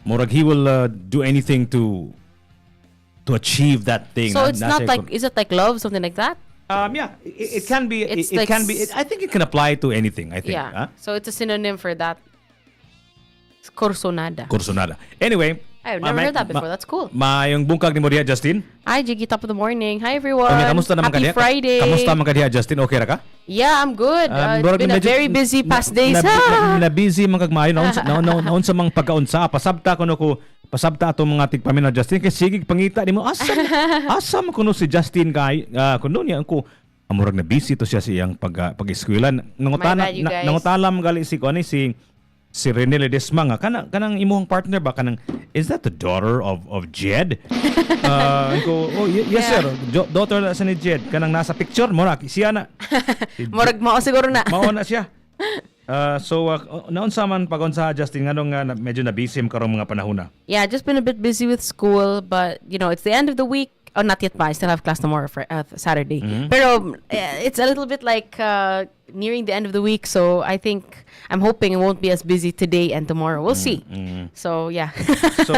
Murag he will do anything to achieve that thing. So it's not like, is it like love, something like that? Yeah, it can be. It's It like can be. I think it can apply to anything. I think. Yeah. Huh? So it's a synonym for that. It's Corsonada. Kursonada. Anyway. I've never heard that before. That's cool. Mayong bungkag ni mo diha, Justin. Hi, Jiggy, top of the morning. Hi, everyone. Kamusta naman Happy ka diha? Friday. Kamusta man ka diha, Justin? Okay ra ka? Yeah, I'm good. It's been a very busy past days. Na busy man kag maayo naon sa mga pagkaunsa. Pasabta pasabta ato mga tigpaminaw, Justin kay sige pangita nimo asa man kuno si Justin kay kuno niya ko amurag na busy to siya sa iyang pag-eskwela. Nangutalam gali si kuani si Rene Ledesma nga kanang imong partner ba kanang is that the daughter of Jed? Yes sir, daughter na sa ni Jed kanang nasa picture mo na siya na. Murag mao siguro na. Mao na siya. Naunsa man pag-unsa Justin nganong nga medyo na busy karong mga panahon na. Yeah, just been a bit busy with school, but it's the end of the week. Oh, not yet pa. I still have class tomorrow for Saturday. Mm-hmm. Pero it's a little bit like nearing the end of the week, so I think I'm hoping it won't be as busy today and tomorrow. We'll see. So yeah. So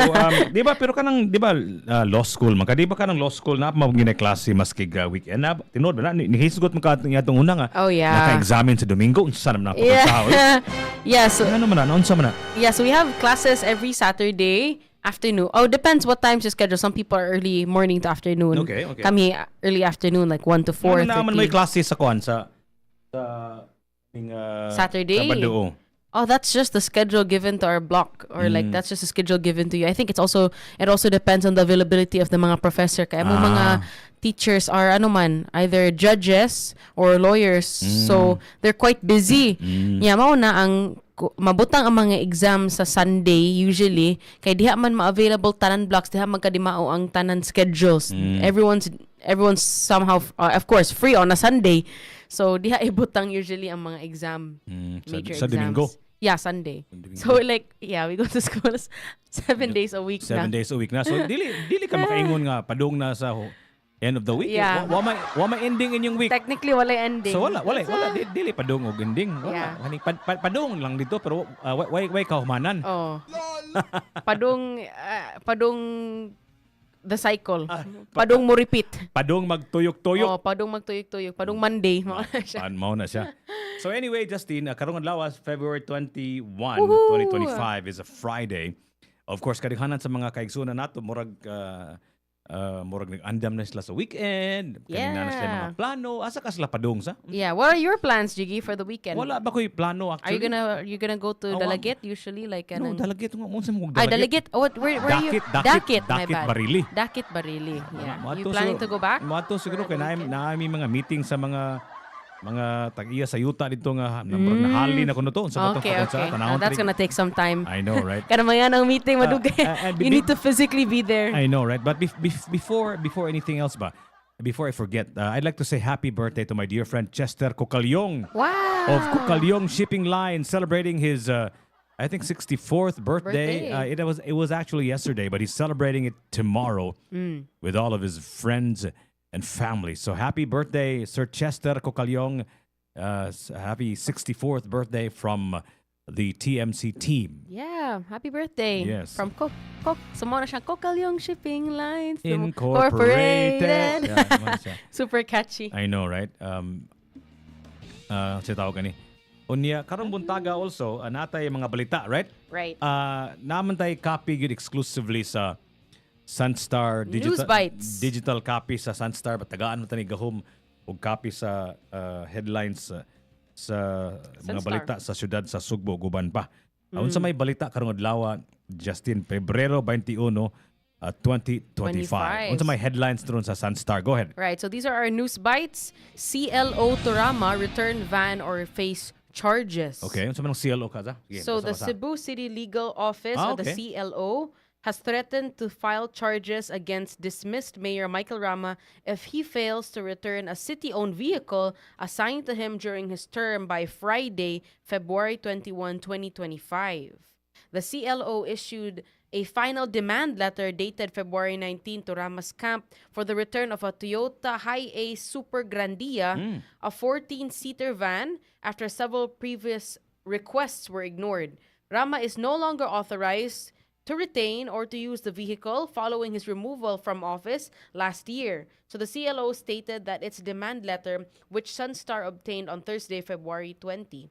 di ba pero kanang di ba law school man ka di ba kanang law school na mao gina klase maski weekend na tinod ba na ni hisgot man ka atong una nga. Oh yeah. Naka-examine sa Domingo unsa naman ako Yeah. Yeah, so ano man na unsa man na. Yeah, so we have classes every Saturday afternoon. Oh, depends what time's your schedule. Some people are early morning to afternoon. Okay. Kami early afternoon, like 1 to 4:30. Ano naman may klase sa kuan sa Saturday. Sabado. Oh, that's just the schedule given to our block, or like that's just a schedule given to you. I think it also depends on the availability of the mga professor. Kaya mo mga teachers are either judges or lawyers, so they're quite busy. Yeah, mao na ang mabutang ang mga exam sa Sunday usually kay diha man ma-available tanan blocks, diha magkadimao ang tanan schedules. Everyone's somehow of course free on a Sunday, so diha ibutang usually ang mga exam, major sa exams. Domingo? Yeah, Sunday. So like we go to school 7 days a week 7 days a week na. So dili ka makaingon nga padung na sa end of the week. Yeah. Wa may ending inyong week. Technically wala ending. So wala dili padung og ending. Wala. Yeah. Padung lang dito pero why ka humanan. Oh. Padung the cycle. Padung mo repeat. Padung magtuyok-tuyok. Oh, padung magtuyok-tuyok. Padung Monday. Mao na siya. So anyway, Justin, karong adlaw February 21, Woohoo! 2025 is a Friday. Of course, kadaghanan sa mga kaigsunan nato murag nag-andam na sila sa weekend. Kanina na sila mga plano. Asa ka sila padung sa? Yeah, what are your plans, Jiggy, for the weekend? Wala ba ko'y plano Are actually? you gonna go to Dalaget usually, like No, Dalaget nga mo sa mong Ay, Dalaget. Dalaget. Oh, where are you? Dakit, my bad. Barili. Dakit Barili. Yeah. Mato You planning to go back? Mato siguro kay naami mga meeting sa mga tag-iya sa yuta dito nga nahali na kuno to sa Okay. tanawon. That's gonna take some time. I know, right? Kada mayan ang meeting, madugay. You need to physically be there. I know, right? But before anything else before I forget, I'd like to say happy birthday to my dear friend Chester Cocalyong Wow. of Cocalyong Shipping Line, celebrating his I think 64th birthday. It was actually yesterday, but he's celebrating it tomorrow with all of his friends and family. So happy birthday, Sir Chester Cocalyong. Happy 64th birthday from the TMC team. Yeah, happy birthday. Yes. From Summo na siya, Cocalyong Shipping Lines Incorporated. Yeah, naman siya. Super catchy. I know, right? Siya tawag ni. Unya, karong buntaga also, natay mga balita, right? Right. Naman tayo copy yun exclusively sa Sunstar News Bites. digital copy sa Sunstar, batagaan mo tani gahom og copy sa headlines sa mga Sunstar. balita sa syudad sa Sugbo, Guban pa. Unsa may balita karong adlaw, Justin, Pebrero 21, 2025. Unsa may headlines doon sa Sunstar? Go ahead. Right, so these are our news bites. CLO Torama return van or face charges. Okay, unsa man ang CLO kaza? So the Cebu City Legal Office, or the CLO, has threatened to file charges against dismissed Mayor Michael Rama if he fails to return a city-owned vehicle assigned to him during his term by Friday, February 21, 2025. The CLO issued a final demand letter dated February 19 to Rama's camp for the return of a Toyota Hi-Ace Super Grandia, a 14-seater van, after several previous requests were ignored. Rama is no longer authorized to retain or to use the vehicle following his removal from office last year. So the CLO stated that its demand letter, which Sunstar obtained on Thursday, February 20,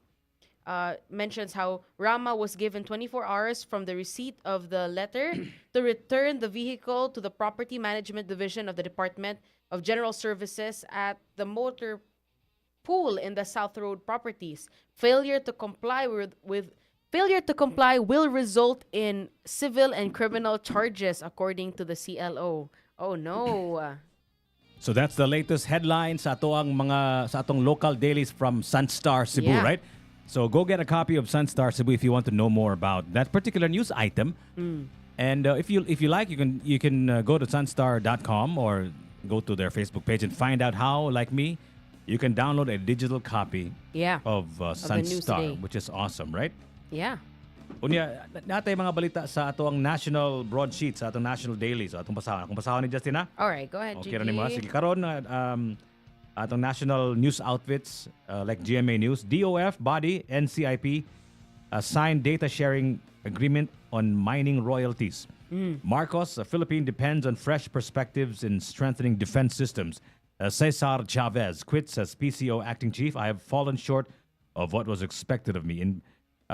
mentions how Rama was given 24 hours from the receipt of the letter to return the vehicle to the Property Management Division of the Department of General Services at the motor pool in the South Road properties. Failure to comply will result in civil and criminal charges, according to the CLO. Oh no. So that's the latest headlines sa atong local dailies from Sunstar Cebu, Yeah. right? So go get a copy of Sunstar Cebu if you want to know more about that particular news item. And if you like, you can go to sunstar.com or go to their Facebook page and find out how, like me, you can download a digital copy Yeah. of the news Sunstar, today. which is awesome, right? Yeah. Unya, natay mga balita sa atong national broadsheet, sa atong national daily. So atong basahan. Akong basahan ni Justin, ha? All right, go ahead, Okay Gigi. na ni mo. Sige, karon atong national news outfits like GMA News, DOF, body, NCIP signed data sharing agreement on mining royalties. Marcos, a Philippine depends on fresh perspectives in strengthening defense systems. Cesar Chavez quits as PCO acting chief. I have fallen short of what was expected of me.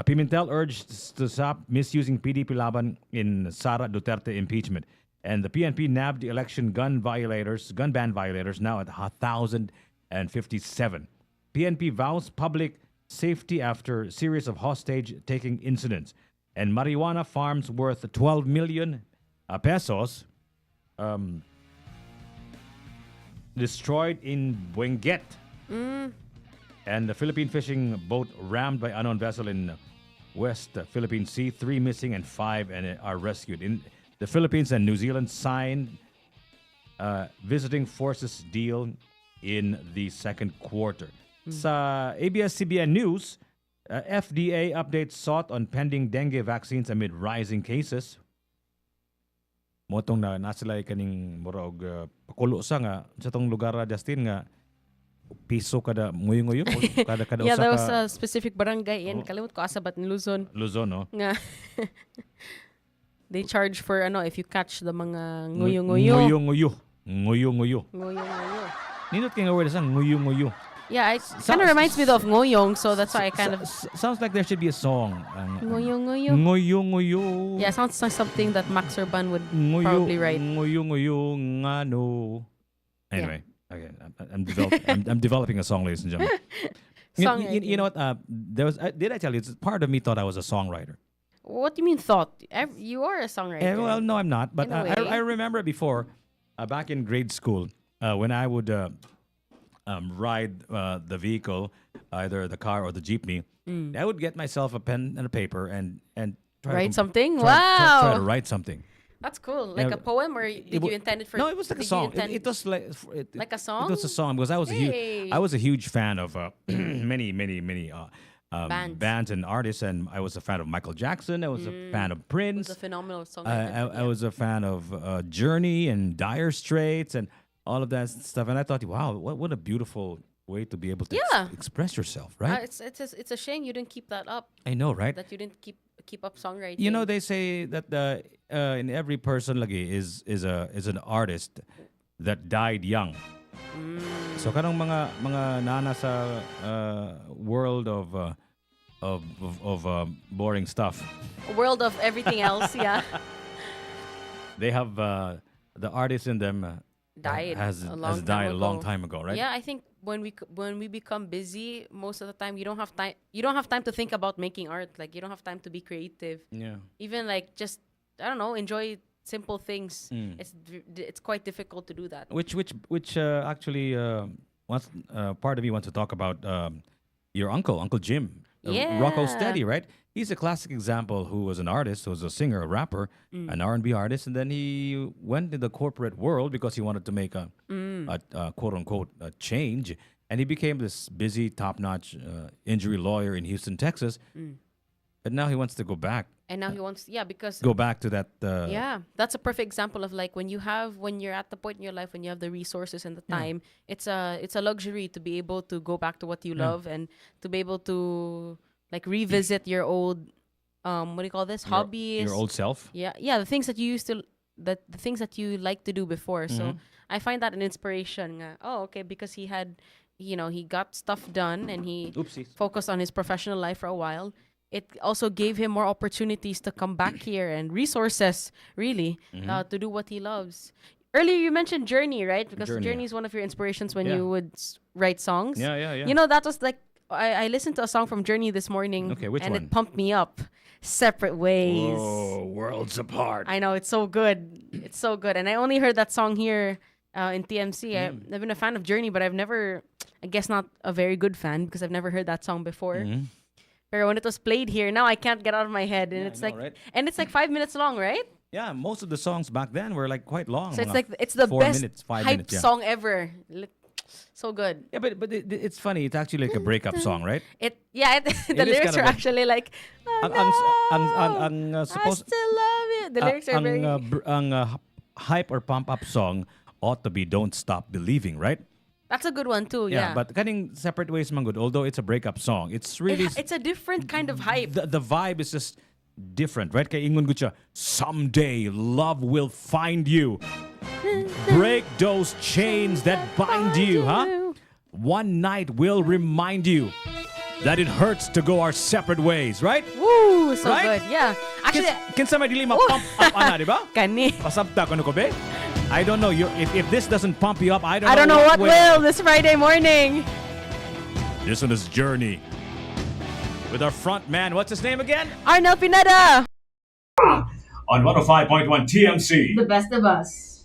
Pimentel urged to stop misusing PDP Laban in Sara Duterte impeachment. And the PNP nabbed the election gun ban violators, now at 1,057. PNP vows public safety after series of hostage-taking incidents. And marijuana farms worth 12 million pesos destroyed in Benguet. And the Philippine fishing boat rammed by unknown vessel in West Philippine Sea. 3 missing and 5 are rescued. In the Philippines and New Zealand signed visiting forces deal in the second quarter. Sa ABS-CBN News, FDA updates sought on pending dengue vaccines amid rising cases. Motong na nasilay kaning murag pakulo sa nga sa tong lugar Justin nga piso kada nguyo-nguyo o kada Yeah, usa there was ka a specific barangay in kalimut ko asabat in Luzon. Luzon, no? Nga. They charge for if you catch the mga nguyo-nguyo. Nguyo-nguyo. Nguyo-nguyo. Nguyo-nguyo. Nindot kay nga word sa nguyo-nguyo. Yeah, it kind of reminds me of ngoyong, so that's why I kind of Sounds like there should be a song. ngoyo-ngoyo. Nguyo-nguyo. Yeah, sounds like something that Max Urban would Nguyo, probably write. Nguyo-nguyo ngano. Anyway, okay, I'm developing a song, ladies and gentlemen. You know what? There was. Did I tell you? Part of me thought I was a songwriter. What do you mean thought? You are a songwriter. Well, no, I'm not. But In a way. I remember before, back in grade school, when I would ride the vehicle, either the car or the jeepney, I would get myself a pen and a paper and try Write to, something? Try to Wow. write something. That's cool. Like Yeah, a poem, or did you intend it for? No, it was like a did you song. intend- It was like Like a song? It was a song because I was Hey. I was a huge fan of many Bands. bands and artists, and I was a fan of Michael Jackson. I was a fan of Prince. It's a phenomenal song. I was a fan of Journey and Dire Straits and all of that stuff. And I thought, wow, what a beautiful way to be able to Yeah. express yourself, right? It's a shame you didn't keep that up. I know, right? That you didn't keep up songwriting. You know, they say that in every person lagi is an artist that died young. So kanang mga nana sa world of boring stuff. A world of everything else. Yeah. They have the artist in them Died has a long died time a long ago. time ago, right? Yeah, I think when we become busy, most of the time you don't have time. You don't have time to think about making art. Like you don't have time to be creative. Yeah. Even like just I don't know, enjoy simple things. Mm. It's quite difficult to do that. Which actually wants part of me wants to talk about your Uncle Jim, Rocco Yeah. Steady, right? He's a classic example who was an artist, who was a singer, a rapper, an R&B artist, and then he went in the corporate world because he wanted to make a quote unquote a change, and he became this busy, top-notch injury lawyer in Houston, Texas. But now he wants to go back And now he wants because to that. yeah, that's a perfect example of like when you're at the point in your life when you have the resources and the time, it's a luxury to be able to go back to what you love and to be able to like revisit your old what do you call this? Your- Hobbies. Your old self. Yeah, the things that you used to the things that you like to do before. So I find that an inspiration. Nga, oh, okay, because he had, he got stuff done and he Oopsies. focused on his professional life for a while. It also gave him more opportunities to come back here and resources, really, to do what he loves. Earlier, you mentioned Journey, right? Because Journey. Journey is one of your inspirations when Yeah. you would write songs. Yeah. That was like, I listened to a song from Journey this morning. Okay, which and one? it pumped me up. Separate Ways. Whoa, worlds apart. I know, it's so good. It's so good. And I only heard that song here in TMC. I've been a fan of Journey, but I've never, I guess not a very good fan because I've never heard that song before. But when it was played here, now I can't get out of my head. And Yeah, it's I know, like, right? and it's like 5 minutes long, right? Yeah, most of the songs back then were like quite long. So it's mga like, it's the 4 best minutes, 5 hype minutes, yeah. song ever. So good. Yeah, but it's funny. It's actually like a breakup song, right? The It lyrics is are kind of a- actually like, oh, ang I supposed still love you. The lyrics are very... hype or pump up song ought to be "Don't Stop Believing," right? That's a good one too, yeah. But kaning Separate Ways man good. Although it's a breakup song, it's really It's a different kind of hype. the vibe is just different, right? Kay ingon gud siya, someday love will find you. Break those chains that bind you, huh? One night will remind you that it hurts to go our separate ways, right? Woo! So Right? good, yeah. Actually, Kinsa may dili ma-pump up ana, di ba? kani. Pasabta ko ko be. I don't know. If this doesn't pump you up, I I don't know what will. will this Friday morning. This one is Journey. With our front man, what's his name again? Arnel Pineda. On 105.1 TMC. The best of us.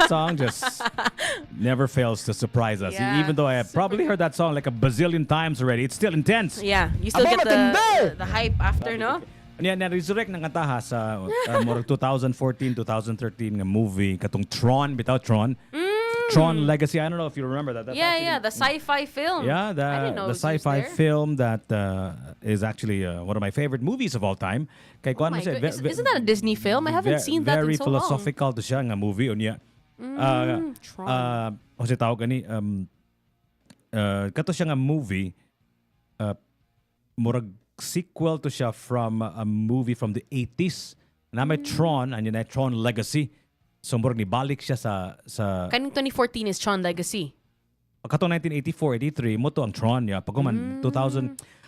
That song just never fails to surprise us. Yeah, Even though I have probably heard that song like a bazillion times already, it's still intense. Yeah, you still Aba, get matindi! the hype after, no? Niya na-resurrect ng kantaha sa murag 2014, 2013 nga movie katong Tron, bitaw Tron. Tron Legacy. I don't know if you remember that. That's Yeah, actually- yeah, the sci-fi film. Yeah, I didn't know the it was used sci-fi there. film that is actually one of my favorite movies of all time. Kay Oh kuan my mo siya, God. Isn't that a Disney film? I haven't seen that very in so long. philosophical to siya nga movie unya. Tron. O siya tawag gani kato siya nga movie murag sequel to siya from a movie from the 80s. Na may Tron, and yun ay Tron Legacy. So murag nibalik siya sa Kaning 2014 is Tron Legacy. kato 1984, 83 mo to ang Tron niya. Pag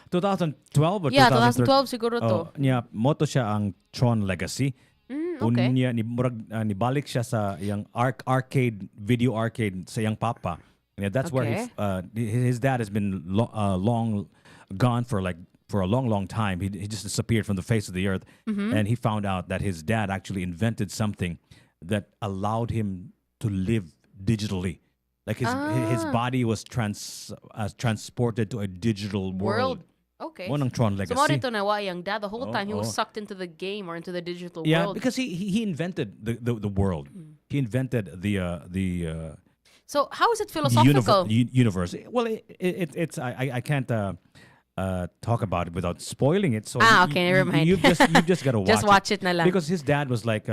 2012 or Yeah, 2013. 2012 siguro to. Niya, mo to siya ang Tron Legacy. Okay. Unya, nibalik siya sa yung arcade, video arcade sa yung papa. Yeah, that's where his dad has been long gone for a long time. He just disappeared from the face of the earth. And he found out that his dad actually invented something that allowed him to live digitally. Like his body was transported to a digital world. Okay. Mo ng Tron So Legacy. mo rito na yung dad the whole Oh, time he was oh. sucked into the game or into the digital Yeah, world. because he invented the world. He invented the So how is it philosophical? universe. Well, it's I can't talk about it without spoiling it. So Okay, never mind. You've just got to watch. Just watch it na lang. Because his dad was like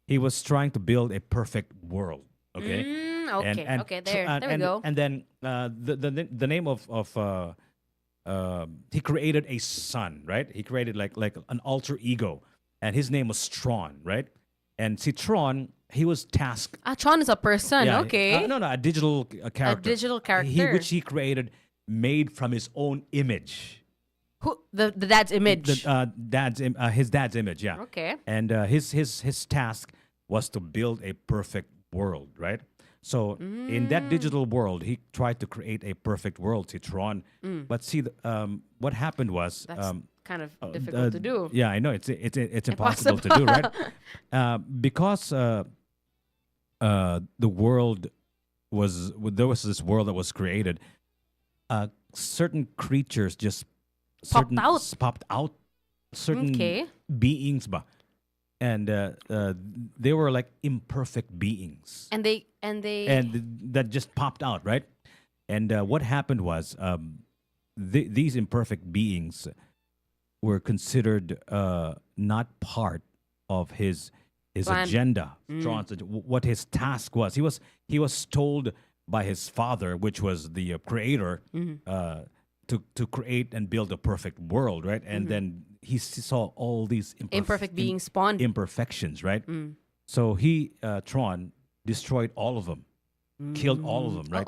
he was trying to build a perfect world. Okay. Okay. Okay. There we go. And then the name of he created a son, right? He created like an alter ego, and his name was Tron, right? And see, Tron, he was tasked. Tron is a person. Okay. No, a digital character. A digital character. Which he created, made from his own image. Who the dad's image? His dad's image, yeah. Okay. And his task was to build a perfect world, right? So in that digital world, he tried to create a perfect world, Tron. But see, what happened was That's kind of difficult to do. Yeah, I know it's impossible to do, right? Because the world there was this world that was created. Certain creatures just popped out. Certain Okay. beings, ba. And they were like imperfect beings. And That just popped out, right? And what happened was these imperfect beings were considered not part of his Plan. agenda. What his task was. He was told by his father, which was the creator, to create and build a perfect world, right? And then he saw all these imperfect beings spawned. imperfections, right? So he Tron destroyed all of them, killed all of them, right?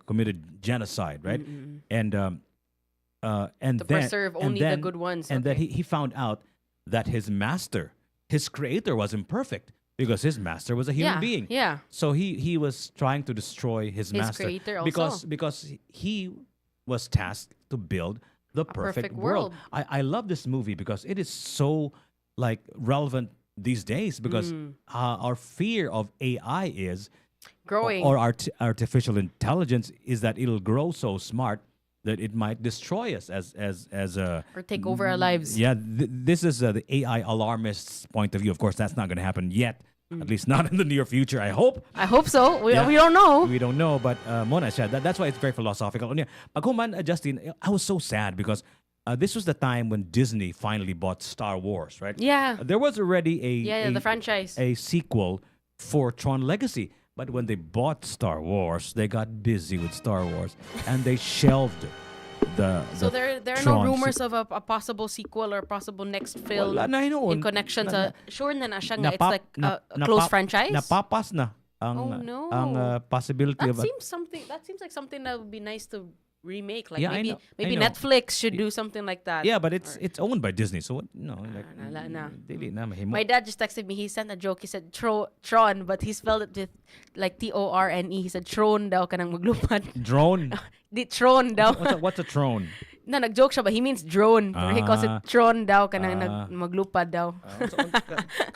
Committed genocide, right? And To preserve only the good ones. And then Okay. he found out that his master, his creator, was imperfect because his master was a human being. Yeah. So he was trying to destroy his master creator also. because he was tasked to build the perfect world. I love this movie because it is so like relevant these days because our fear of AI is Growing. or artificial intelligence is that it'll grow so smart that it might destroy us as a or take over our lives. yeah. This is the AI alarmist's point of view. Of course, that's not going to happen yet. At least not in the near future. I hope. I hope so. We Yeah. don't know. We don't know, but Mona said that's why it's very philosophical. Paghuman, Justin, I was so sad because this was the time when Disney finally bought Star Wars, right? Yeah. There was already The franchise. a sequel for Tron Legacy, but when they bought Star Wars, they got busy with Star Wars and they shelved So there are no rumors of a possible sequel or possible next film Wala na yun. in connection to sure na siya nga it's Napap- like na- a close napap- franchise. Napapas na ang Oh, no. ang possibility That of seems like something that would be nice to remake. Like Yeah, I maybe know. Netflix should do something like that. yeah, but it's owned by Disney, so what? No, like wala na. dili na mahimo. My dad just texted me. He sent a joke. He said Tron, but he spelled it with like Torne. He said Tron daw kanang maglupad. Drone. Di Tron daw. What's a drone? Na nag-joke siya ba? He means drone. Pero he calls it tron daw kanang maglupad daw.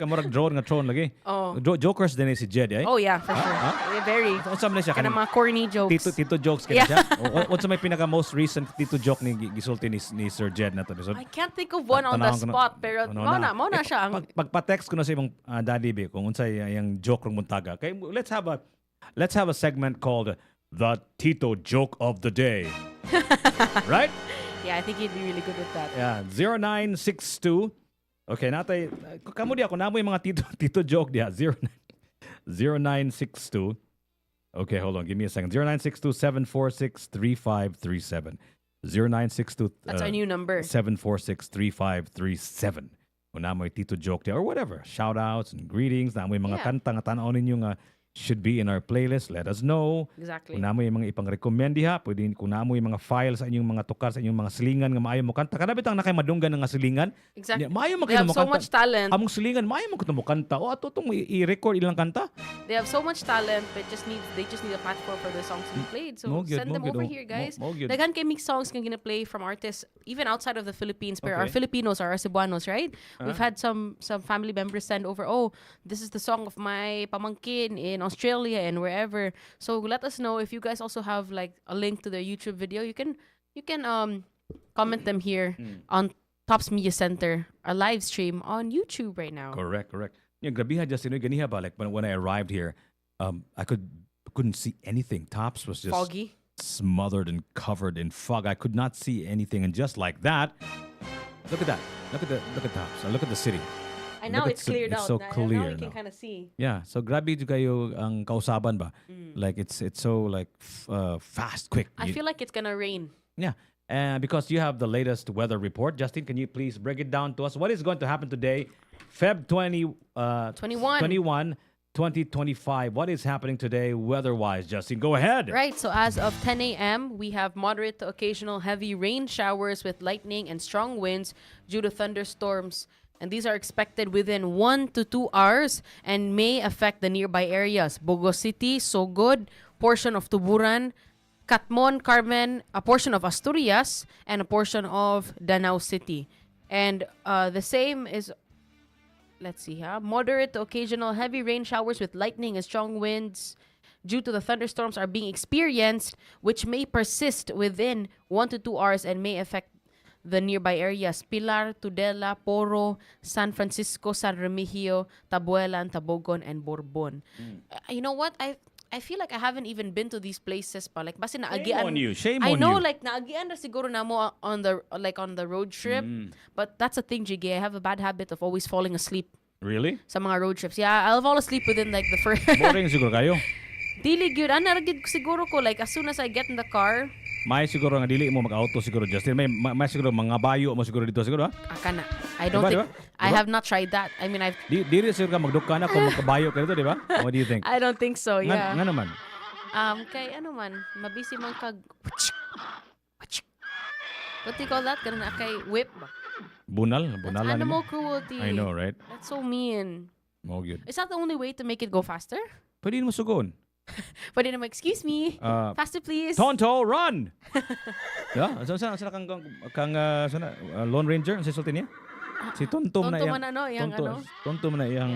Kamurag drone nga drone lagi. Oh. Jokers din si Jed ay. Oh yeah, for sure. Yeah, very. Unsa man siya Kanang kanang mga corny jokes. Tito jokes kaya siya. Unsa may pinaka most recent tito joke ni gisulti ni Sir Jed na to. So, I can't think of one on the tanawon ko na- spot pero mo na siya ang Pagpa-text ko na sa imong daddy be kung unsay yung joke rong muntaga. Kay let's have a segment called the Tito Joke of the Day. Right? Yeah, I think he'd be really good with that. Yeah, 0962. Okay, natay kamo di ako namo yung mga tito joke diha. 0962. Okay, hold on. Give me a second. 0962-746-3537. 0962 That's our new number. 746-3537. Kung namo yung tito joke diha or whatever. Shout outs and greetings. Namo yung mga Yeah. kanta nga tanaw ninyo nga should be in our playlist. Let us know. Exactly. Kung namo yung mga ipang-recommend diha, pwede kung namo yung mga files sa inyong mga tukar sa inyong mga silingan nga maayo mo kanta. Kada bitang nakay madunggan nga silingan. Exactly. Maayo mo They kayo have mo so kanta. much talent. Among silingan maayo mo kuno mo kanta. O ato tong i-record ilang kanta. They have so much talent, but they just need a platform for their songs to be played. So Mo gyud, send mo them gyud, over mo- here, guys. mo gyud. Daghan kay mix songs kang gina-play from artists even outside of the Philippines. But our Okay. Filipinos are our Cebuanos, right? We've had some family members send over, oh, this is the song of my pamangkin in Australia and wherever. So let us know if you guys also have like a link to their YouTube video. You can comment them here on Tops Media Center, a live stream on YouTube right now. Correct. Yung grabiha just ganiha ba like when I arrived here, I couldn't see anything. Tops was just Foggy. smothered and covered in fog. I could not see anything, and just like that, look at that. Look at Tops. Look at the city. And now Look at it's cleared it's out. so Now clear you can now. kind of see. Yeah, so grabe jud kayo ang kausaban ba? Like it's so like fast, quick. I feel like it's gonna rain. Yeah. And because you have the latest weather report, Justin, can you please break it down to us? What is going to happen today, Feb 21, 2025? What is happening today weather-wise, Justin? Go ahead. Right, so as of 10 a.m., we have moderate to occasional heavy rain showers with lightning and strong winds due to thunderstorms. And these are expected within 1 to 2 hours and may affect the nearby areas. Bogo City, Sogod, portion of Tuburan, Catmon, Carmen, a portion of Asturias, and a portion of Danau City. And the same is, let's see, moderate to occasional heavy rain showers with lightning and strong winds due to the thunderstorms are being experienced, which may persist within 1 to 2 hours and may affect the nearby areas: Pilar, Tudela, Poro, San Francisco, San Remigio, Tabuelan, Tabogon, and Bourbon. You know what? I feel like I haven't even been to these places pa. Like basi naagian. on you. Shame I on know you. like naagian na siguro na mo on the road trip. But that's a thing, Jiggy. I have a bad habit of always falling asleep Really? sa mga road trips. Yeah, I'll fall asleep within like the first Boring siguro kayo. Dili gyud anaragid siguro ko like as soon as I get in the car, May siguro nga dili mo mag-auto siguro, Justin. May siguro mga bayo mo siguro dito siguro, ha? aka na. I don't Diba, think diba? I Diba? have not tried that. I mean, Dili siguro ka magduka na kung magkabayo ka dito, di ba? What do you think? I don't think so. Yeah. Nga naman. Kay ano man, mabisi man kag what do you call that? Ganun na kay whip ba? Bunal That's lang animal mo. cruelty. I know, right? That's so mean. Mo gyud. Is that the only way to make it go faster? Pwede mo sugon. Pwede naman, excuse me. Faster please. Tonto, run! Yeah, sana sana Lone Ranger sa sultan niya? Si Tonto man na Tonto man ano, yang ano? Tonto man na iyang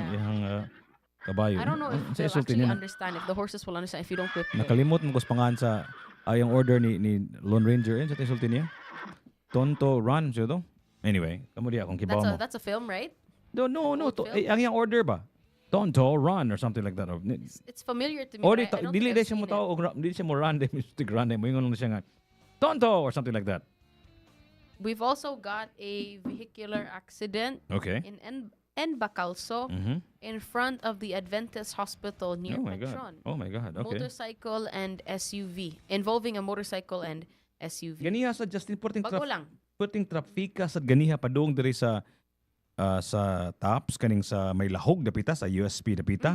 kabayo. I don't know if Sa they'll sultan actually niya. understand, if the horses will understand if you don't whip them. Nakalimot mo kuspangan sa yung order ni Lone Ranger sa sultan niya. Tonto, run siya to. Anyway, kamo diya kung kibaw mo. That's a film, right? No. old film? Ang iyang order ba? Tonto, run or something like that. It's familiar to me. Or but I don't dili think I've siya mo seen it. tao, dili siya mo run, mystic run, mo ingon lang siya nga. Tonto or something like that. We've also got a vehicular accident Okay. in Bacalso in front of the Adventist Hospital near Oh my Petron. god. Oh my god. Okay. Motorcycle and SUV. Involving a motorcycle and SUV. Ganiha sa Justin Bago lang. puting trafika sa ganiha padung diri sa Tops kaning sa may lahog dapita sa USP dapita.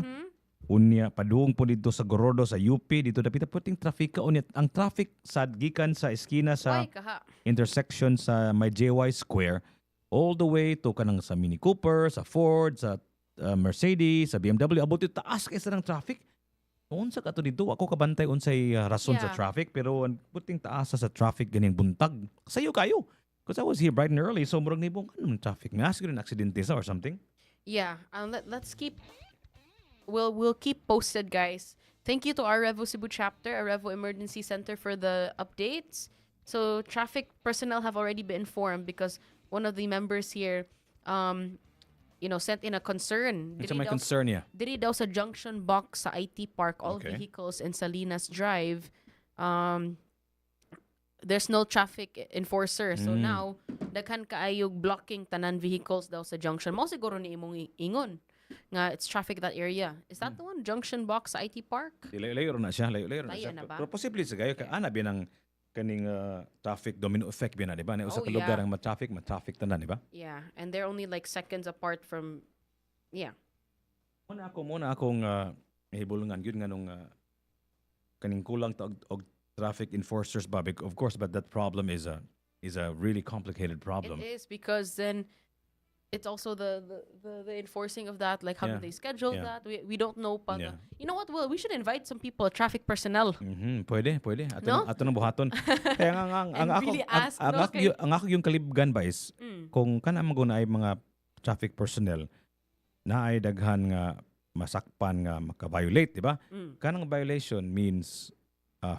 Unya padung po dito sa Gorodo sa UP dito dapita puting trafika unya ang traffic sad gikan sa eskina sa Why kaha? intersection sa may JY Square all the way to kanang sa Mini Cooper, sa Ford, sa Mercedes, sa BMW abot yung taas kaysa ng traffic. unsa ka to dito ako kabantay unsay rason sa Yeah. traffic pero ang puting taasa sa traffic ganing buntag. Sayo kayo. Because I was here bright and early so murag nibong ano traffic nga siguro na aksidente sa or something. Yeah. Let's keep. We'll keep posted, guys. Thank you to our Revo Cebu chapter, our Revo Emergency Center for the updates. So traffic personnel have already been informed because one of the members here, sent in a concern. It's my concern yeah. Diri daw sa junction box sa IT Park, all Okay. vehicles in Salinas Drive, there's no traffic enforcer. So now, daghan kaayog blocking tanan vehicles daw sa junction. Mao siguro ni imong ingon nga it's traffic that area. Is that the one? Junction box sa IT Park? Layo na siya, layo na Layo siya. na ba? Pero posible sa gayo ka ana binang kaning traffic domino effect biya na di ba? Na usa Oh, ka lugar yeah. ang ma-traffic tanan di ba? Yeah, and they're only like seconds apart from, yeah. Muna akong hibulungan gyud nganong kaning kulang ta og traffic enforcers ba of course but that problem is a really complicated problem. It is because then it's also the enforcing of that, like how do Yeah. they schedule Yeah. that? We don't know pa. Yeah. You know what? Well, we should invite some people, traffic personnel. Pwede. No? Ato nang buhaton. Kaya ang And ako really ask, no, ang ako yung kalibgan ba is kung kana man ay mga traffic personnel na ay daghan nga masakpan nga maka-violate, di ba? Kanang violation means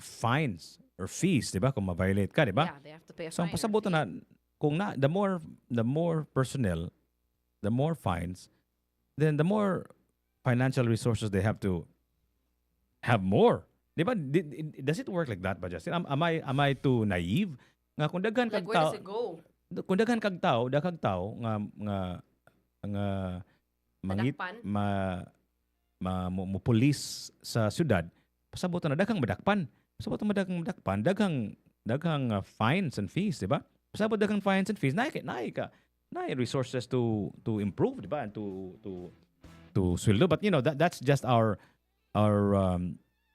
fines or fees, di ba? Kung ma-violate ka, di ba? Yeah, they have to pay a So ang fine or pasabutan fee. na kung the more personnel, the more fines, then the more financial resources they have to have more. Di ba? Does it work like that ba, Justin? Am I too naive? Nga kung daghan Like, kag where tao, does it go? kung daghan kag tao, dakag tao nga mangit Madakpan? mo police sa syudad, pasabutan na daghang madakpan. Pasabutan madakpan, daghang fines and fees, di ba? Pasabot daghang fines and fees, naay resources to improve, di ba? And to sweldo. But that's just our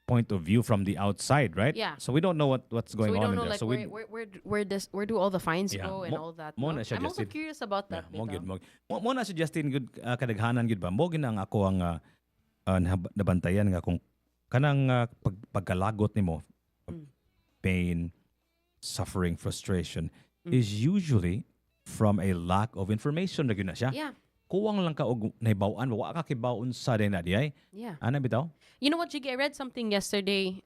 point of view from the outside, right? Yeah. So we don't know what's So going we on don't know, in there. like, where do all the fines Yeah, go and mo- all that? mo no? na siya, I'm also Justin. curious about that. Mo bitaw. gyud mo na si Justin good kadaghanan gud ba mo ginang ako ang nabantayan nga kung kanang pagkalagot nimo pain suffering frustration is usually from a lack of information na gyud na siya Yeah, kuwang lang ka og nahibaw-an wa ka kibaon sa din na diay yeah. ana bitaw You know what, Jiggy? I read something yesterday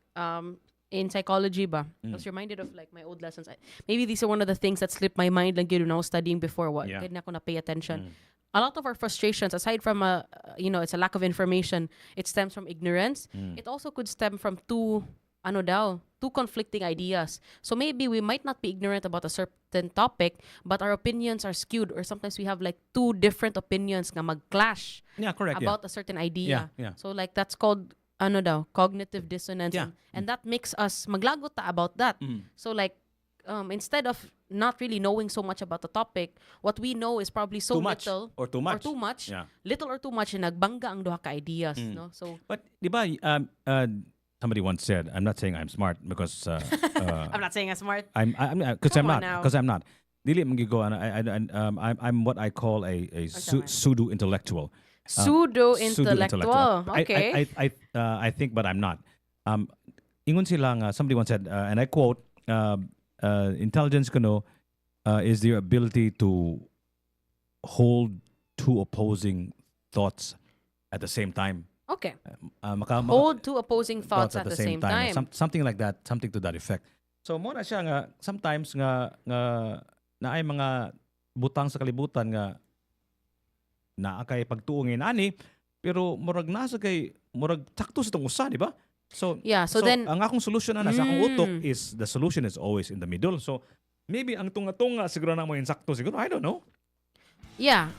in psychology ba. I was reminded of like my old lessons. Maybe these are one of the things that slipped my mind like when I was studying before. What Yeah. didn't ako na pay attention. A lot of our frustrations, aside from it's a lack of information, it stems from ignorance. It also could stem from two conflicting ideas. So maybe we might not be ignorant about a certain topic, but our opinions are skewed, or sometimes we have like two different opinions nga mag-clash yeah correct about a certain idea. Yeah. So like that's called cognitive dissonance. Yeah. And that makes us maglagot ta about that. So like instead of not really knowing so much about the topic, what we know is probably so Too much little or too much. yeah. Yeah. Little or too much na nagbangga ang duha ka ideas, no? So But di ba somebody once said, I'm not saying I'm smart because I'm not saying I'm smart. I'm because Come I'm on not now. because I'm not. Dili magigo I'm what I call a pseudo intellectual. Pseudo-intellectual. Okay. I think but I'm not. Ingon sila nga somebody once said and I quote intelligence kuno is the ability to hold two opposing thoughts at the same time. Okay. Hold Hold two opposing thoughts at the same time. Something like that, something to that effect. So mo na siya nga sometimes nga naay mga butang sa kalibutan nga naa kay pagtuongin ani pero murag nasa kay murag sakto sa tong usa, di ba? So Yeah, so then ang akong solution na sa akong utok is the solution is always in the middle. So maybe ang tunga-tunga siguro na mo insakto siguro. I don't know. yeah,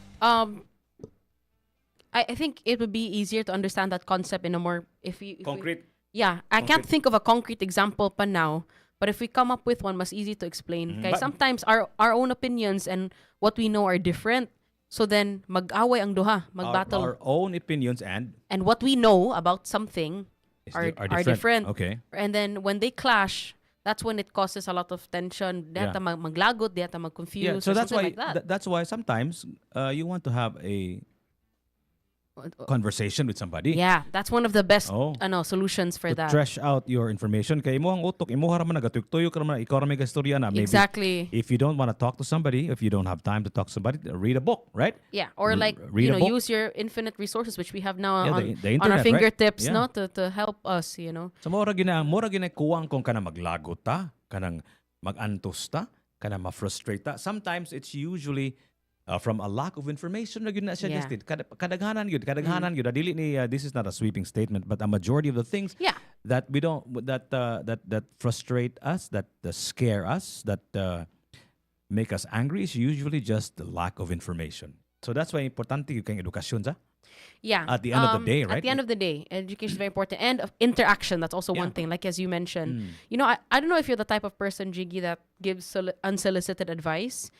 I think it would be easier to understand that concept in a more if we Concrete. Yeah, I can't think of a concrete example pa now, but if we come up with one, mas easy to explain. Kaya But- sometimes our own opinions and what we know are different. So then mag-away ang duha, mag-battle. Our own opinions and And what we know about something are different. Okay. And then when they clash, that's when it causes a lot of tension. Di Yeah. ata maglagot, di ata mag-confuse, Yeah, so or that's something why like that. that's why sometimes you want to have conversation with somebody. Yeah, that's one of the best Oh. solutions for To that. trash out your information kay imo ang utok imo ra man nagatuyok ra man ikaw ra may gastorya na maybe Exactly. if you don't want to talk to somebody, if you don't have time to talk to somebody, read a book, right? Yeah, or like read a book. use your infinite resources which we have now Yeah, on, the on our internet, right? fingertips, Yeah. no, to help us, So mora gina kuwang kung kana maglagot ta, kanang magantos ta, kana ma-frustrate ta. Sometimes it's usually from a lack of information na gyud na siya Yeah. Justin. Kadaghanan gyud dili ni this is not a sweeping statement, but a majority of the things Yeah. that we don't that frustrate us, that scare us, that make us angry is usually just the lack of information. So that's why importante yung kang edukasyon sa. Yeah. At the end of the day, right? At the end of the day, education is very important. And interaction, that's also one Yeah. thing, like as you mentioned. Mm. I don't know if you're the type of person, Jiggy, that gives unsolicited advice.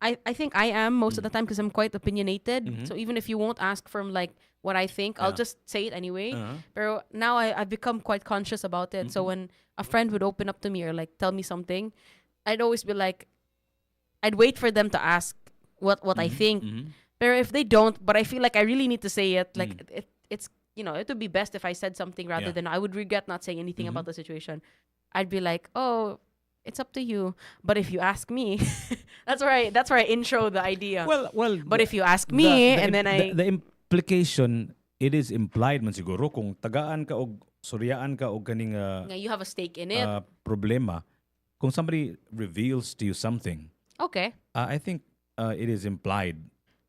I think I am most of the time because I'm quite opinionated. Mhm. So even if you won't ask from like what I think, I'll Yeah. just say it anyway. Uh-huh. Pero now I've become quite conscious about it. So when a friend would open up to me or like tell me something, I'd always be like, I'd wait for them to ask what I think. Mhm. Pero if they don't, but I feel like I really need to say it, like Mm. it's it would be best if I said something rather Yeah. than I would regret not saying anything about the situation. I'd be like, oh, it's up to you. But if you ask me, that's where I intro the idea. Well, but if you ask me, and then the implication, it is implied man siguro kung tagaan ka og suryaan ka og kaning you have a stake in it. problema, kung somebody reveals to you something, Okay, I think it is implied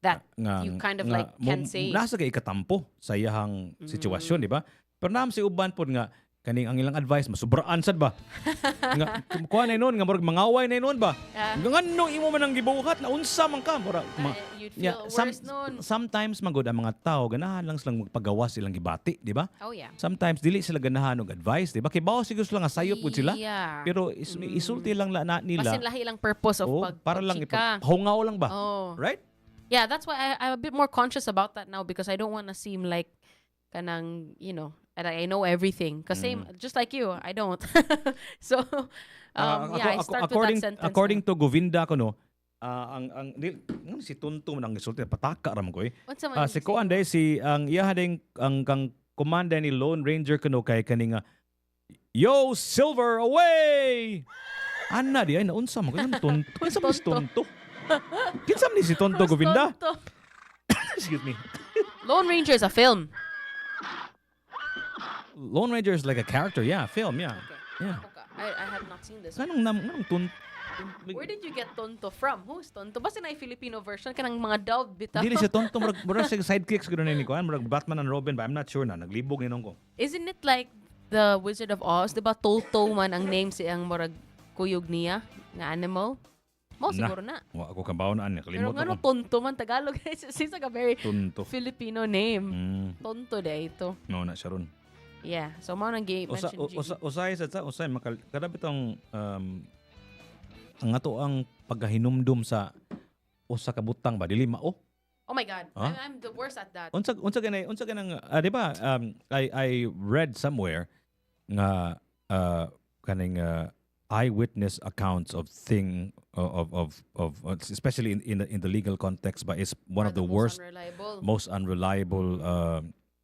that nga you kind of nga like can say. nasa kay ikatampo sa iyahang sitwasyon, di ba? Pero naam si uban pod nga kaning ang ilang advice masubraan sad ba? Nga kuha na noon nga murag mangaway na noon ba? Ngano imo man ang gibuhat na unsa man ka mura. You'd feel worse noon. Sometimes magud ang mga tao ganahan lang silang magpagawas silang gibati, di ba? Oh yeah. Sometimes dili sila ganahan og advice, di ba? Kay bawo siguro sila nga sayop pud sila. Yeah. Pero isulti lang na nila. Basin lahi lang purpose of para lang pagchika. hungaw lang ba? Oh. Right? Yeah, that's why I'm a bit more conscious about that now because I don't want to seem like kanang, and I know everything. Because same, just like you, I don't. So, I start with that sentence. According to Govinda ko no, si Tunto man ang gisulti pataka ra man ko eh. What's the Si Kuan day si ang iya ding ang kang komanda ni Lone Ranger kuno kay kaning Yo Silver away. Ana di ay naunsa man ko Tunto. Kinsa man si Tunto? Kinsa man ni si Tunto Govinda? Tonto. Excuse me. Lone Ranger is a film. Lone Ranger is like a character, yeah, film, yeah. Okay. Yeah. Okay. I have not seen this. Anong Tunto? Where did you get Tonto from? Who's Tonto? Basta na Filipino version kanang mga dubbed bitaw. Dili siya Tonto, murag siya sidekicks gud ni Kuan, murag Batman and Robin, but I'm not sure na naglibog ni nung ko. Isn't it like the Wizard of Oz? Diba Toto man ang name siyang murag kuyog niya nga animal? Mo siguro na. Wa ako kabaw na ani, Pero kalimot nga no, ako. Tonto man Tagalog. It seems like a very Tunto. Filipino name. Tonto de ito. No na siya ron. Yeah. So mo nang mention Usay kada bitong ang ato ang pagkahinumdum sa usa ka butang ba dili mao. Oh my God. Huh? I'm the worst at that. Unsa ganang di ba I read somewhere nga kaning eyewitness accounts of especially in the legal context but is one of the worst most unreliable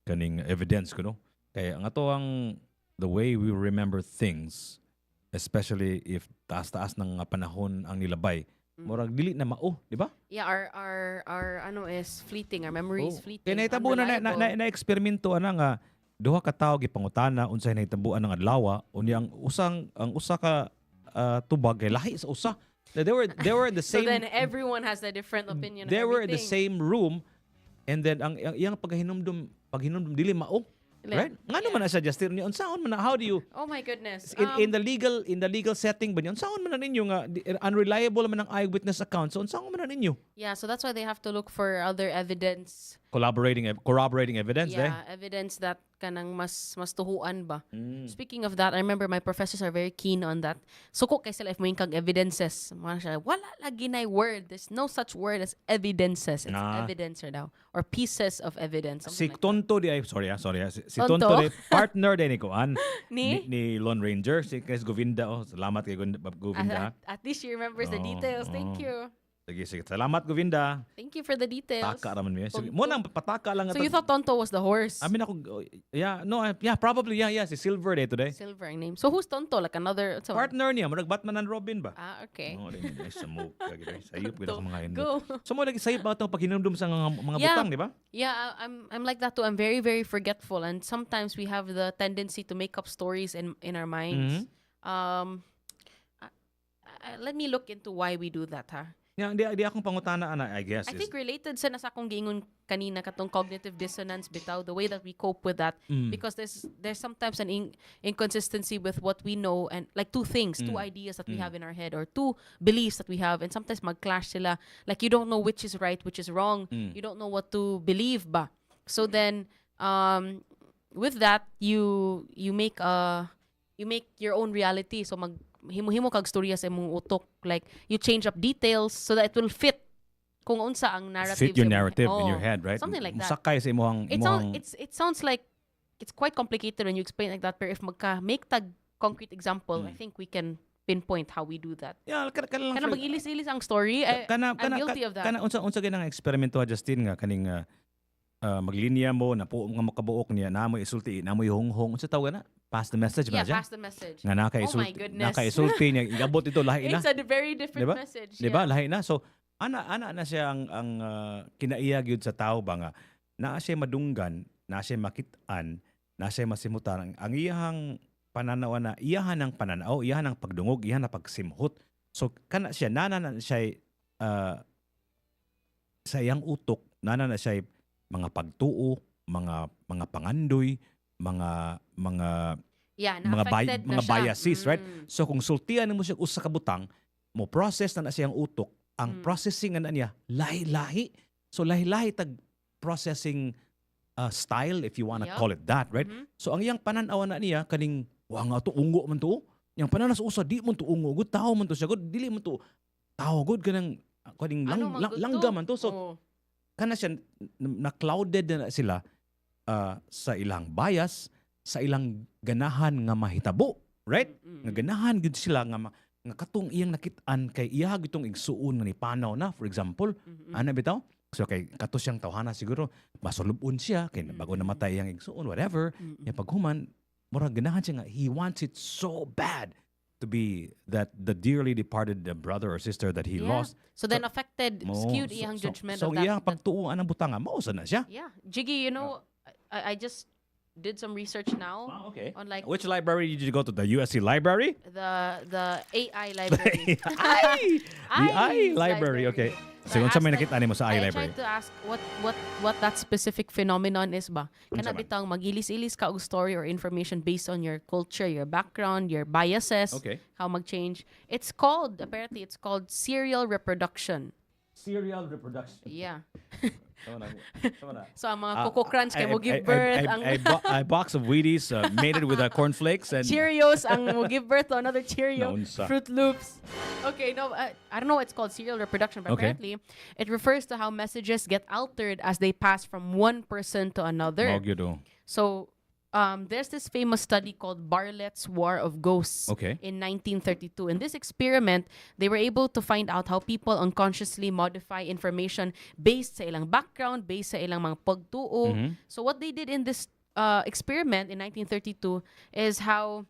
kaning evidence kuno kaya ang ato ang the way we remember things especially if taas-taas ng panahon ang nilabay murag dili na mao di ba? Yeah, our is fleeting, our memory is fleeting. Kaya nahitabo na eksperimento ana nga duha ka tawo gipangutana unsay nahitabuan ng adlaw unya ang usa ka tubag kay lahi sa usa. They were in the same. So then everyone has a different opinion. They of were in the everything. same room, and then ang iyang paghinumdum dili mao. Right? Ngano man na siya Justin ni unsaon man na how do you Oh my goodness. in the legal setting ba unsaon man na ninyo nga unreliable man ang eyewitness account so unsaon man na ninyo? Yeah, so that's why they have to look for other evidence. Corroborating evidence Yeah, evidence that kanang mas tuhuan ba. Speaking of that, I remember my professors are very keen on that. Suko kay sila if may kang evidences. Mga siya, wala lagi na word. There's no such word as evidences. It's evidence daw. Or pieces of evidence. Si Like Tonto di ay sorry si Tonto? Tonto di partner din ni Kuan Ni? ni Lone Ranger si Govinda salamat kay Govinda. At least she remembers the details. Thank you. Sige. Salamat, Govinda. Thank you for the details. Taka raman mo. Sige, Tonto. mo nang pataka lang. So you thought Tonto was the horse? I mean, ako, probably, si Silver day today. Silver ang name. So who's Tonto? Like another... So, Partner niya, marag Batman and Robin ba? okay. Oo, din ay smoke. Sayop gid ako mga indo. Go. So mo lagi sayop ba itong paghinumdum sa mga Yeah. butang, di ba? Yeah, I'm like that too. I'm very, very forgetful. And sometimes we have the tendency to make up stories in our minds. Let me look into why we do that, ha? Yeah, di akong pangutana ana, I guess. I think related sa nasa akong giingon kanina katong cognitive dissonance bitaw, the way that we cope with that, because there's sometimes an inconsistency with what we know, and like two ideas that we have in our head, or two beliefs that we have, and sometimes mag-clash sila. Like you don't know which is right, which is wrong. You don't know what to believe ba. So then with that you make your own reality. So himo kag storya sa imong utok, like you change up details so that it will fit kung unsa ang narrative. Fit your narrative in Oh, your head, right? something like that. Musakay sa imong It sounds like it's quite complicated when you explain like that, pero if make tag concrete example, I think we can pinpoint how we do that. Yeah, kana Kana mag-ilis-ilis ang story. I'm guilty of that. Kana unsa ganang eksperimento Justin nga kaning maglinya mo na po nga makabuok niya namoy isulti namoy honghong unsa tawag na pass the message ba Yeah, siya pass the message. nga Oh my goodness. nakaisulti niya iabot ito lahi na It's a very different Diba? message. di ba Yeah. lahi na so ana na siya ang kinaiya gyud sa tao ba nga naa siya madunggan naa siya makitaan naa siya masimutan ang iyahang pananaw na iyahan ang pananaw iyahan ang pagdungog iyahan ang pagsimhot so kana siya nana na siya sa iyang utok nana na siya mga pagtuo mga pangandoy mga Yeah, mga na-affected na mga siya. biases, right? So kung sultian mo siya usa ka butang, mo process na siyang utok, ang processing na niya lahi-lahi. So lahi-lahi tag processing style if you wanna Yup. call it that, right? So ang iyang pananaw na niya kaning wa nga to ungo man to. Yang pananas usa di man to ungo, gud tao man to siya, gud dili man to tao gud kanang langga man to. So kana siya na-clouded na sila sa ilang bias, sa ilang ganahan nga mahitabo, right? Nga ganahan gud sila nga nga katong iyang nakitaan kay iya gitong igsuon nga ni panaw na, for example, ana bitaw? So kay kato siyang tawhana siguro masulubon siya kay bago namatay iyang igsuon whatever. Yang paghuman murag ganahan siya nga he wants it so bad to be that the dearly departed brother or sister that he lost. So then affected, skewed iyang judgment so of that. iyang pagtuo anang butanga mao na siya. Yeah. Jiggy, you know, I just did some research now Okay. on like Which library did you go to? The USC library? the AI library. The AI library. Okay. So unsa may nakita nimo sa AI I library? tried to ask what that specific phenomenon is ba. Kana Unsa man? bitang magilis-ilis ka og story or information based on your culture, your background, your biases, Okay. how mag-change. Apparently it's called serial reproduction. Serial reproduction. Yeah. Sama na. So ang mga Coco Crunch kay mo give birth, ang a box of Wheaties mated with cornflakes and Cheerios ang mo give birth to another Cheerio. Naunsa. Fruit Loops. Okay, no, I don't know what it's called, serial reproduction, but Okay. apparently it refers to how messages get altered as they pass from one person to another. Mao gyud, oh. So, there's this famous study called Bartlett's War of Ghosts Okay. in 1932. In this experiment, they were able to find out how people unconsciously modify information based sa ilang background, based sa ilang mga pagtuo. So what they did in this experiment in 1932 is how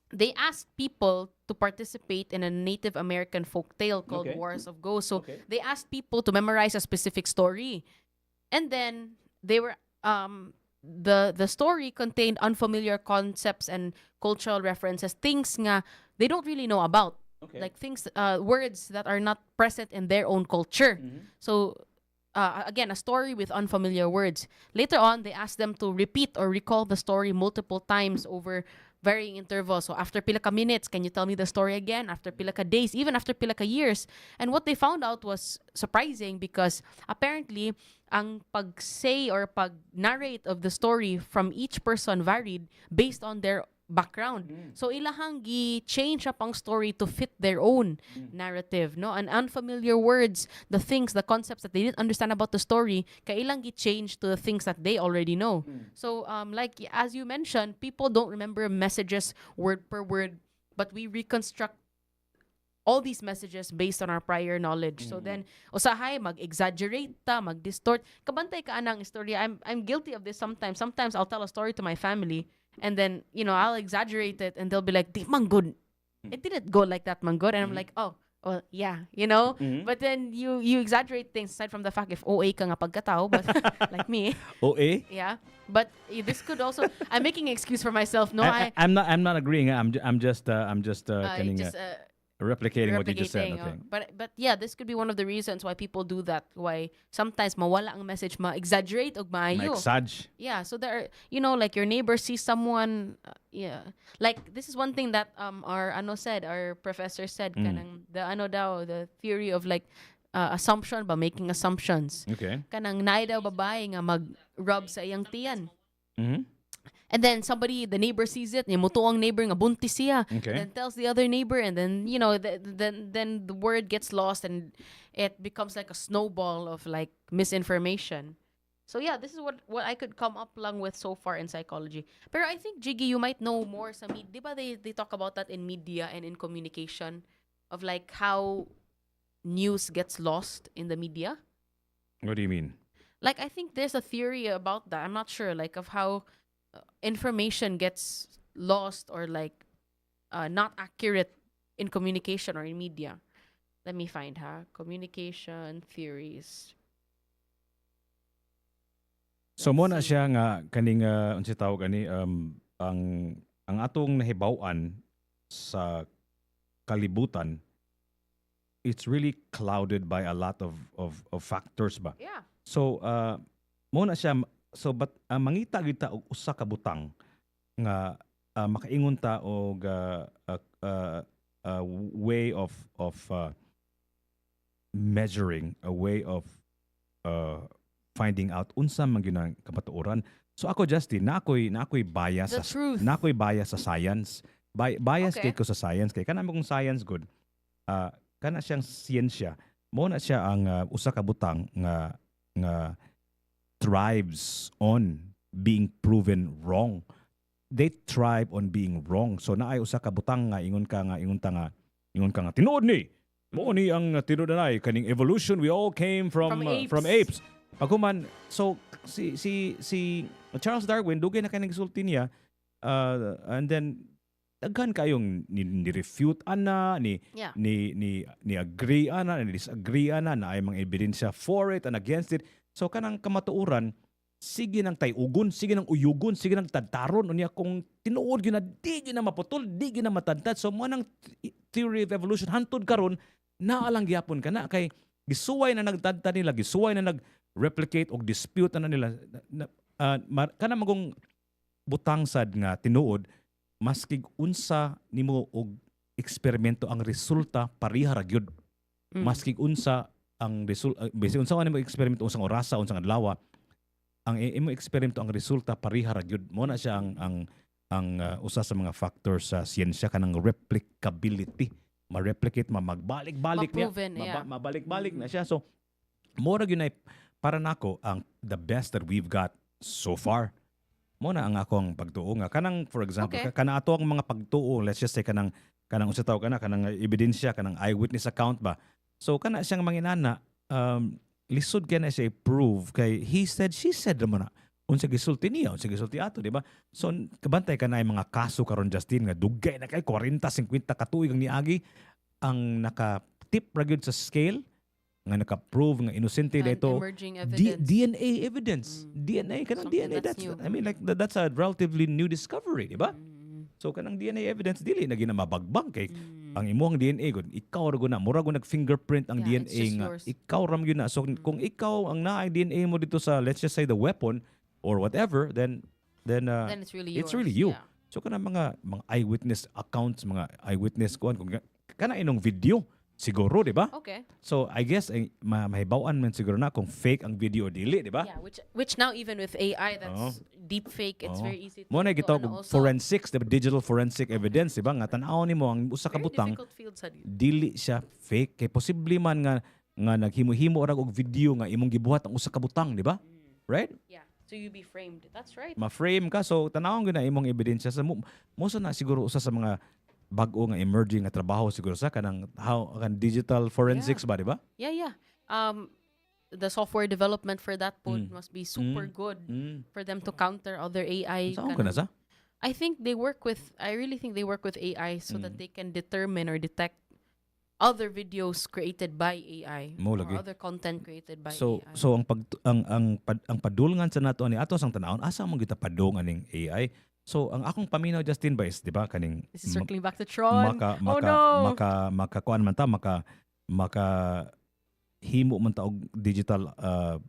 they asked people to participate in a Native American folktale called Okay. Wars of Ghosts. So Okay. they asked people to memorize a specific story. And then they were the story contained unfamiliar concepts and cultural references, things nga they don't really know about. Okay. Like things words that are not present in their own culture. So again, a story with unfamiliar words. Later on, they asked them to repeat or recall the story multiple times over varying intervals. So after pila ka minutes, can you tell me the story again? After pila ka days, even after pila ka years. And what they found out was surprising because apparently, ang pag-say or pag-narrate of the story from each person varied based on their background. So ilahang gi-change up ang story to fit their own narrative, no? And unfamiliar words, the things, the concepts that they didn't understand about the story, kailang gi-change to the things that they already know. So like as you mentioned, people don't remember messages word per word, but we reconstruct all these messages based on our prior knowledge. So then usahay mag-exaggerate ta, mag-distort. Kabantay ka anang istorya. I'm guilty of this sometimes. Sometimes I'll tell a story to my family and then, I'll exaggerate it and they'll be like, "Di man good. It didn't go like that, man good." And I'm like, "Oh, well, yeah, But then you exaggerate things aside from the fact if OA ka nga pagkatao, but like me. OA? Yeah. But this could also I'm making an excuse for myself. No, I'm not agreeing. I'm just kaning, just replicating what you just said. Okay. But yeah, this could be one of the reasons why people do that. Why sometimes mawala ang message, ma-exaggerate og maayo. Exag. Yeah, so there are, like your neighbor sees someone, yeah. Like this is one thing that our professor said kanang the theory of like assumption ba, making assumptions. Okay. Kanang naay daw babae nga mag-rub sa iyang tiyan. Mhm. And then the neighbor sees it, yung mutuang neighbor nga buntis siya, Okay. and then tells the other neighbor, and then, then the word gets lost and it becomes like a snowball of like misinformation. So yeah, this is what I could come up lang with so far in psychology. Pero I think, Jiggy, you might know more sa media. Di ba they talk about that in media and in communication of like how news gets lost in the media? What do you mean? Like, I think there's a theory about that. I'm not sure, like, of how information gets lost or like not accurate in communication or in media. Let me find communication theories. So mo na siya nga kaning unsa tawag ani ang atong nahibaw-an sa kalibutan, it's really clouded by a lot of factors ba. Yeah. So mo na siya, so but mangita gid ta og usa ka butang nga makaingon ta og way of measuring, a way of finding out unsa man gyud ang kamatuoran. So ako, Justin, na ako'y bias The truth. na ako'y bias sa science. Bias Okay. kay ko sa science kay kana kung science good. Kana siyang siyensya. Mo na siya ang usa ka butang nga thrives on being proven wrong. They thrive on being wrong. So naay usa ka butang nga ingon ka nga tinuod ni. Mo ni ang tinuod na kaning evolution, we all came from apes. Pagkuman, so si Charles Darwin dugay na kay nagsulti niya, and then daghan kayong ni-refute ana, Yeah. ni agree ana, ni disagree ana, na ay mga ebidensya for it and against it. So kanang kamatuoran, sige nang tayugon, sige nang uyugon, sige nang tadtaron unya kung tinuod gyud na di gyud na maputol, di gyud na matadtad. So mo nang theory of evolution hantud karon naalang gyapon kana kay gisuway na nagtadtad nila, gisuway na nag-replicate og dispute na nila. Kana magong butang sad nga tinuod, maskig unsa nimo og eksperimento ang resulta pareha ra gyud. Maskig unsa ang resulta, basic unsa man nimo eksperimento, unsang orasa, unsang adlaw, ang imo eksperimento ang resulta pareha ra gyud. Mo na siya ang usa sa mga factors sa siyensya kanang replicability. Ma-replicate, magbalik-balik niya. Ma-proven, yeah. Mabalik-balik na siya. So mo ra gyud na para nako ang the best that we've got so far. Mo na ang akong pagtuo nga kanang, for example, Okay. kana ato ang mga pagtuo, let's just say kanang unsa tawag kanang ebidensya, kanang eyewitness account ba. So kana siyang manginana, lisod kay na siya prove kay he said, she said naman na unsa gisulti niya, unsa gisulti ato, di ba? So kabantay ka na yung mga kaso karon, Justin, nga dugay na kay 40-50 katuig ang niagi ang naka-tip ra gyud sa scale nga naka-prove nga inosente And dito. emerging evidence. DNA evidence. DNA, kanang Something DNA, that's that's, new. I mean, like, that's a relatively new discovery, di ba? So, kanang DNA evidence, dili na ginamabagbang kay ang imong DNA, gud ikaw ra gud na, mura gud nag-fingerprint ang Yeah, it's DNA just nga, yours. ikaw ram yun na. So, kung ikaw ang naay DNA mo dito sa, let's just say, the weapon, or whatever, then Then it's really yours. it's really you. Yeah. So, kanang mga eyewitness accounts, mga eyewitness kuan, kung kana inong video, siguro, di ba? Okay. So, I guess, mahibawan man siguro na kung fake ang video o dili, di ba? Yeah, which now even with AI, that's deep fake. It's very easy to Mo na gitawag ano, og also, forensics, diba? Digital forensic evidence, di ba? Nga tan-aw nimo ang usa ka very butang, difficult field sa dili siya fake. Kay posible man nga naghimo-himo ra og video nga imong gibuhat ang usa ka butang, di ba? Right? Yeah. So you be framed. That's right. Ma-frame ka, so tanawon gyud na imong ebidensya sa mo sa na siguro usa sa mga bag-o nga emerging nga trabaho siguro sa kanang how kan digital forensics ba, di ba? Yeah. The software development for that must be super good Mm. for them to counter other AI. Saan ka na sa? I really think they work with AI so that they can determine or detect other videos created by AI Mo or lagi. other content created by So AI. so ang padulngan sa nato ani ato sang tanawon asa mo kita padung aning AI. So ang akong paminaw Justin ba is di ba kaning This is circling back to Tron. maka no! kuan man ta maka himo man ta og digital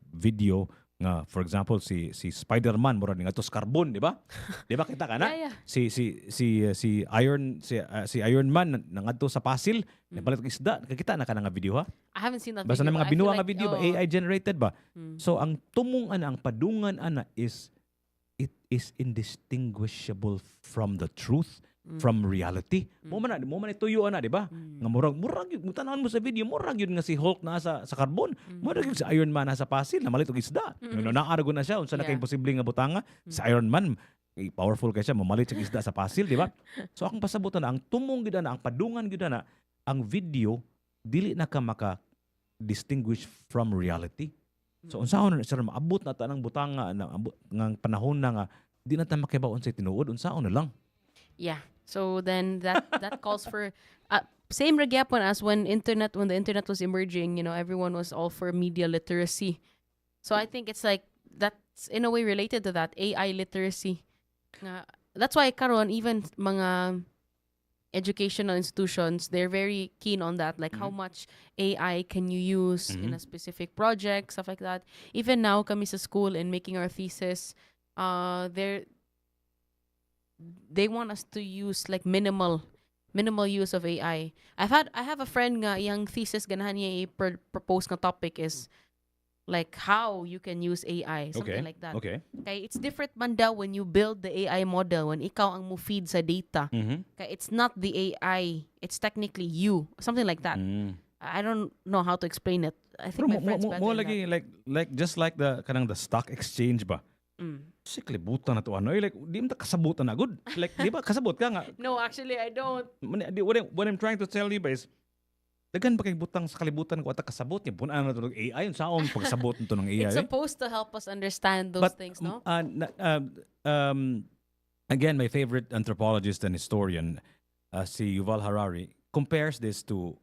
video nga for example si Spider-Man mura ni ngadto sa carbon di ba? Di ba kita kana? Yeah. Si Iron Man nangadto sa pasil nabalit og isda kita na kana nga video ha? I haven't seen that Basta video. na mga but I feel binuha nga like, video ba AI generated ba? So ang tumong ana ang padungan ana is it is indistinguishable from the truth, from reality. Mo man ituyo ana di ba? Nga murag yun mutanawon mo sa video murag yun nga si Hulk na sa carbon, murag yun si Iron Man na sa pasil namalit og isda. No naaragon na siya unsa na kay Yeah. imposible nga butanga si Iron Man powerful kay siya mamalit siya isda sa pasil di ba? So akong pasabutan na ang tumong gid na ang padungan gid na ang video dili na ka maka distinguish from reality. So unsaon na sir maabot na tanang butanga na ngang panahon na nga di na ta makibaon sa tinuod unsaon na lang. Yeah. So then that calls for same ragyapon as when the internet was emerging, everyone was all for media literacy. So I think it's like that's in a way related to that AI literacy. That's why karon even mga educational institutions, they're very keen on that, like how much AI can you use in a specific project, stuff like that. Even now kami sa school and making our thesis, they want us to use like minimal use of AI. I have a friend nga iyang thesis ganahan niya propose nga topic is like how you can use AI, something like that. Okay. Kay it's different man daw when you build the AI model when ikaw ang mo feed sa data. Kay it's not the AI, it's technically you, something like that. I don't know how to explain it. I think my friend's better mo than lagi like just like the kanang the stock exchange ba. Si kalibutan na to ano like di mo ta kasabutan na good. Like di ba kasabot ka nga. No, actually I don't. What I'm trying to tell you ba is dagan pa kay butang sa kalibutan ko ata kasabot niya punan na to ng AI yung saon pagsabot nito ng AI. It's supposed to help us understand those things, no? Again, my favorite anthropologist and historian, si Yuval Harari, compares this to,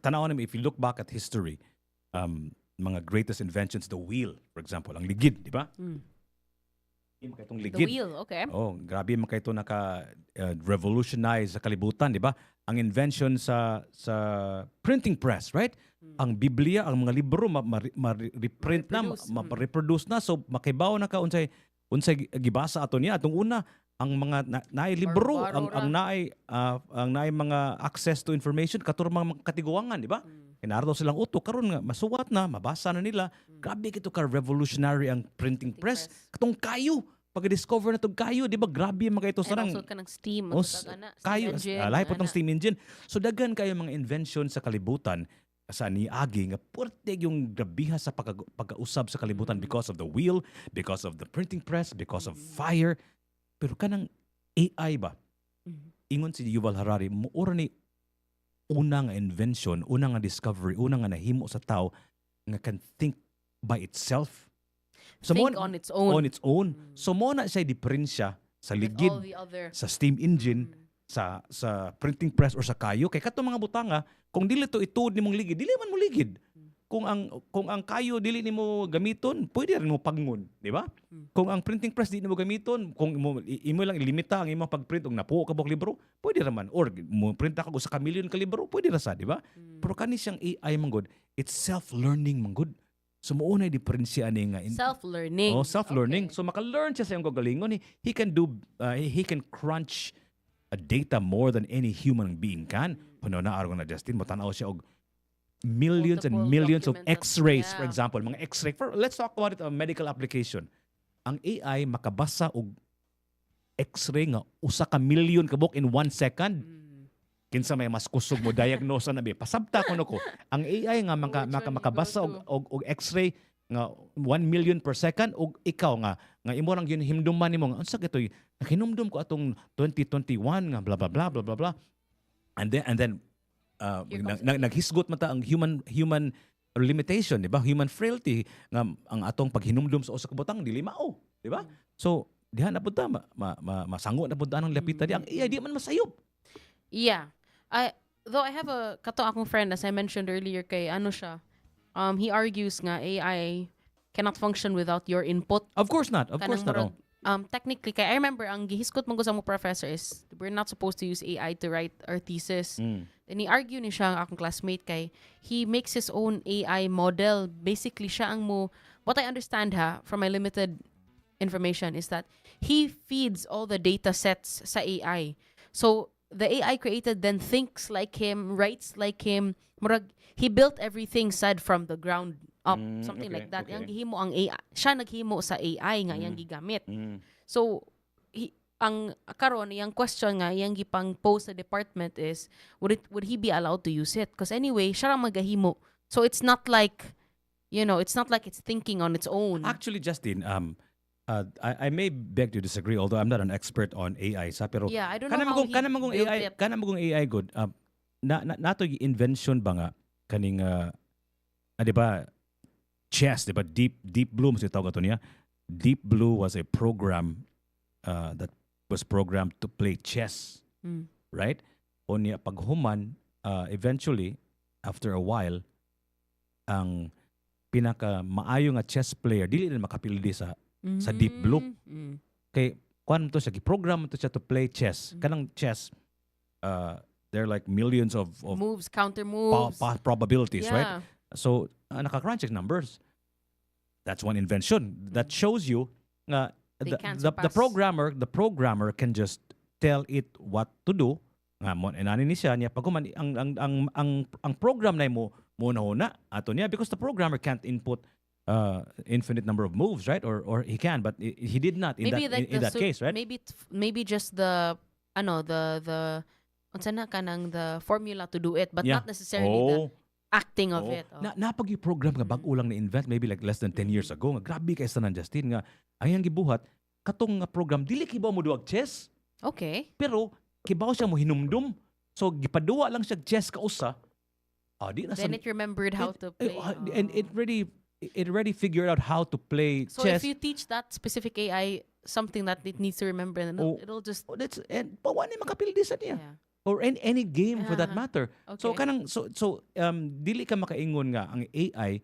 tanawin mo, if you look back at history, mga greatest inventions, the wheel, for example, ang ligid, di ba? Itong The ligid. wheel, okay. Oh, grabe man ito revolutionize sa kalibutan, di ba? Ang invention sa printing press, right? Ang Biblia, ang mga libro ma-reprint na, ma-reproduce na, so makibaw na ka unsay gibasa ato niya atong una ang mga naay libro, ang naay mga access to information katurang mga katiguangan, di ba? Kinarto silang utok karon nga masuwat na, mabasa na nila. Grabe kito ka revolutionary ang printing press. Katong kayo pag-discover na tong kayo, di ba? Grabe mga ito sarang. And also kanang steam. Kayo, lahi po tong steam engine. So dagan kayo mga invention sa kalibutan sa niagi nga purtig yung grabiha sa pagkausab sa kalibutan because of the wheel, because of the printing press, because of fire. Pero kanang AI ba? Ingon si Yuval Harari, muura ni una nga invention, una nga discovery, una nga nahimo sa tao nga can think by itself. So think on its own. On its own. So mo na siya diferensya sa ligid, all the other. sa steam engine, sa printing press or sa kayo. Kay kato mga butanga, kung dili to ituod nimong ligid, dili man mo ligid. Kung ang kayo dili nimo gamiton, pwede rin mo pagngon, di ba? Kung ang printing press di nimo gamiton, kung imo lang ilimita ang imong pagprint og napuo ka bok libro, pwede ra man or mo print ka sa kamilyon ka libro, pwede ra sa, di ba? Pero kani siyang AI manggod, it's self-learning manggod. So mounay diferensya ani nga self-learning. Oh, self-learning. Okay. So maka-learn siya sa iyong gagalingon. He can crunch a data more than any human being can. Puno na araw na Justin, mo tanaw siya og millions and Multiple millions of documents. x-rays, Yeah. for example, mga x-ray. Let's talk about it, a medical application. Ang AI makabasa og x-ray nga usa ka million kabok in 1 second. Kinsa may mas kusog mo diagnose na be. Pasabta ko nako. Ang AI nga makabasa og x-ray nga 1 million per second og ikaw nga imo rang himduman nimo nga unsa gitoy nakinumdum ko atong 2021 nga bla bla bla bla bla bla. And then Here comes naghisgot mata ang human limitation, di ba? Human frailty nga ang atong paghinumdum sa usa ka butang dili mao, di ba? So diha na pud ta masango na pud ta ang lapita di ang AI di man masayop. Yeah. Though I have kato akong friend, as I mentioned earlier, kay ano siya, he argues nga AI cannot function without your input. Of course not. Of course not. murag, technically, kay I remember, ang gihiskot mo ko sa mo professor is, we're not supposed to use AI to write our thesis. Then he-argue ni siya, ang akong classmate, kay he makes his own AI model. Basically, siya ang what I understand from my limited information is that he feeds all the data sets sa AI. So, the AI created then thinks like him, writes like him. Murag, he built everything said from the ground up, something okay, like that. okay. Yang gihimo ang AI, siya naghimo sa AI nga yang gigamit. So ang karon yang question nga yang gipang pose sa department is would he be allowed to use it? Because anyway, siya lang magahimo. So it's not like it's not like it's thinking on its own. Actually, Justin, I may beg to disagree, although I'm not an expert on AI sa, pero Yeah, I don't know how he built it. kanang AI good. Nato invention ba nga kaning di ba chess, di ba Deep Blue mas tawag ato niya. Deep Blue was a program that was programmed to play chess, right? O niya paghuman eventually after a while ang pinaka maayo nga chess player dili na makapildi sa Deep Blue. Kay kuan to siya gi-program to siya to play chess. Kanang chess there are like millions of Moves, counter moves. probabilities, right? Yeah. So naka-crunch numbers. That's one invention that shows you They can't the surpass. programmer can just tell it what to do. Nga mo enani ni siya niya paghuman ang program na mo na ato niya because the programmer can't input infinite number of moves, right? Or he can, but he did not in Maybe that like in that case, right? Maybe just the unsa na kanang the formula to do it, but Yeah. not necessarily the acting of it. Napag program nga bag-o lang na-invent maybe like less than 10 years ago. Nga grabe kay sa nan Justin nga ayang gibuhat katong nga program dili kibaw mo duwag chess. Okay. Pero kibaw siya mo hinumdum. So gipaduwa lang siya chess kausa. Di na Then it remembered how to play. and it already figured out how to play So chess. if you teach that specific AI something that it needs to remember, then it'll just That's and pawan ni makapildi sa niya. yeah. Or any game for that matter. So Okay. kanang dili ka makaingon nga ang AI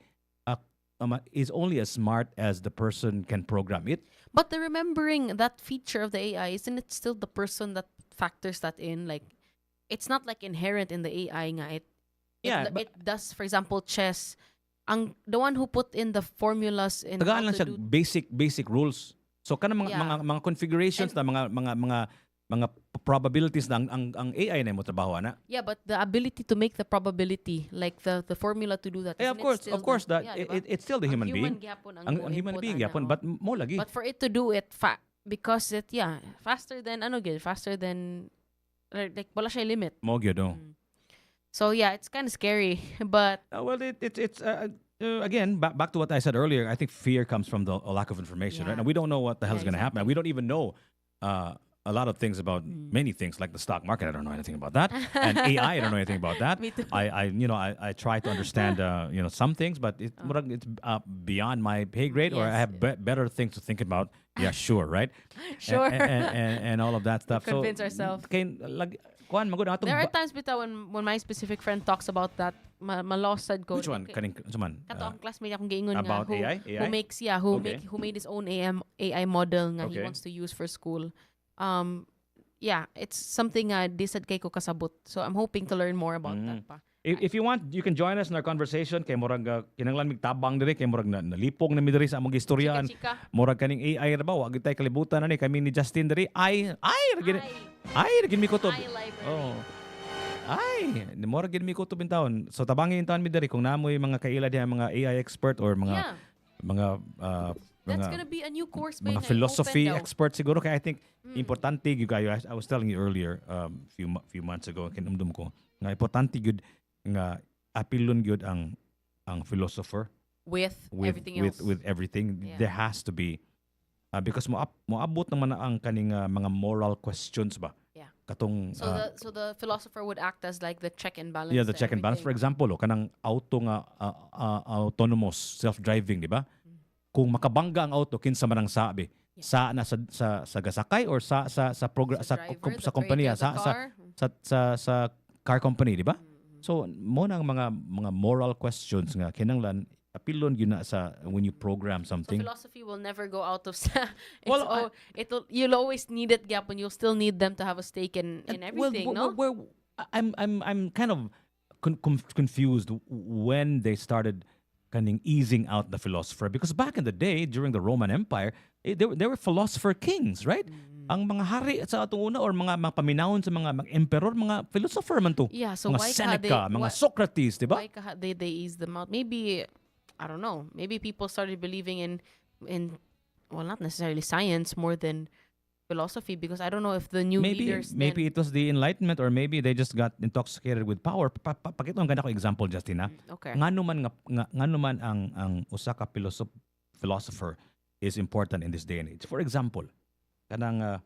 is only as smart as the person can program it. But the remembering that feature of the AI, isn't it still the person that factors that in? Like, it's not like inherent in the AI nga. It does, for example, chess. The one who put in the formulas in Tagaan lang how siya to do. basic rules. So kanang mga Yeah. mga configurations na mga probabilities na ang AI na mo trabaho ana. Yeah, but the ability to make the probability, like the formula to do that. Of course that it's still the human being. Gyapon Ang human input, being yapon, but mo lagi. But for it to do it because faster than faster than like wala siya limit. Mo gyud. So yeah, it's kind of scary, but Well, it's again back to what I said earlier. I think fear comes from the lack of information, right? Yeah. And we don't know what the hell's Yeah, going to happen. We don't even know a lot of things about many things, like the stock market. I don't know anything about that, and AI. I don't know anything about that. Me too. I try to understand some things, but it's beyond my pay grade, or I Yes. have better things to think about. Yeah, sure, right? Sure. and all of that stuff. Convince ourselves. Kuan magud there are times bitaw when my specific friend talks about that, ma-lost sad ko. Which one? Okay. Kaning man? Kato ang classmate akong giingon nga about who, AI? who makes Okay. who made his own AI model nga he Okay. wants to use for school. It's something di sad kay ko kasabot. So I'm hoping to learn more about that pa. If you want, you can join us in our conversation kay murag kinahanglan mig tabang diri kay murag nalipong na mi diri sa among gistoryaan. Chika. Murag kaning AI ra ba wa gid tay kalibutan na ni kami ni Justin diri. Ay gid mi kutob. Hi, library. Oh. Ay, murag gid mi kutob in taon. So tabangin taon mi diri kung namoy mga kaila diha mga AI expert or mga Yeah. mga That's mga gonna be a new course ba mga nga philosophy i-open daw? expert siguro kaya I think importante gyud kayo. I was telling you earlier few months ago kinumdum ko nga importante gyud nga apilon gyud ang philosopher with everything else. with everything. Yeah. There has to be because moabot naman na ang kaning mga moral questions ba Yeah. katong So the philosopher would act as like the check and balance. yeah, the to check and balance. For everything. example, kanang auto nga autonomous self-driving, di ba? Kung makabangga ang auto kinsa man ang sabi. Yeah. Sa na sa gasakay or sa program Sa sa driver, sa the kompanya operator of the sa car. sa car company, di ba? So mo nang mga moral questions nga kinanglan apilon yun na sa when you program So something. philosophy will never go out of Well, you'll always need it, gap, and you'll still need them to have a stake in Well, everything, no? I'm kind of confused when they started kind of easing out the philosopher because back in the day during the Roman Empire, they were philosopher kings, right? Ang mga hari sa atong una or mga paminahon sa mga emperor, mga philosopher man to. Yeah, so mga why Seneca, mga Socrates, di ba? why they ease them out? Maybe I don't know. Maybe people started believing in well, not necessarily science more than philosophy, because I don't know if the new leaders Maybe it was the Enlightenment or maybe they just got intoxicated with power. Pakita ang ganda ko example, Justina. okay. Ngano man ang usa ka philosopher is important in this day and age. For example, kanang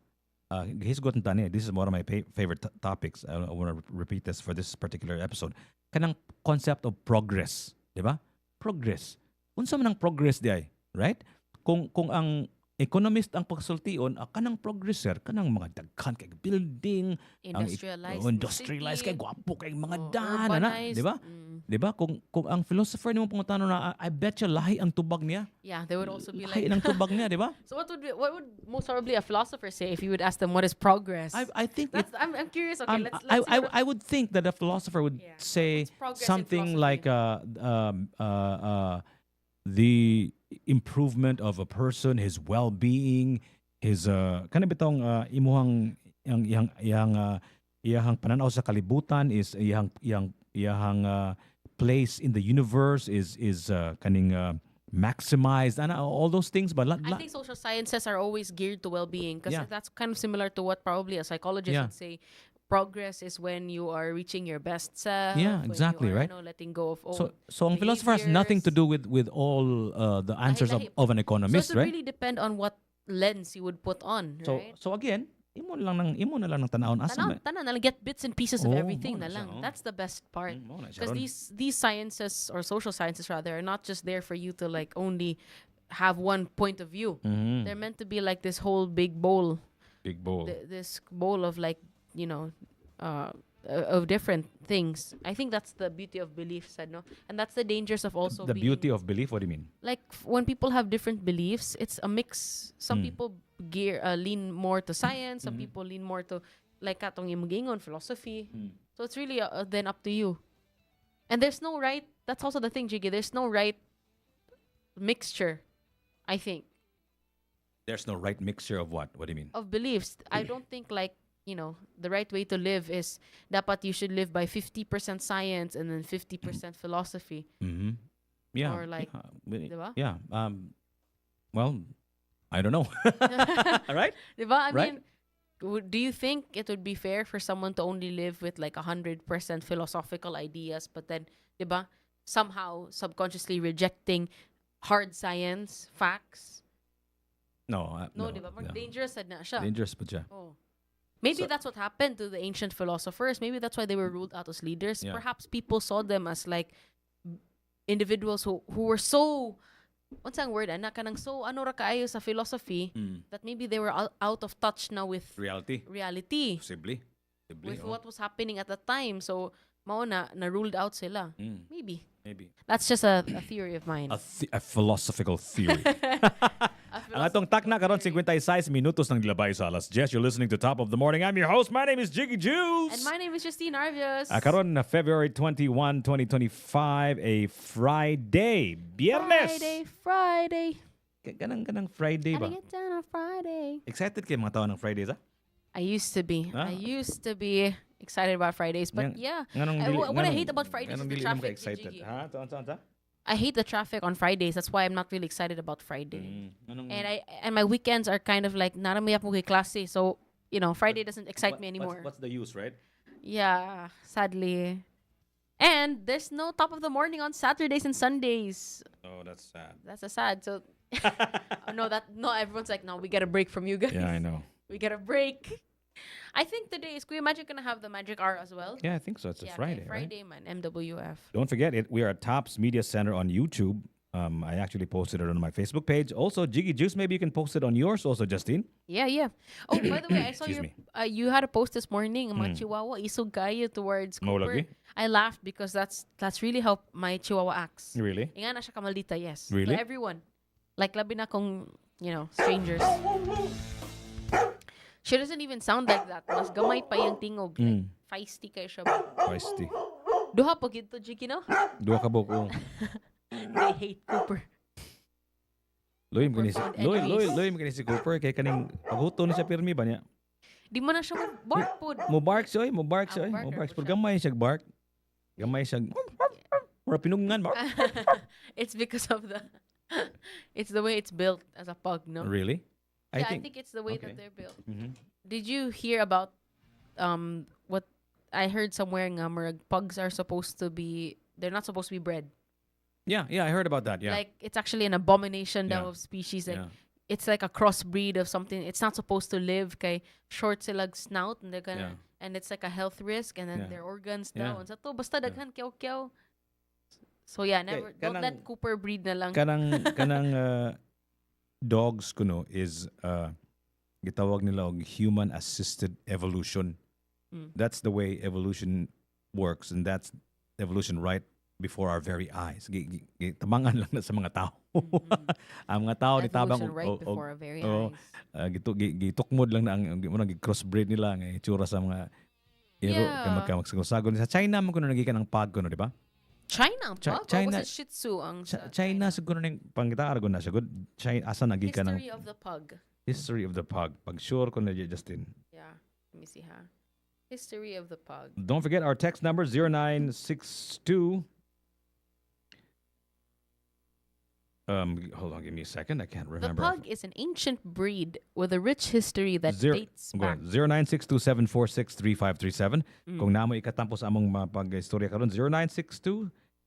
hisgot tani, this is one of my favorite topics. I want to repeat this for this particular episode. Kanang concept of progress, di ba? Progress. Unsa man ang progress di ay, right? Kung ang economist ang pagsultion, kanang progresser, kanang mga daghan kay building, industrialized kay gwapo kay mga daan na, di ba? Di ba? Kung ang philosopher nimo pangutano na I bet you lahi ang tubag niya. Yeah, they would also be Lahi like ng tubag niya, di ba? So what would most probably a philosopher say if you would ask them what is progress? I think I'm curious. Okay, let's I would think that a philosopher would Yeah. say What's progress in something like the improvement of a person, his well-being, his kana bitong imuhang iyang pananaw sa kalibutan is iyang place in the universe is kaning maximized and all those things, but I think social sciences are always geared to well-being, because Yeah. that's kind of similar to what probably a psychologist Yeah. would say. Progress is when you are reaching your best self. Yeah, when exactly, you are, right? letting go of old so ang philosopher has nothing to behaviors. do with all the answers Lahi-lahi. of an So economist, it would right? really depend on what lens you would put on, right? So again, imo na lang ng tanawon asa Tanan na lang, get bits and pieces of Oh, everything mo na na siya, lang. oh. That's the best part. mo na siya Because ron. these sciences, or social sciences rather, are not just there for you to like only have one point of view. Mhm. They're meant to be like this whole big bowl, Big bowl. this bowl of like, of different things. I think that's the beauty of belief, said no, and that's the dangers of also The being, beauty of belief, what do you mean? like when people have different beliefs, it's a mix. Some people lean more to science, some people lean more to like katong imugingon philosophy. So it's really then up to you. And there's no right. That's also the thing, Jiggy. There's no right mixture, I think, There's no right mixture of what? What do you mean? of beliefs. I don't think like the right way to live is dapat you should live by 50% science and then 50% philosophy. Mm-hmm. Yeah. Or like, diba? Yeah. Well, I don't know. All right. Diba? I Right. mean, do you think it would be fair for someone to only live with like 100% philosophical ideas, but then, diba, somehow subconsciously rejecting hard science, facts? No. No, diba? More dangerous sad na siya. Dangerous pa siya. Oh. Maybe that's what happened to the ancient philosophers. Maybe that's why they were ruled out as leaders. Yeah. Perhaps people saw them as like individuals who were so, what's ang word? Anak ka nang so ano ra kaayo sa philosophy that maybe they were out of touch now with Reality. reality, Possibly. with what was happening at the time. So mao na ruled out sila. Maybe. That's just a theory of mine. A philosophical theory. Ang atong takna karon 56 minutos ng gilabay sa alas 10. You're listening to Top of the Morning. I'm your host. My name is Jiggy Juice. And my name is Justine Arvios. Karon na February 21, 2025, a Friday. Biyernes. Friday. Ganang Friday ba? Gotta get down on Friday. Excited kayo mga tao ng Fridays, ha? I used to be. Ah. I used to be excited about Fridays, but yeah. What I hate about Fridays is the traffic. Excited. Gigi. Ha? Ito. I hate the traffic on Fridays. That's why I'm not really excited about Friday. And my weekends are kind of like narami ako kay klase. So, Friday doesn't excite me anymore. What's the use, right? Yeah, sadly. And there's no Top of the Morning on Saturdays and Sundays. Oh, that's sad. That's a sad. So everyone's like, no, we get a break from you guys. Yeah, I know. We get a break. I think today is Kuya Magic gonna have the Magic Hour as well? Yeah, I think so. It's a Yeah, Friday, okay, right? Friday man, MWF. Don't forget it. We are at Tops Media Center on YouTube. I actually posted it on my Facebook page. Also, Jiggy Juice, maybe you can post it on yours also, Justine. Yeah, yeah. Oh, by the way, I saw Excuse your me. you had a post this morning, mga Chihuahua isog kayo towards Mo Cooper. lagi? I laughed because that's really how my Chihuahua acts. Really? Inga na siya kamaldita, yes. Really? To everyone. Like labi na kung, strangers. She doesn't even sound like that. Mas gamay pa yung tingog. Like, feisty kayo siya. Feisty. Duha po gito, Jiki, no? Dua ka buko. They hate Cooper. Loy mo si found Loy enemies. Loy mo si Cooper kay kaning paghuto ni sa pirmi ba niya? Di mo na siya bark po. Mo bark siya, mo bark siya, barker mo bark. po Pero siya. gamay siya bark. Gamay siya. Mura pinungan mo. It's because of it's the way it's built as a pug, no? Really? I think it's the way okay. that they're built. Mhm. Did you hear about what I heard somewhere nga murag pugs are supposed to be they're not supposed to be bred. Yeah, I heard about that. Yeah. Like it's actually an abomination daw Yeah. of species. Like yeah. it's like a crossbreed of something. It's not supposed to live kay short silag snout and they're gonna and it's like a health risk and then Yeah. their organs Yeah. daw. And sa to basta daghan kyaw-kyaw. So yeah, never don't kanang- let Cooper breed na lang. kanang dogs kuno is gitawag nila og human assisted evolution. Mm. That's the way evolution works and that's evolution right before our very eyes. Tamangan lang na sa mga tao. Ang mga tao ni tabang Evolution right before our very oh, eyes. gitukmod lang na ang crossbreed nila nga itsura sa mga Yeah. kay magsagon sa China man kuno nagikan ang pag kuno, di ba? China ang pug? China- Or was it Shih Tzu ang China siguro ning pangitaan ko na siguro China asa nagikan ang History of the pug. history of the pug. Pag sure ko na Justin. Yeah. Let me see ha. History of the pug. Don't forget our text number 0962 hold on, give me a second. I can't The remember. pug is an ancient breed with a rich history that dates back. 0962-746-3537. Mm. Kung namo ikatampo sa among mapag-istorya karon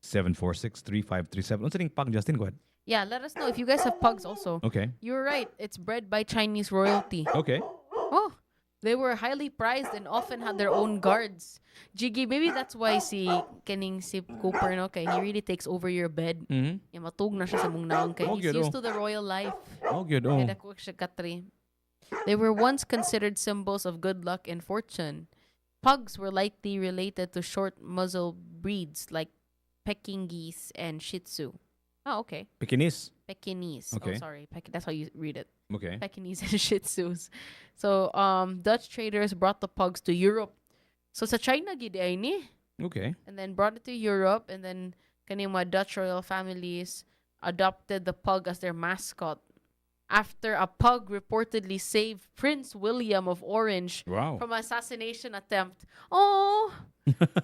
0962-746-3537. Unsa ning pug, Justin? Go ahead. Yeah, let us know if you guys have pugs also. Okay. You're right. It's bred by Chinese royalty. Okay. Oh, they were highly prized and often had their own guards. Jiggy, maybe that's why si Cooper, no, kay he really takes over your bed. Mhm. Yeah, matug na siya sa mong naong kay Oh, he's good, used oh. to the royal life. Oh, good. Oh. Kaya dako siya katri. They were once considered symbols of good luck and fortune. Pugs were likely related to short muzzle breeds like Peking geese and Shih Tzu. Oh, okay. Pekingese. Pekingese. Okay. Oh, sorry. That's how you read it. Okay. Pekingese and Shih Tzus. So, Dutch traders brought the pugs to Europe. So, sa China gid ay ni, Okay. and then brought it to Europe, and then kaning mga Dutch royal families adopted the pug as their mascot. After a pug reportedly saved Prince William of Orange Wow. from an assassination attempt. Oh,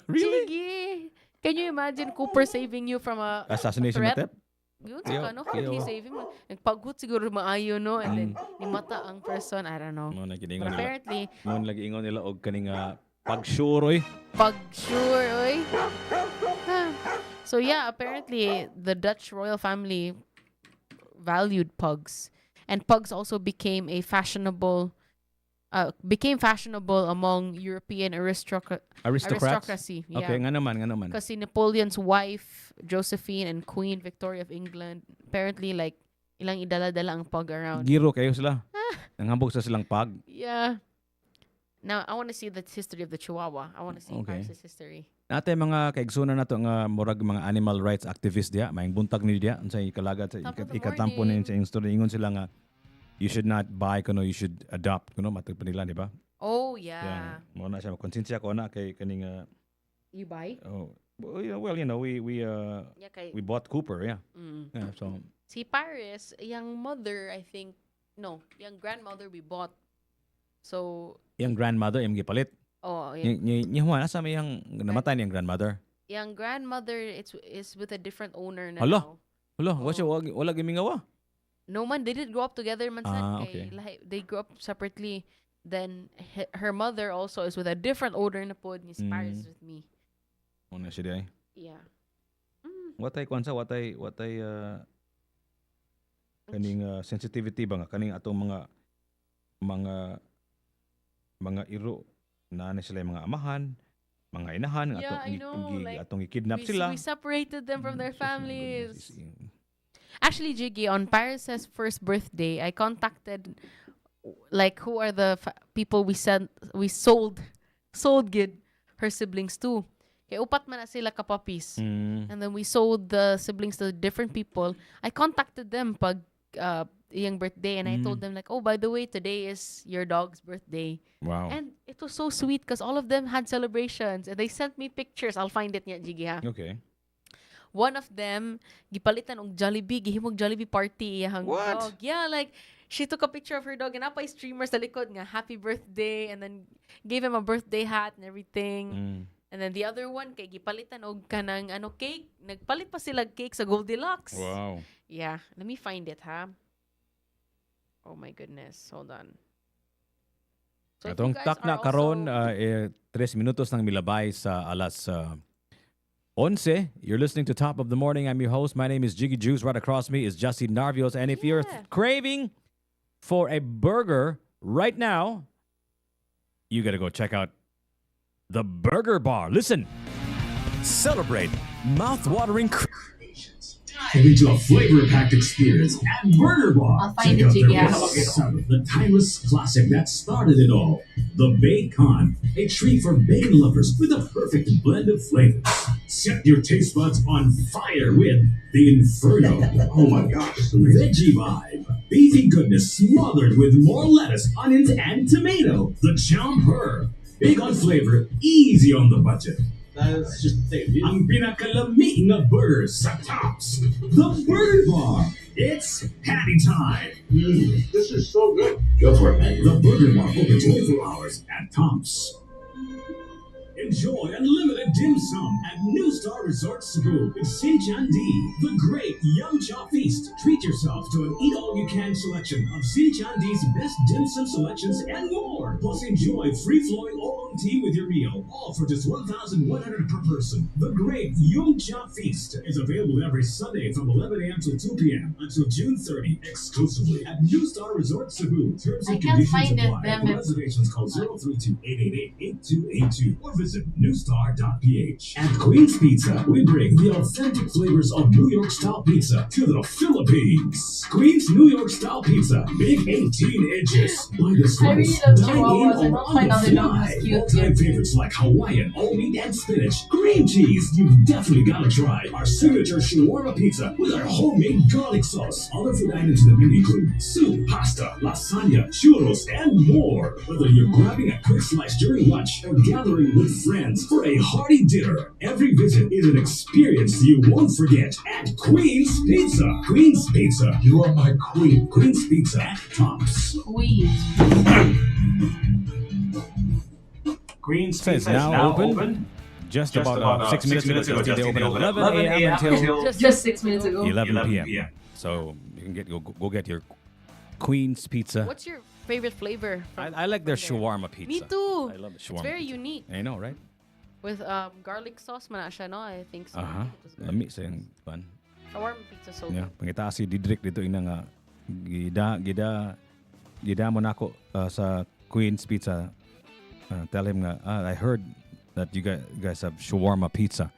Really? Jiggy! Can you imagine Cooper saving you from a Assassination threat? attempt? Yun, Yeah, saka, no? How did he yeah. save him? Nagpaghut siguro maayo, no? And then, nimata ang person. I don't know. Mo na But giningon nila. apparently, Mo lagi ingon nila og kaning pag-sure oy. pag sure, oy. So yeah, apparently, the Dutch royal family valued pugs. And pugs also became fashionable among European aristocracy. Yeah. Okay, nga naman. Kasi Napoleon's wife, Josephine, and Queen Victoria of England, apparently, like, ilang idala-dala ang pug around. Giro kayo sila. Nanghambog sa silang pag. Yeah. Now, I want to see the history of the Chihuahua. I want to see Okay. Paris' history. Natay mga kaigsunan nato nga murag mga animal rights activists diha, maayong buntag ni diha unsay kalagad sa Top of the ikatampo ni morning. sa story ingon sila nga you should not buy kuno, you should adopt kuno matag pa nila, di ba? Oh, yeah. Mo na siya konsensya ko na kay kaning You buy? well, you know, Yeah, kay... we bought Cooper, yeah. Mm. Yeah, so Si Paris, yung mother, I think, no, yung grandmother we bought. So, yung grandmother yung gipalit. oh, Ni Juan asa may yung namatay niyang grandmother. yung grandmother is with a different owner na Hala. now. Wala, wala gimingawa. No man, they didn't grow up together man sad, Ah, kay, okay. like, they grew up separately. Then her mother also is with a different owner na pod. Ni si Paris is with me. Mo na siya di. Yeah. Watay kwansa, watay kaning sensitivity ba nga kaning atong mga mga iro na sila yung mga amahan, mga inahan Yeah, I know, like, atong i-kidnap sila. we separated them from their Sus, my goodness, families. Actually, Jiggy, on Paris's first birthday, I contacted like who are the people we sold gid her siblings to. Kaya upat man na sila kapapis. And then we sold the siblings to different people. I contacted them pag iyang birthday, and I told them like, oh, by the way, today is your dog's birthday. Wow. And it was so sweet because all of them had celebrations, and they sent me pictures. I'll find it niya, Jiggy, ha? Okay. One of them, gipalitan og Jollibee, gihimog Jollibee party iyang What? dog. Yeah, like, she took a picture of her dog, and napay streamers sa likod nga, happy birthday, and then gave him a birthday hat and everything. And then the other one, kay gipalitan og kanang cake. Nagpalit pa sila cake sa Goldilocks. Wow. Yeah, let me find it, ha? Oh my goodness, hold on. So if Atong you guys tak na are karon also- 3 minutos nang milabay sa alas 11. You're listening to Top of the Morning. I'm your host. My name is Jiggy Juice. Right across me is Justin Narvios. And if you're Yeah. craving for a burger right now, you got to go check out the Burger Bar. Listen. Celebrate mouth-watering Dive into a flavor-packed experience at Burger Bar. I'll find Check it, out Jiggy. their Biscuit Summit, the timeless classic that started it all. The Bacon, a treat for bacon lovers with a perfect blend of flavors. Set your taste buds on fire with the Inferno. Oh my gosh. Veggie Vibe. Beefy goodness smothered with more lettuce, onions, and tomato. The Chomper. Big on flavor, easy on the budget. That's just Ang pinakalamig na burgers sa Tops. The Burger Bar. It's patty time. this is so good. Go for it, man. The Burger Bar open 24 hours at Tops. Enjoy unlimited dim sum at New Star Resort Cebu in Sinchandi. The great Yum Cha Feast. Treat yourself to an eat-all-you-can selection of Sinchandi's best dim sum selections and more. Plus, enjoy free-flowing oolong tea with your meal, all for just 1,100 per person. The great Yum Cha Feast is available every Sunday from 11 a.m. till 2 p.m. until June 30, exclusively at New Star Resort Cebu. Terms and I can't conditions find it, apply. damn For it. reservations, call 032-888-8282 or visit newstar.ph. At Queen's Pizza, we bring the authentic flavors of New York style pizza to the Philippines. Queen's New York style pizza, big 18 inches. By the I really slice, love dine in chihuahuas. I or don't on find the other dogs fly. as cute All-time yet. favorites like Hawaiian, all meat and spinach, cream cheese. You've definitely got to try our signature shawarma pizza with our homemade garlic sauce. Other food items in the menu include soup, pasta, lasagna, churros, and more. Whether you're grabbing a quick slice during lunch or gathering with friends for a hearty dinner, every visit is an experience you won't forget at Queen's Pizza. Queen's Pizza, you are my queen. Queen's Pizza at Tops. Wait. Queen's Pizza is now open. Just about 6 minutes ago. Just they open at 11 a.m. until Just 6 minutes ago. 11 p.m. So you can go get your Queen's Pizza. What's your favorite flavor? I like their from there? shawarma pizza. Me too. I love the It's shawarma. very pizza. unique. I know, right? With garlic sauce man na siya, no? I think so. I Aha. think it was good. Lami sa yung pan. Shawarma pizza so Yeah, good. pangita si Didrik dito ina nga gida mo nako sa Queen's Pizza. Tell him nga I heard that you guys have shawarma pizza.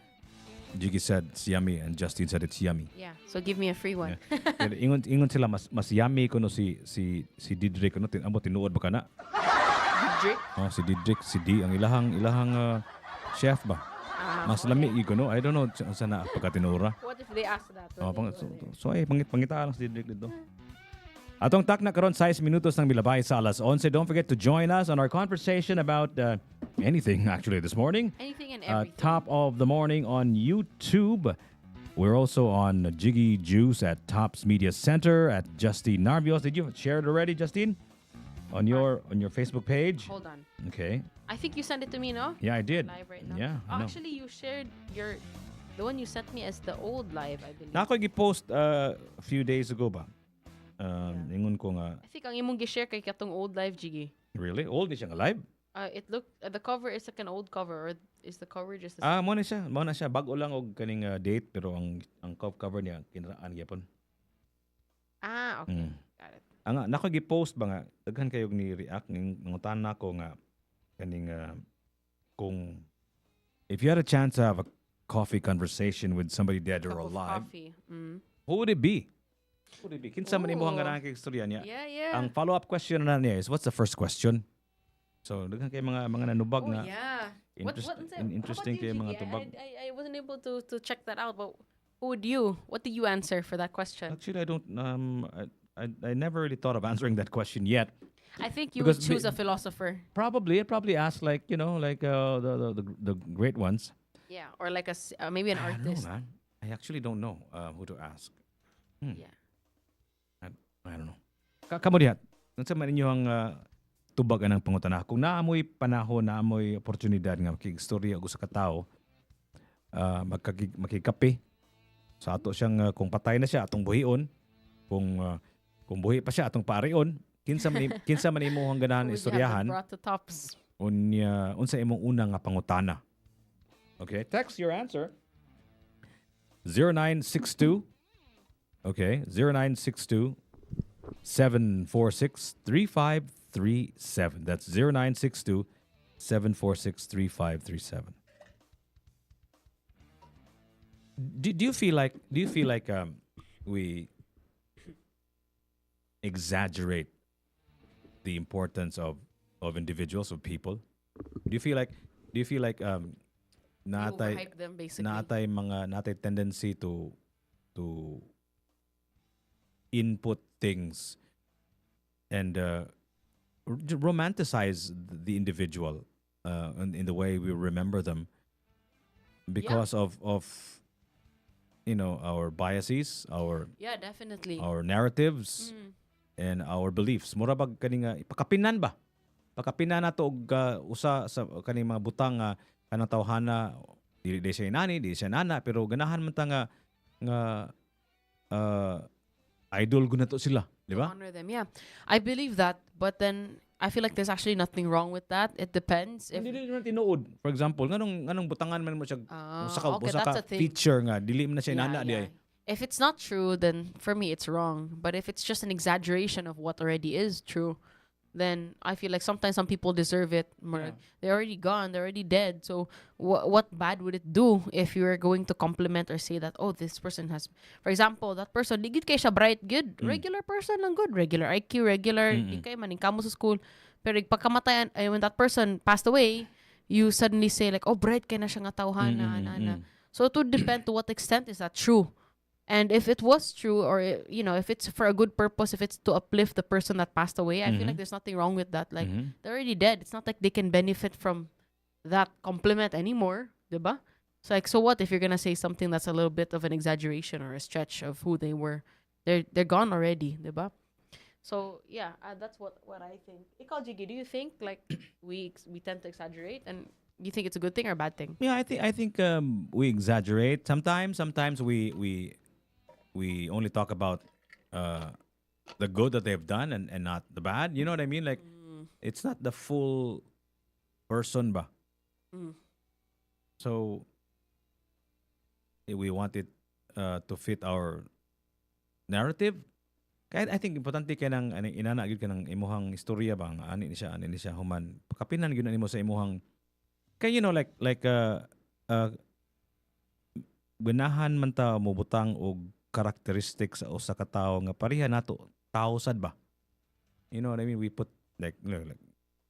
Jiggy said it's yummy and Justin said it's yummy. Yeah, so give me a free one. Pero ingon sila mas yummy kuno si Didrik kuno amo tinuod ba kana? Drink? Oh, si Didrik, si D ang ilahang chef ba? Mas lami kuno. I don't know sa na pagkatinura. What if they ask that? Oh, so ay pangita lang si Didrik dito. Atong tak na karon 6 minutos nang milabay sa alas 11. Don't forget to join us on our conversation about anything actually this morning. Anything and everything. Top of the Morning on YouTube. We're also on Jiggy Juice at Tops Media Center at Justine Narvios. Did you share it already, Justine? On your Facebook page? Hold on. Okay. I think you sent it to me, no? Yeah, I did. Live right now. Yeah, I know. Actually, you shared the one you sent me as the old live, I believe. Na ako gi-post a few days ago ba? Ingon ko nga, I think ang imong gi-share kay katong old live, Jiggy. really? Old ni siya nga live? It looked the cover is like an old cover, or is the cover just the same? Mo na siya. Bago lang og kaning date pero ang cover niya kinaraan gyapon. Okay. Mm. Got it. Nako gi-post ba nga daghan kayog ni react ning nangutan nako nga kaning kung if you had a chance to have a coffee conversation with somebody dead or Cup of alive, coffee. who would it be? Who would it be? Kinsa man imo ang Ooh. ganang kay istorya niya? Yeah. Ang follow-up question na niya is, what's the first question? So, daghan kay mga nanubag Oh, na yeah. interesting kay mga tubag. I wasn't able to check that out, but who would you? What did you answer for that question? Actually, I don't I never really thought of answering that question yet. I think you Because would choose a philosopher. I'd probably ask like, like the great ones. Yeah, or like maybe an I don't know, artist. man. I actually don't know who to ask. Yeah. I don't know. Kamo dihat. Unsa man inyo ang tubag anang pangutana? Kung naamoy panahon, naamoy oportunidad nga makigstorya og usa ka tawo, makikape. Sa ato siyang kung patay na siya atong buhion, kung buhi pa siya atong pareon, kinsa man imong ganahan Who would you have istoryahan, brought to tops? unsa imong una nga pangutana. Okay, text your answer. 0962. Okay, 0962 746 3537. That's 0962 746 3537. Do you feel like we exaggerate the importance of individuals, of people? Do you feel like You natay overhype them, basically. natay tendency to input things and romanticize the individual in the way we remember them because of our biases, Yeah, definitely. our narratives, and our beliefs. Mura bag kaninga pakapinan ba? Pakapinan nato og usa sa kaning mga butang nga kanang tawhana dili siya nani, dili siya nana, pero ganahan man ta nga idol gud nato sila, di ba? Honor them, yeah. I believe that, but then I feel like there's actually nothing wrong with that. It depends. If Hindi naman tinuod. For example, nganong butangan man mo siya okay, usa that's ka a thing. feature nga dili man na siya nana di ay. If it's not true, then for me it's wrong. But if it's just an exaggeration of what already is true, then I feel like sometimes some people deserve it. They're already gone. They're already dead. So what bad would it do if you were going to compliment or say that, oh, this person has, for example, that person, di gid kay siya bright, good. Regular person lang good. Regular IQ, regular. Di kay maning kamo sa school. Pero pagkamatayan, when that person passed away, you suddenly say like, oh, bright kay na siya nga tawhana. So it would depend to what extent is that true. And if it was true, or if it's for a good purpose, if it's to uplift the person that passed away, I feel like there's nothing wrong with that. Like they're already dead. It's not like they can benefit from that compliment anymore, diba? So like, so what if you're gonna say something that's a little bit of an exaggeration or a stretch of who they were? They're gone already, diba? So yeah, that's what I think. Ikaw, Jiggy, do you think like we tend to exaggerate, and you think it's a good thing or a bad thing? Yeah, I think we exaggerate sometimes. Sometimes we only talk about the good that they've done and not the bad. You know what I mean? Like it's not the full person ba. So we want it to fit our narrative. Kaya I think importante kay nang inana gyud kanang imuhang istorya ba nga ani ni siya human. Pakapinan gyud na nimo sa imuhang kay like ganahan man ta mobutang og characteristics sa usa ka tawo nga pareha nato tao sad ba. You know what I mean? We put like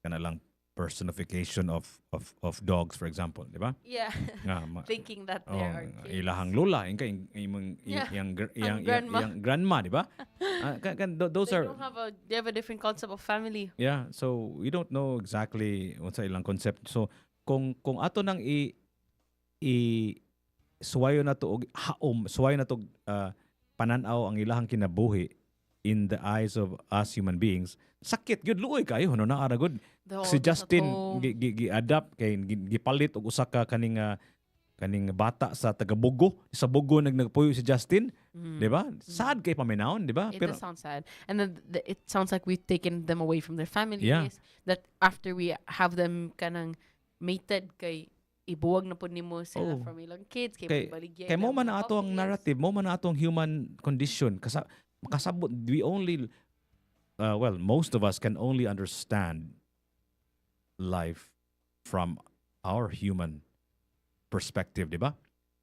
kana lang personification of dogs, for example, di ba? Yeah. Thinking that there are kids. Ilahang lola, imong yang grandma, di ba? Those They are they have a different concept of family. yeah, so we don't know exactly unsa ilang concept. So kung ato nang suwayo na to og suwayo na to pananaw ang ilahang kinabuhi in the eyes of us human beings, sakit gyud luoy kayo no na ara gud. Si Justin gi-adapt kay gipalit og usa ka kaning bata sa taga-Bugo, sa Bugo nagpuyo si Justin, di ba? Sad kay paminawon, di ba? It does sound sad. And then it sounds like we've taken them away from their families. Yeah. That after we have them kanang mated kay ibuwag na po nimo sila from ilang kids kay baligya. Kay mo man na ato ang narrative, mo man na ato ang human condition. Makasabot, we only most of us can only understand life from our human perspective, di ba?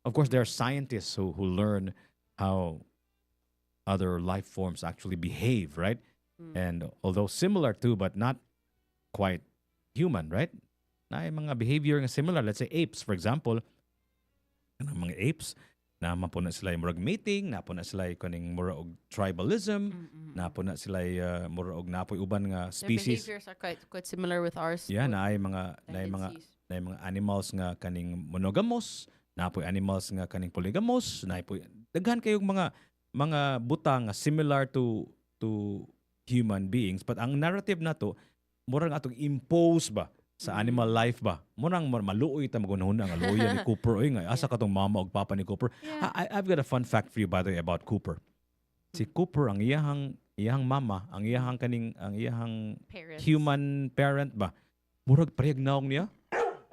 Of course, there are scientists who learn how other life forms actually behave, right? And although similar to, but not quite human, right? Na yung mga behavior nga similar. Let's say apes, for example. Ang mga apes, na mapo na sila yung murag mating, napo na sila yung kaning mura og tribalism, napo na sila yung mura og napoy uban nga Their species. behaviors are quite similar with ours. Yeah, with na ay mga tendencies. na ay mga animals nga kaning monogamous, napoy animals nga kaning polygamous, napoy daghan kayong mga butang nga similar to human beings, but ang narrative na to murang atong impose ba sa animal life ba? Murang maluoy ta magunahon ang aloya ni Cooper. Oy nga asa ka tong mama ug papa ni Cooper. Yeah. I've got a fun fact for you by the way about Cooper. Si Cooper ang iyahang mama, ang iyahang Parents. human parent ba? Murag parehag naong niya.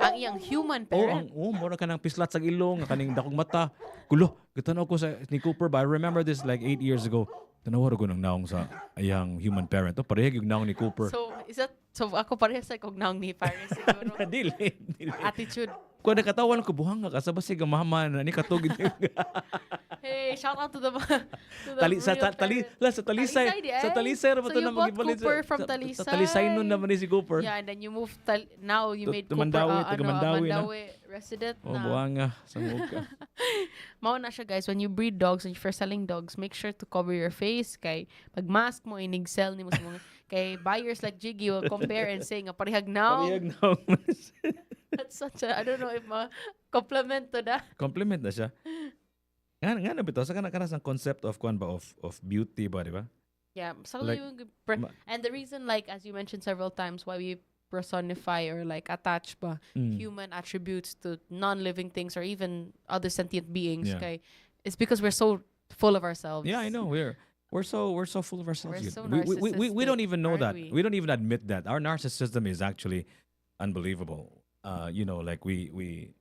Ang iyang human Oh, parent. mura ka ng pislat sa ilong, nga kaning dakong mata. Kulo, gitanaw ko sa ni Cooper ba? I remember this like 8 years ago. Tanawa ko ng naong sa iyang human parent. Oh, parehag yung naong ni Cooper. So, ako parehas sa kognaong ni Paris siguro. Dili. Attitude. Kung nakatawan ko buhang nga kasaba si mama na ni katugid. Hey, shout out to the Tali sa real tali parent. la sa Talisay. Talisay di ay. Sa Talisay ra ba So to you na bought magibalin Cooper from sa Talisay. Talisay nun naman ni si Cooper. Yeah, and then you moved now you made To Cooper Mandawi, taga Mandawi na. Mandawi resident Oh, na. buhang nga sa muka. Mao na siya guys, when you breed dogs and you're selling dogs, make sure to cover your face kay pag mask mo inig-sell nimo sa mga kay buyers like Jiggy will compare and say nga parehag now. Parehag naong. That's such a I don't know if compliment to that. Compliment na siya. Nga na bitaw sa kana sang concept of kwan ba of beauty ba, di ba? Yeah, so Like, and the reason like as you mentioned several times why we personify or like attach ba human attributes to non-living things or even other sentient beings Yeah. kay it's because we're so full of ourselves. Yeah, I know. We're so full of ourselves. We're yun. so We don't even know that. narcissistic, We don't even admit that. Our narcissism is actually unbelievable. Like we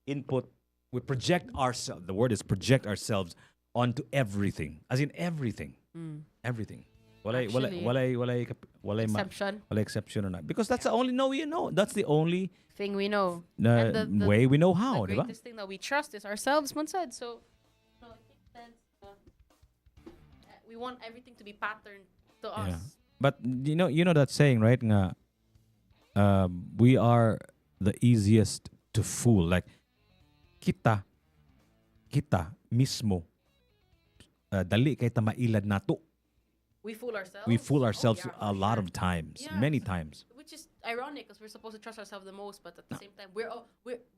input, we project ourselves. The word is project ourselves onto everything, as in everything, everything. Actually, Walay exception exception or not, because that's the only know we know. That's the only thing we know. And the way we know how, the di ba? greatest thing that we trust is ourselves, man said. So it makes sense. We want everything to be patterned to Yeah. us. But you know that saying, right? Nga, we are the easiest to fool. Like kita mismo dali kay ta mailad nato. We fool ourselves. We fool ourselves Oh, a yeah, for lot sure. of times, Yeah, many times. Which is ironic because we're supposed to trust ourselves the most, but at the same time, we're well,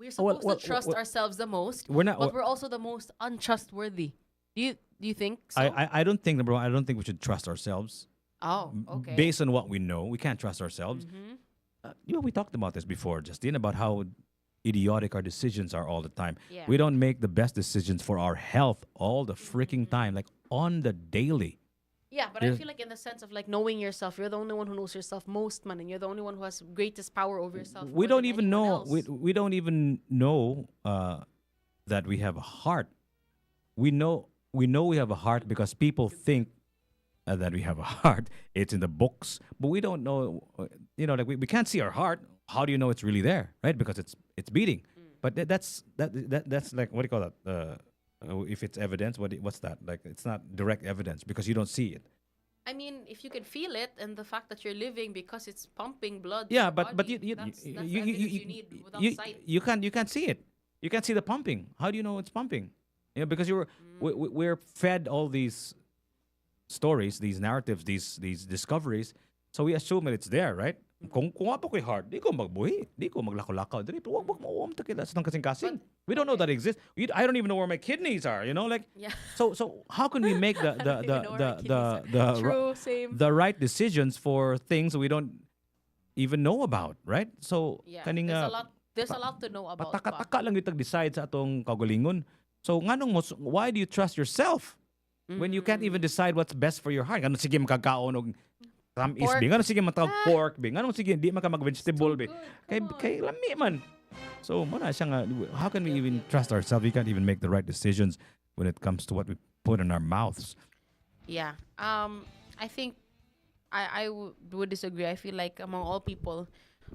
supposed well, to trust well, ourselves the most, We're not. but we're also the most untrustworthy. Do you think so? I don't think, number one, I don't think we should trust ourselves. oh, okay. Based on what we know, we can't trust ourselves. We talked about this before, Justine, about how idiotic our decisions are all the time. Yeah. We don't make the best decisions for our health all the freaking time, like on the daily. Yeah, but I feel like in the sense of like knowing yourself, you're the only one who knows yourself most, man, and you're the only one who has greatest power over yourself. We more don't than even anyone know. else. We don't even know that we have a heart. We know we have a heart because people think that we have a heart. It's in the books, but we don't know. Like we can't see our heart. How do you know it's really there, right? Because it's beating. But that's like, what do you call that? If it's evidence, what's that? Like, it's not direct evidence because you don't see it. I mean, if you can feel it and the fact that you're living because it's pumping blood. to Yeah, your but body, you that's the evidence you need without sight. you can't see it. You can't see the pumping. How do you know it's pumping? Because we're fed all these stories, these narratives, these discoveries. So we assume that it's there, right? Kung apa ko'y heart, di ko magbuhi, di ko maglakaw-lakaw. Dili, wag mo ta kita sa kasing-kasing. We don't know that exists. I don't even know where my kidneys are. Like. Yeah. So how can we make I don't even know where my kidneys are. True, same. the right decisions for things we don't even know about, right? So Yeah, kaning there's a lot to know about. pataka-taka lang yung tag-decide sa atong kaugalingon. So why do you trust yourself when you can't even decide what's best for your heart? Ngano sige makakaon og tamis Pork. be, ngano sige matawag pork be, ngano sige di man ka mag-vegetable be. Kay lami man. So muna siya nga, how can we even trust ourselves? We can't even make the right decisions when it comes to what we put in our mouths. Yeah. I think I would disagree. I feel like among all people,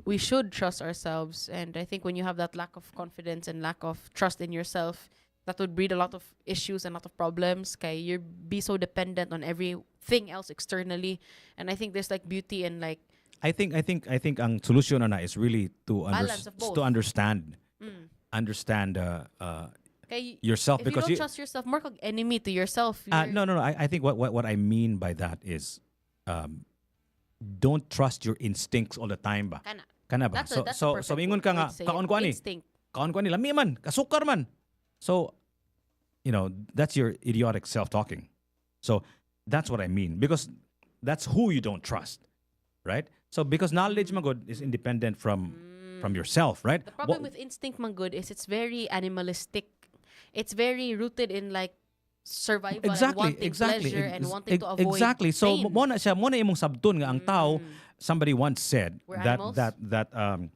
we should trust ourselves. And I think when you have that lack of confidence and lack of trust in yourself, that would breed a lot of issues and a lot of problems. Kay you be so dependent on everything else externally. And I think there's like beauty in like I think ang solution na is really to balance of both. to understand Kay yourself, if because you don't trust yourself, more kag enemy to yourself. You're- no, I think what I mean by that is don't trust your instincts all the time ba. Kana. Kana ba? That's a perfect So mingon ka word, I nga would say. kaon ko ani. Instinct. Kaon ko ani lami man, kasukar man. So that's your idiotic self-talking. So that's what I mean, because that's who you don't trust, right? So because knowledge man good is independent from yourself, right? The problem with instinct man good is it's very animalistic. It's very rooted in like survival and wanting pleasure and wanting to avoid exactly. So pain. mo na imong sabton nga ang tao. Somebody once said We're that animals?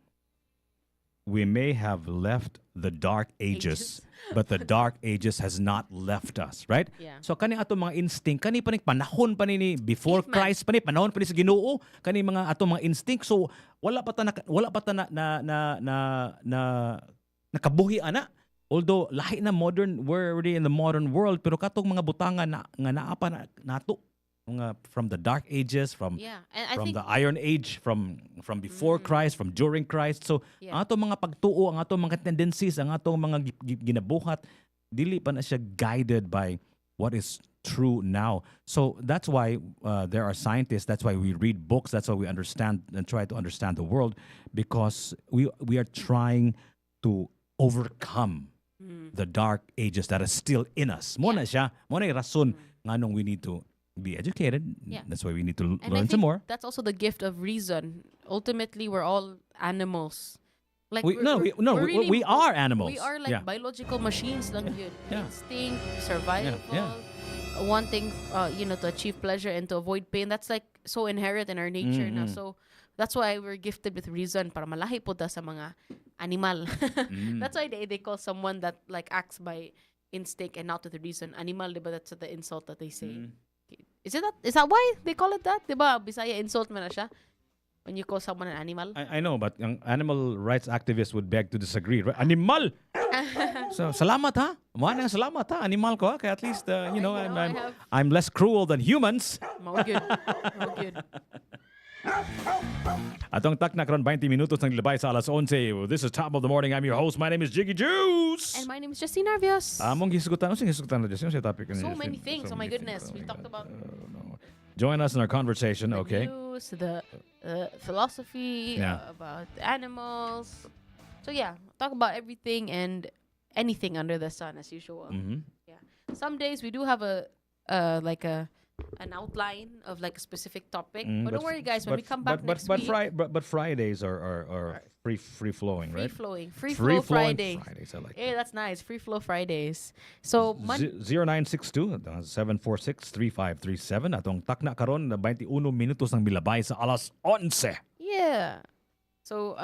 we may have left the dark ages, but the dark ages has not left us, right? Yeah. So kani ato mga instinct, kani pa ni panahon pa ni before Caveman. Christ pa ni panahon pa ni sa Ginoo, kani mga ato mga instinct. So wala pa ta nakabuhi ana. Although lahi na modern, we're already in the modern world, pero katong mga butangan na nga naa pa nato mga from the dark ages, from Yeah. And I from think the Iron Age, from before Christ, from during Christ. So, Yeah. ang atong mga pagtuo, ang atong mga tendencies, ang atong mga ginabuhat, dili pa na siya guided by what is true now. So, that's why there are scientists, that's why we read books, that's why we understand and try to understand the world, because we are trying to overcome the dark ages that are still in us. Mo na siya, mo na yung rason nganong we need to be educated. Yeah. That's why we need to and I learn think some more. that's also the gift of reason. Ultimately, we're all animals. Like We are animals. We are like Yeah. biological machines lang yun. Yeah. Instinct, survival, Yeah. wanting to achieve pleasure and to avoid pain. That's like so inherent in our nature na. So that's why we're gifted with reason para malahi po ta sa mga animal. That's why they call someone that like acts by instinct and not with reason animal, diba? That's the insult that they say. Is that why they call it that? Diba? Bisaya insult man na siya when you call someone an animal. I know, but ang animal rights activists would beg to disagree. Right? Animal! So, salamat ha. Mga salamat ha. Animal ko ha. Kaya at least, I'm less cruel than humans. Mao good. Mao good. Atong takna karon 20 minutos ng libay sa alas 11. This is Top of the Morning. I'm your host. My name is Jiggy Juice. And my name is Justine Narvios. Among hisgutan. Ano hisgutan na dyan? Sa topic na So yun? many things. Oh my many goodness. things. We talked about Join us in our conversation, the okay? news, the philosophy, Yeah. about animals. So yeah, talk about everything and anything under the sun as usual. Mhm. Yeah. Some days we do have an outline of like a specific topic. But don't worry, guys. When we come back next week, But Fridays are free flowing, right? free flow flowing Friday. Fridays, I like Yeah, that's nice. Free flow Fridays. So Monday. 0962 746-3537 atong takna karon na 21 minutos ng milabay sa alas 11. Yeah. So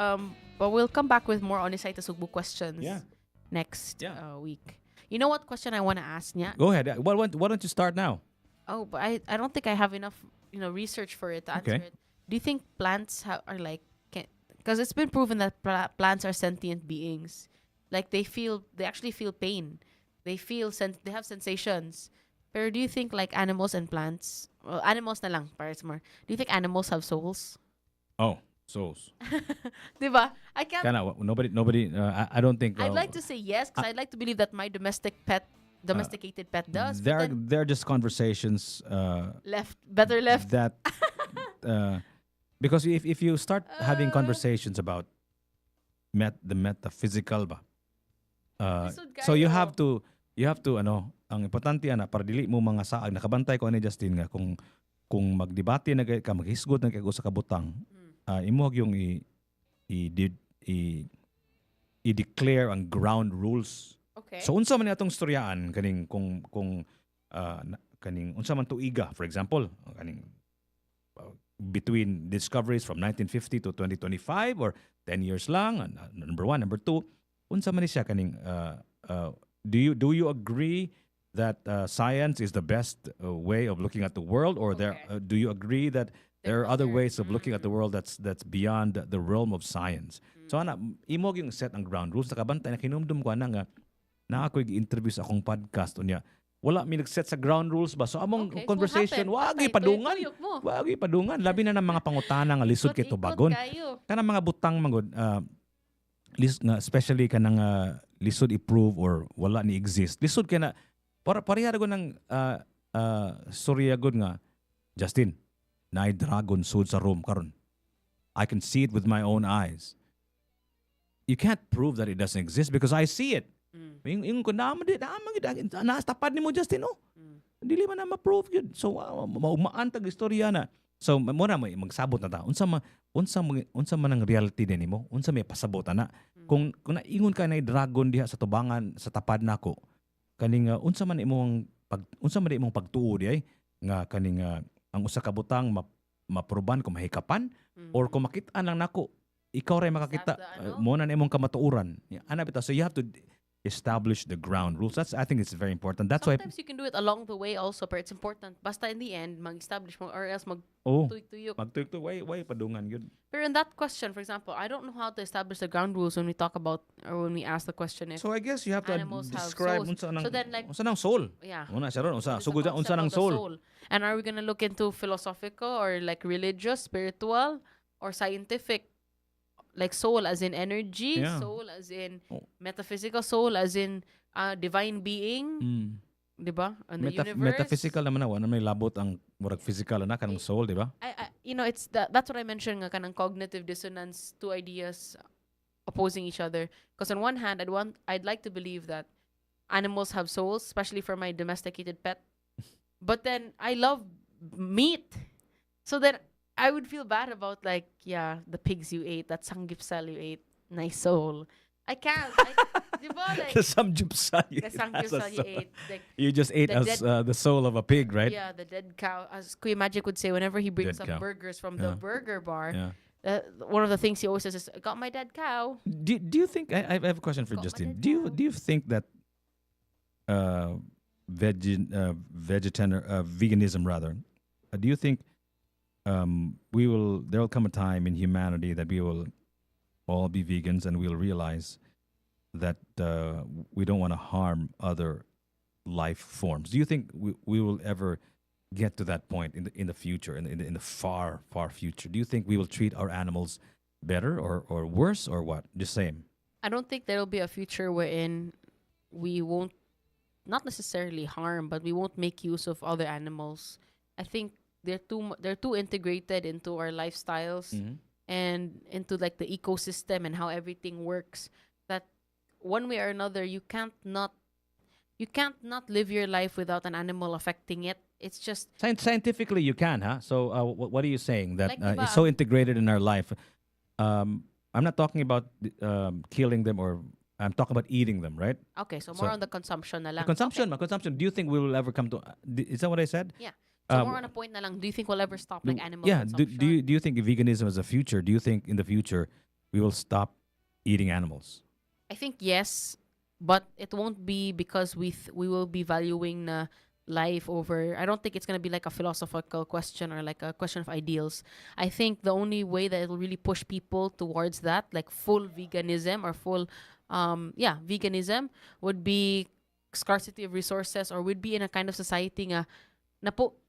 but we'll come back with more Onisay Tasugbo questions Yeah. next Yeah. week. You know what question I want to ask niya? Go ahead. Why don't you start now? Oh, but I don't think I have enough research for it to answer Okay. it. Do you think plants are like because it's been proven that plants are sentient beings. Like they actually feel pain. They they have sensations. But do you think like animals and plants, well, animals na lang para more. Do you think animals have souls? Oh, souls. Diba? I can't Nobody I don't think I'd like to say yes because I'd like to believe that my domesticated pet does. But then they're just conversations better left. that because if you start having conversations about the metaphysical ba Lisod so you kayo. have to ang importante ana para dili mo mga saag nakabantay ko ani Justin nga kung magdebate na ka maghisgot na kay sa kabutang imuhag yung i-declare ang ground rules. Okay. So unsa man atong storyaan kaning kung kaning unsa man tuiga, for example, kaning between discoveries from 1950 to 2025 or 10 years lang, number one, number two, unsa man ni siya kaning do you agree that science is the best way of looking at the world, or Okay. do you agree that There are other other- ways of looking at the world that's beyond the realm of science. So ana imog yung set ang ground rules nakabantay na kinumdum ko ana nga na ako interview sa akong podcast unya. Wala mi nag-set sa ground rules ba? So among Okay, so conversation what wagi happened? padungan. Tuyok mo. Wagi padungan labi na ng mga pangutana nga lisod kay Ikot-ikot tubagon. kayo. Kanang mga butang mangod nga especially kanang lisod i-prove or wala ni exist. Lisod kay na pareha ko ng storya gud nga Justin, naay dragon sud sa room karon. I can see it with my own eyes. You can't prove that it doesn't exist because I see it. Yung ko naman di naas tapad nimo Justin oh. Dili man na ma-prove yun. So maumaan tag istorya na. So mo na magsabot na ta. Unsa man ang reality din nimo? Unsa may pasabot na? Kung naingon ka na dragon diha sa tubangan sa tapad nako. Kaning unsa man imong pagtuo di ay nga kaning ang usa ka butang maproban kung mahikapan or kung makit-an lang nako ikaw ray makakita mo na imong kamatuoran. Ana bitaw, so you have to establish the ground rules. I think it's very important. That's Sometimes you can do it along the way also, but it's important. Basta in the end, mag-establish mo or else why mag-tuyok-tuyok. magtuyok way padungan yun. Pero in that question, for example, I don't know how to establish the ground rules when we talk about or when we ask the question if So I guess you have to animals have describe souls. unsa nang So then, like, unsa nang soul. yeah. Una siya ron unsa What is the sugod unsa concept nang of the soul. And are we gonna look into philosophical or like religious, spiritual, or scientific? Like soul as in energy, Yeah. soul as in Oh. metaphysical soul as in divine being, di ba? And the universe. Metaphysical naman na may labot ang murag physical na kanang soul, di ba? It's that's what I mentioned nga kanang cognitive dissonance, two ideas opposing each other. Because on one hand, I'd like to believe that animals have souls, especially for my domesticated pet. But then I love meat, so then I would feel bad about like the pigs you ate, that sanggipsal you ate, nice soul. I can't. Di ba? Like The samgyupsal you the ate as a sanggipsal you soul. ate, like. You just ate the as the soul of a pig, right? Yeah, the dead cow. As Kuya Magic would say, whenever he brings Dead up cow. burgers from the Yeah. burger bar, Yeah. one of the things he always says is, "I got my dead cow." Do you think I have a question for Got my Justin? dead Do you think that veganism rather? Do you think there will come a time in humanity that we will all be vegans and we'll realize that we don't want to harm other life forms? Do you think we will ever get to that point in the future, in the far future? Do you think we will treat our animals better or worse or what? The same. I don't think there will be a future wherein we won't, not necessarily harm, but we won't make use of other animals. I think they're too integrated into our lifestyles and into like the ecosystem and how everything works that one way or another you can't not live your life without an animal affecting it. It's just Scientifically, you can, huh? So, what are you saying? That Like, diba, it's so integrated in our life. I'm not talking about killing them, or I'm talking about eating them, right? okay. So more So, on the consumption na lang. Consumption. Do you think we will ever come to? Is that what I said? Yeah. So Um, more on a point na lang. Do you think we'll ever stop like animal Yeah. consumption? Do you think veganism is a future? Do you think in the future we will stop eating animals? I think yes, but it won't be because we will be valuing na life over. I don't think it's gonna be like a philosophical question or like a question of ideals. I think the only way that it'll really push people towards that, like full veganism or full, veganism, would be scarcity of resources, or would be in a kind of society nga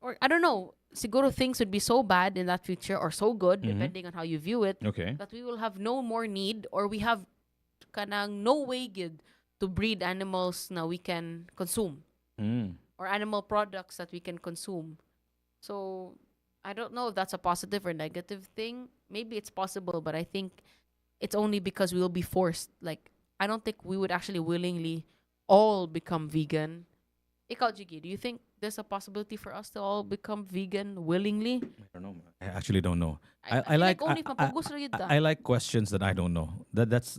or I don't know. Siguro things would be so bad in that future or so good, depending on how you view it, Okay. that we will have no more need, or we have kanang no way good to breed animals na we can consume, or animal products that we can consume. So I don't know if that's a positive or negative thing. Maybe it's possible, but I think it's only because we will be forced. Like, I don't think we would actually willingly all become vegan. Ikaw, Jiggy, do you think there's a possibility for us to all become vegan willingly? I don't know. I actually don't know. I feel like only mapugos ra yun ta. I like questions that I don't know. That's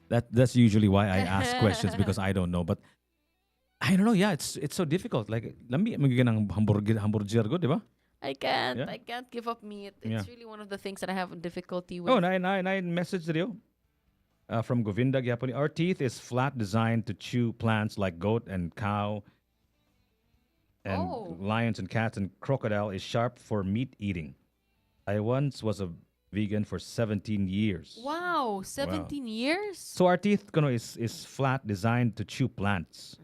that's usually why I ask questions, because I don't know. But I don't know. Yeah, it's so difficult. Like, lambi magiging ng hamburger go, di ba? I can't. Yeah. I can't give up meat. It's Yeah. really one of the things that I have difficulty with. Oh, nine message video from Govinda Gyaponi. Our teeth is flat, designed to chew plants like goat and cow And Oh. lions and cats and crocodile is sharp for meat eating. I once was a vegan for 17 years. Wow, 17 years? So our teeth is flat, designed to chew plants,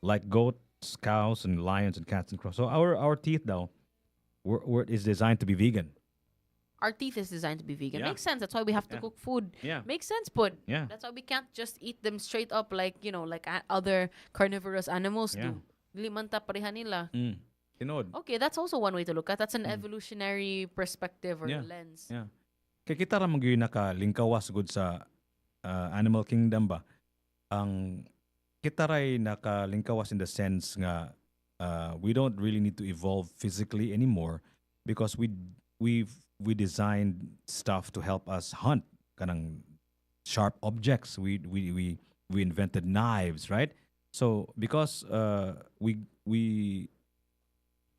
like goats, cows, and lions and cats and crows. So our teeth though, is designed to be vegan. Our teeth is designed to be vegan. Yeah. Makes sense. That's why we have to Yeah. cook food. Yeah. Makes sense, but Yeah. that's why we can't just eat them straight up like, like other carnivorous animals Yeah. do. Dili man ta pareha nila. Tinod. Okay, that's also one way to look at. That's an evolutionary perspective or Yeah. lens. Yeah. Kaya kita ra magyuy nakalingkawas gud sa animal kingdom ba. Ang kita ray nakalingkawas in the sense nga we don't really need to evolve physically anymore because we designed stuff to help us hunt kanang sharp objects. We invented knives, right? So because we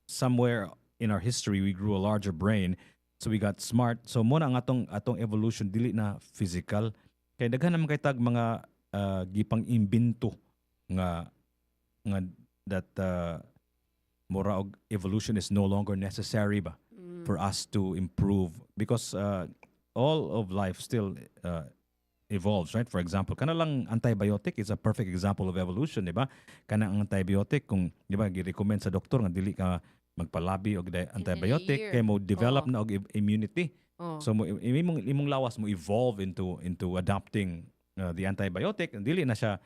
somewhere in our history we grew a larger brain, so we got smart. So mo na ang atong evolution dili na physical. Kay daghan naman kay tag mga gipang imbento nga that mura og evolution is no longer necessary ba for us to improve because all of life still evolves, right? For example, kana lang antibiotic is a perfect example of evolution, di ba? Kana ang antibiotic kung di ba gi-recommend sa doktor nga dili ka magpalabi og antibiotic year. kay mo develop Oo. na og immunity. Oh. So mo imong lawas mo evolve into adapting the antibiotic and dili na siya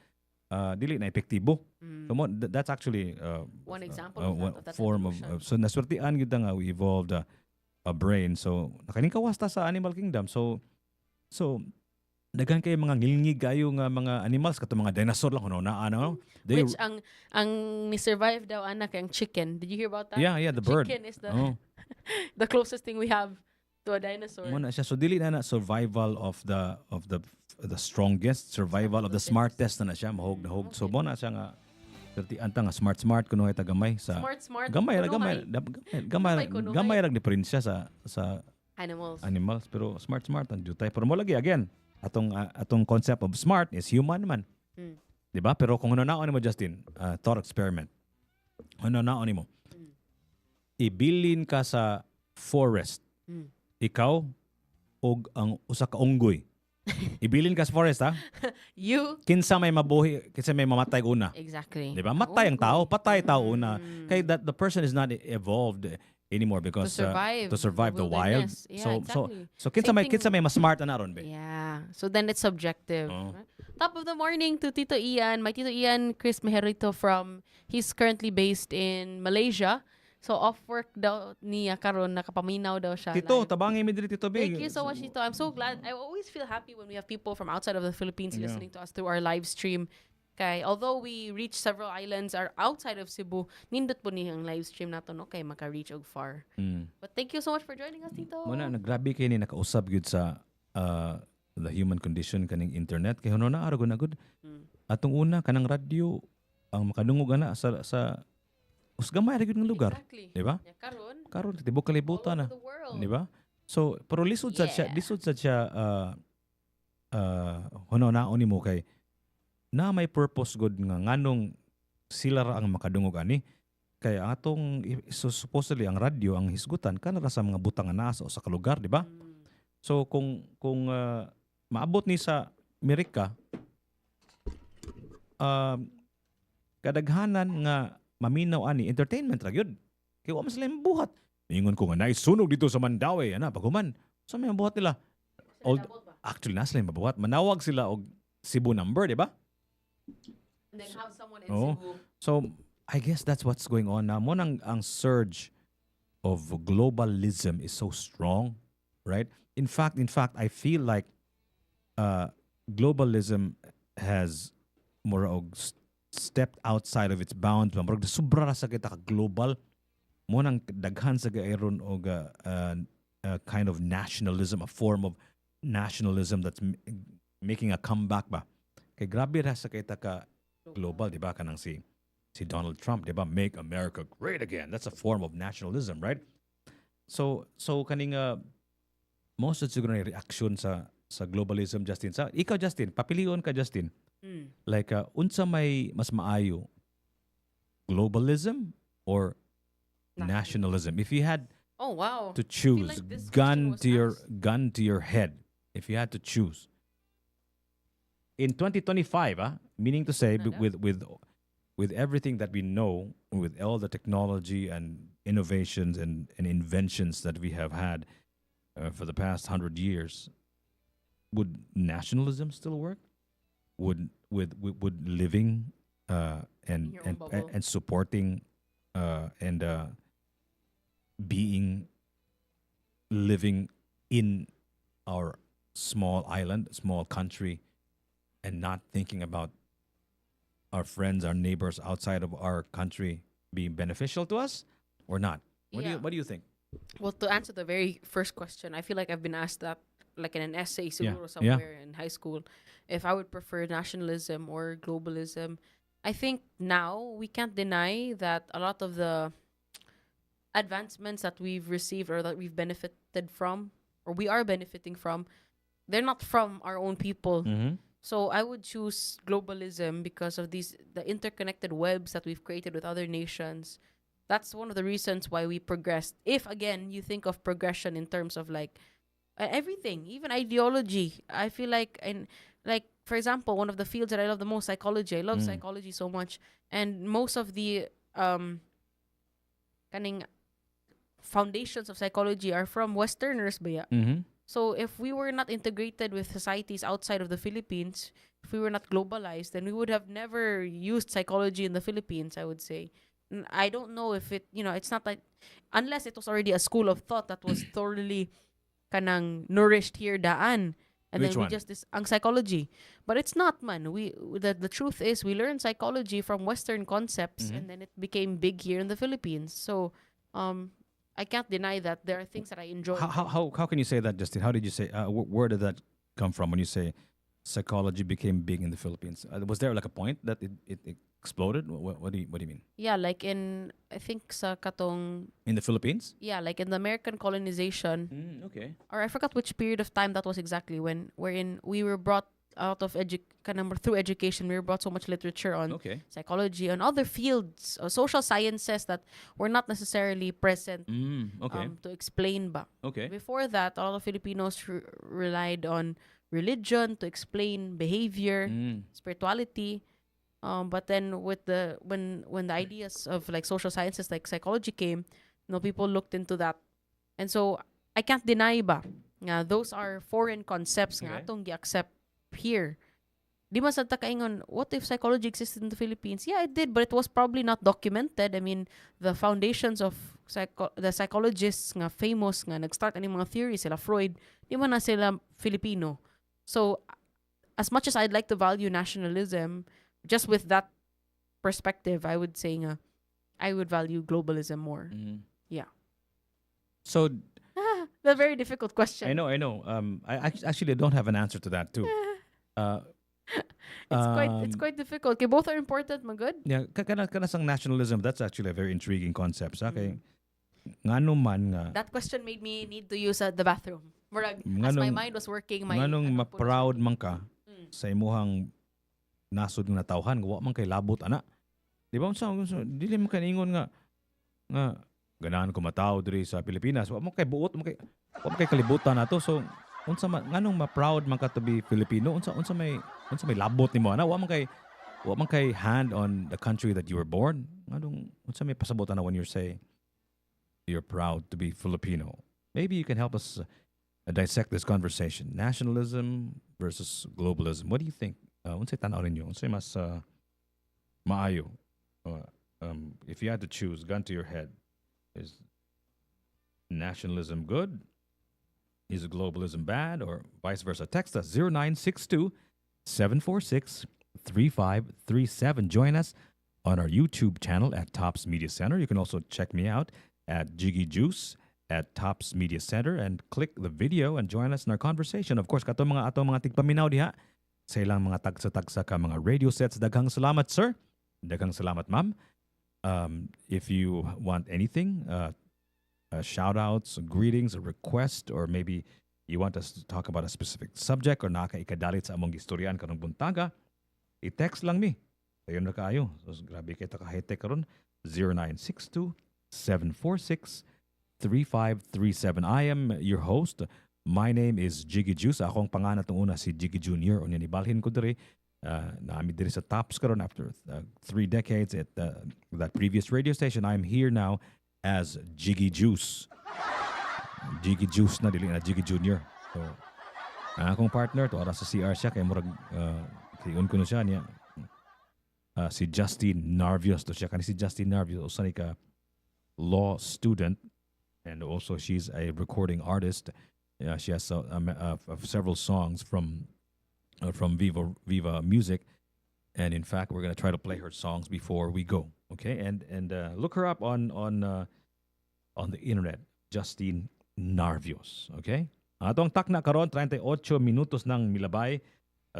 dili na epektibo. So that's actually One example of that form of evolution. so naswertian gyud nga we evolved a brain. So nakalingkawas ta sa animal kingdom. So daghan kay mga ngilngig kayo nga mga animals kato mga dinosaur lang kuno na ano. They Which ang ni survive daw anak ang chicken. Did you hear about that? yeah, the bird. Chicken is the Oh. the closest thing we have to a dinosaur. Mo na siya. So dili na survival of the strongest, survival of the smartest na siya mahog na hog. So mo na siya nga anta nga smart kuno ay tagamay sa Smart. gamay Kuno gamay hay gamay kuno gamay hay. ra diferensya sa Animals. animals pero smart ang jutay pero mo lagi again atong concept of smart is human man. Di ba? Pero kung ano naon mo Justin, thought experiment. Ano naon mo? Ibilin ka sa forest. Ikaw og ang usa ka unggoy. Ibilin ka sa forest ha. You Kinsa may mabuhi, kinsa may mamatay una. exactly. Di ba? Matay ang tao, patay tao una. Kay that the person is not evolved anymore because survive to survive the the wild. wilderness. Yeah, exactly. So kinsa Same may thing- kinsa may mas smart na ron be. Yeah. So then it's subjective. Oh. Right? Top of the morning to Tito Ian. My Tito Ian, Chris Mejerito he's currently based in Malaysia. So off work daw niya karon nakapaminaw daw siya. Tito, live. tabangi mi diri Tito Big. Thank you so much, Tito. I'm so glad. I always feel happy when we have people from outside of the Philippines Yeah. listening to us through our live stream. Kay, although we reach several islands are outside of Cebu, nindot po niya ang live stream nato no kay maka-reach og far. But thank you so much for joining us, Tito. Muna nagrabi kay ni nakausab gyud sa the human condition kaning internet kay hono na aragon na gud. Atong una kanang radyo ang makadungog ana sa usgamay ra gyud nga lugar, Exactly. di ba? Yeah, karon, Karon tibok all kalibutan na, over the world. di ba? So pero lisod sad siya, Yeah. hono naon nimo kay na may purpose good nga nganong sila ra ang makadungog ani kay ang atong so supposedly ang radyo ang hisgutan kana ra sa mga butang nga naa sa usa ka lugar, di ba? So kung maabot ni sa Amerika kadaghanan nga maminaw ani entertainment ra gyud. Kay wa man sila buhat. Ingon ko nga naisunog dito sa Mandawi ana paghuman. Sa may buhat nila. Actually na sila mabuhat. Manawag sila og Cebu number, di ba? And then have someone in Oo. Cebu. So I guess that's what's going on now. Mo nang ang surge of globalism is so strong, right? In fact, I feel like globalism has more og stepped outside of its bounds. Murag sobra ra sa kita ka global. Mo nang daghan sa gayron og kind of nationalism, a form of nationalism that's making a comeback ba. Kay grabe ra sa kita ka global, di ba? Kanang si Donald Trump, di ba? Make America great again. That's a form of nationalism, right? So kaning most of siguro na reaction sa globalism, Justin. Sa ikaw, Justin, papilion ka, Justin. Like unsa may mas maayo? Globalism or nationalism? If you had Oh wow. to I feel choose, like this question gun was to your asked. gun to your head, if you had to choose in 2025, meaning to say, Nada? with everything that we know, with all the technology and innovations and inventions that we have had for the past 100 years, would nationalism still work? Would living In your own bubble. and supporting and being living in our small island, small country, and not thinking about our friends, our neighbors outside of our country being beneficial to us or not? Yeah. What do you think? Well, to answer the very first question, I feel like I've been asked that like in an essay Yeah, siguro yeah. somewhere in high school if I would prefer nationalism or globalism. I think now we can't deny that a lot of the advancements that we've received or that we've benefited from or we are benefiting from, they're not from our own people. Mm-hmm. So I would choose globalism because of the interconnected webs that we've created with other nations. That's one of the reasons why we progressed. If again you think of progression in terms of like everything, even ideology, I feel like like for example, one of the fields that I love the most, psychology. I love psychology so much, and most of the kaning foundations of psychology are from Westerners, ba ya? Mm-hmm. So if we were not integrated with societies outside of the Philippines, if we were not globalized, then we would have never used psychology in the Philippines, I would say. I don't know if it's not like, unless it was already a school of thought that was thoroughly kanang nourished here daan. And Which then we one? just ang psychology. But it's not, man. The truth is we learned psychology from Western concepts, and then it became big here in the Philippines. So I can't deny that there are things that I enjoy. How can you say that, Justin? How did you say? Where did that come from when you say psychology became big in the Philippines? Was there like a point that it exploded? What do you mean? Yeah, like in I think sa katong In the Philippines? like in the American colonization, Okay. or I forgot which period of time that was exactly, wherein we were brought out of through education, we were brought so much literature on Okay. psychology, on other fields, social sciences that were not necessarily present Okay. to explain ba. Okay. Before that, a lot of Filipinos relied on religion to explain behavior, spirituality. But then with when the ideas of like social sciences like psychology came, people looked into that. And so I can't deny ba nga those are foreign concepts nga Okay. atong gi-accept here. Di man sad ta kaingon, what if psychology existed in the Philippines? Yeah, it did, but it was probably not documented. I mean, the foundations of the psychologists nga famous nga nag-start ani mga theories, sila Freud, di man na sila Filipino. So as much as I'd like to value nationalism, just with that perspective, I would say nga I would value globalism more. Yeah. So The very difficult question. I know. I actually don't have an answer to that too. It's quite difficult. Okay, both are important, magud. Yeah, kana sang nationalism. That's actually a very intriguing concept. Sa kay ngano man nga That question made me need to use the bathroom. Murag, as my mind was working, my nganong ano, ma-proud man ka sa imuhang nasod nga tawhan, wa man kay labot ana. Di ba unsa dili man kaningon nga ganahan ko mataw diri sa Pilipinas. Wa man kay buot, wa man kay kalibutan nato. So unsa man nganong ma-proud man ka to be Filipino? Unsa may labot nimo ana? Wa man kay hand on the country that you were born. Nganong unsa may pasabot ana when you're saying you're proud to be Filipino? Maybe you can help us dissect this conversation. Nationalism versus globalism. What do you think? Unsay tanaw ninyo? Unsay mas maayo? If you had to choose, gun to your head, is nationalism good? Is globalism bad? Or vice versa? Text us 0962 746 3537. Join us on our YouTube channel at Tops Media Center. You can also check me out at Jiggy Juice at Tops Media Center and click the video and join us in our conversation. Of course, atong mga tigpaminaw diha sa ilang mga tagsa-tagsa ka mga radio sets. Daghang salamat, sir. Daghang salamat, ma'am. If you want anything, shout-outs, greetings, a request, or maybe you want us to talk about a specific subject or nakaikadalit sa among istoryan karong buntaga, i-text lang mi. Ayun na kaayo. So, grabe kita kahite karon. 0962-746-3537. I am your host. My name is Jiggy Juice. Ako ang pangalan itong una si Jiggy Jr. Unya ibalhin ko diri. Naami diri sa Tops karon after 3 decades at that previous radio station. I'm here now as Jiggy Juice. Jiggy Juice na dili na Jiggy Jr. So, ang akong partner to ara sa CR siya kay murag kiyon ko na siya niya. Si Justin Narvios to siya kani si Justin Narvios usa ni ka law student and also she's a recording artist. She has several songs from Viva Music, and in fact we're gonna try to play her songs before we go. Okay, and look her up on the internet, Justine Narvios. Okay, atong takna karon 38 minutos nang milabay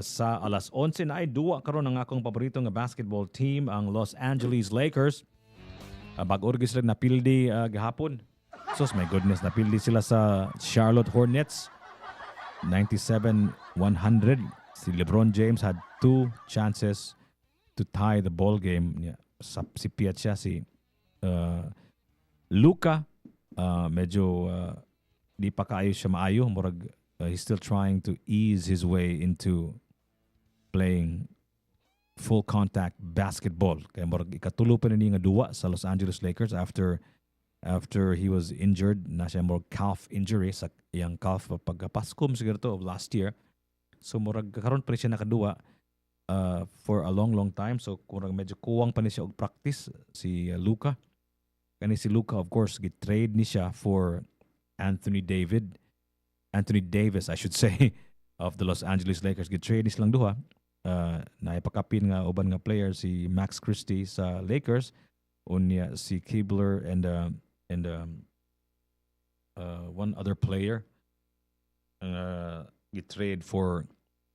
sa alas 11 na ay duwa karon ang akong paborito nga basketball team, ang Los Angeles Lakers. Bag-o sila napildi gahapon. So my goodness, napildi sila sa Charlotte Hornets 97-100. Si LeBron James had 2 chances to tie the ball game. Si Piat siya si Luka. Medyo di pa kaayo siya maayo. Murag, he's still trying to ease his way into playing full contact basketball. Kaya murag ikatulo pa na niya nga duwa sa Los Angeles Lakers after he was injured. Na siya murag calf injury sa iyang calf pagkapaskom siguro to of last year. So murag karon pa rin siya nakaduwa for a long time. So murag medyo kuwang pa ni siya og practice si Luka. Kani si Luka of course gitrade ni siya for Anthony Davis I should say of the Los Angeles Lakers. Gitrade ni silang duha. Naipakapin nga uban nga player si Max Christie sa Lakers unya si Kibler and one other player trade for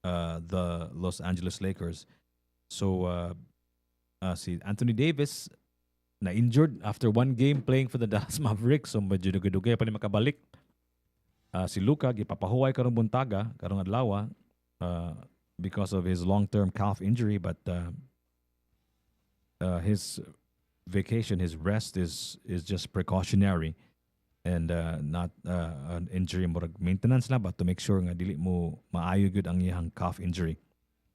the Los Angeles Lakers. So si Anthony Davis na injured after 1 game playing for the Dallas Mavericks, so medyo dugay-dugay pa ni makabalik. Si Luka gipapahuway karong buntaga karong adlaw because of his long-term calf injury, but his vacation, his rest is just precautionary and not an injury, murag maintenance na ba to make sure nga dili mo maayo gyud ang iyang calf injury.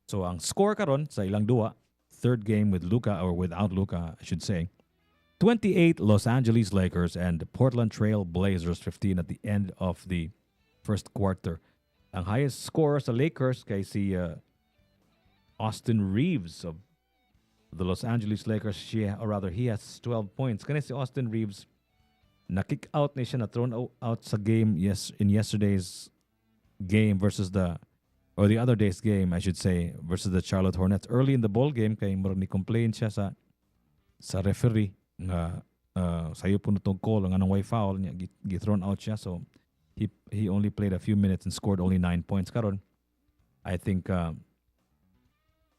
So ang score karon sa ilang duwa, third game with Luka or without Luka I should say, 28 Los Angeles Lakers and Portland Trail Blazers 15 at the end of the first quarter. Ang highest scorer sa Lakers kay si Austin Reeves of the Los Angeles Lakers. He has 12 points. Kani si Austin Reeves na-kick out ni siya, na-thrown out sa game in yesterday's game versus the other day's game, I should say, versus the Charlotte Hornets. Early in the ball game, kay murag ni-complain siya sa referee nga sayo po nitong call, nga nang way foul, niya, gi-thrown out siya. So, he only played a few minutes and scored only 9 points. Karon, I think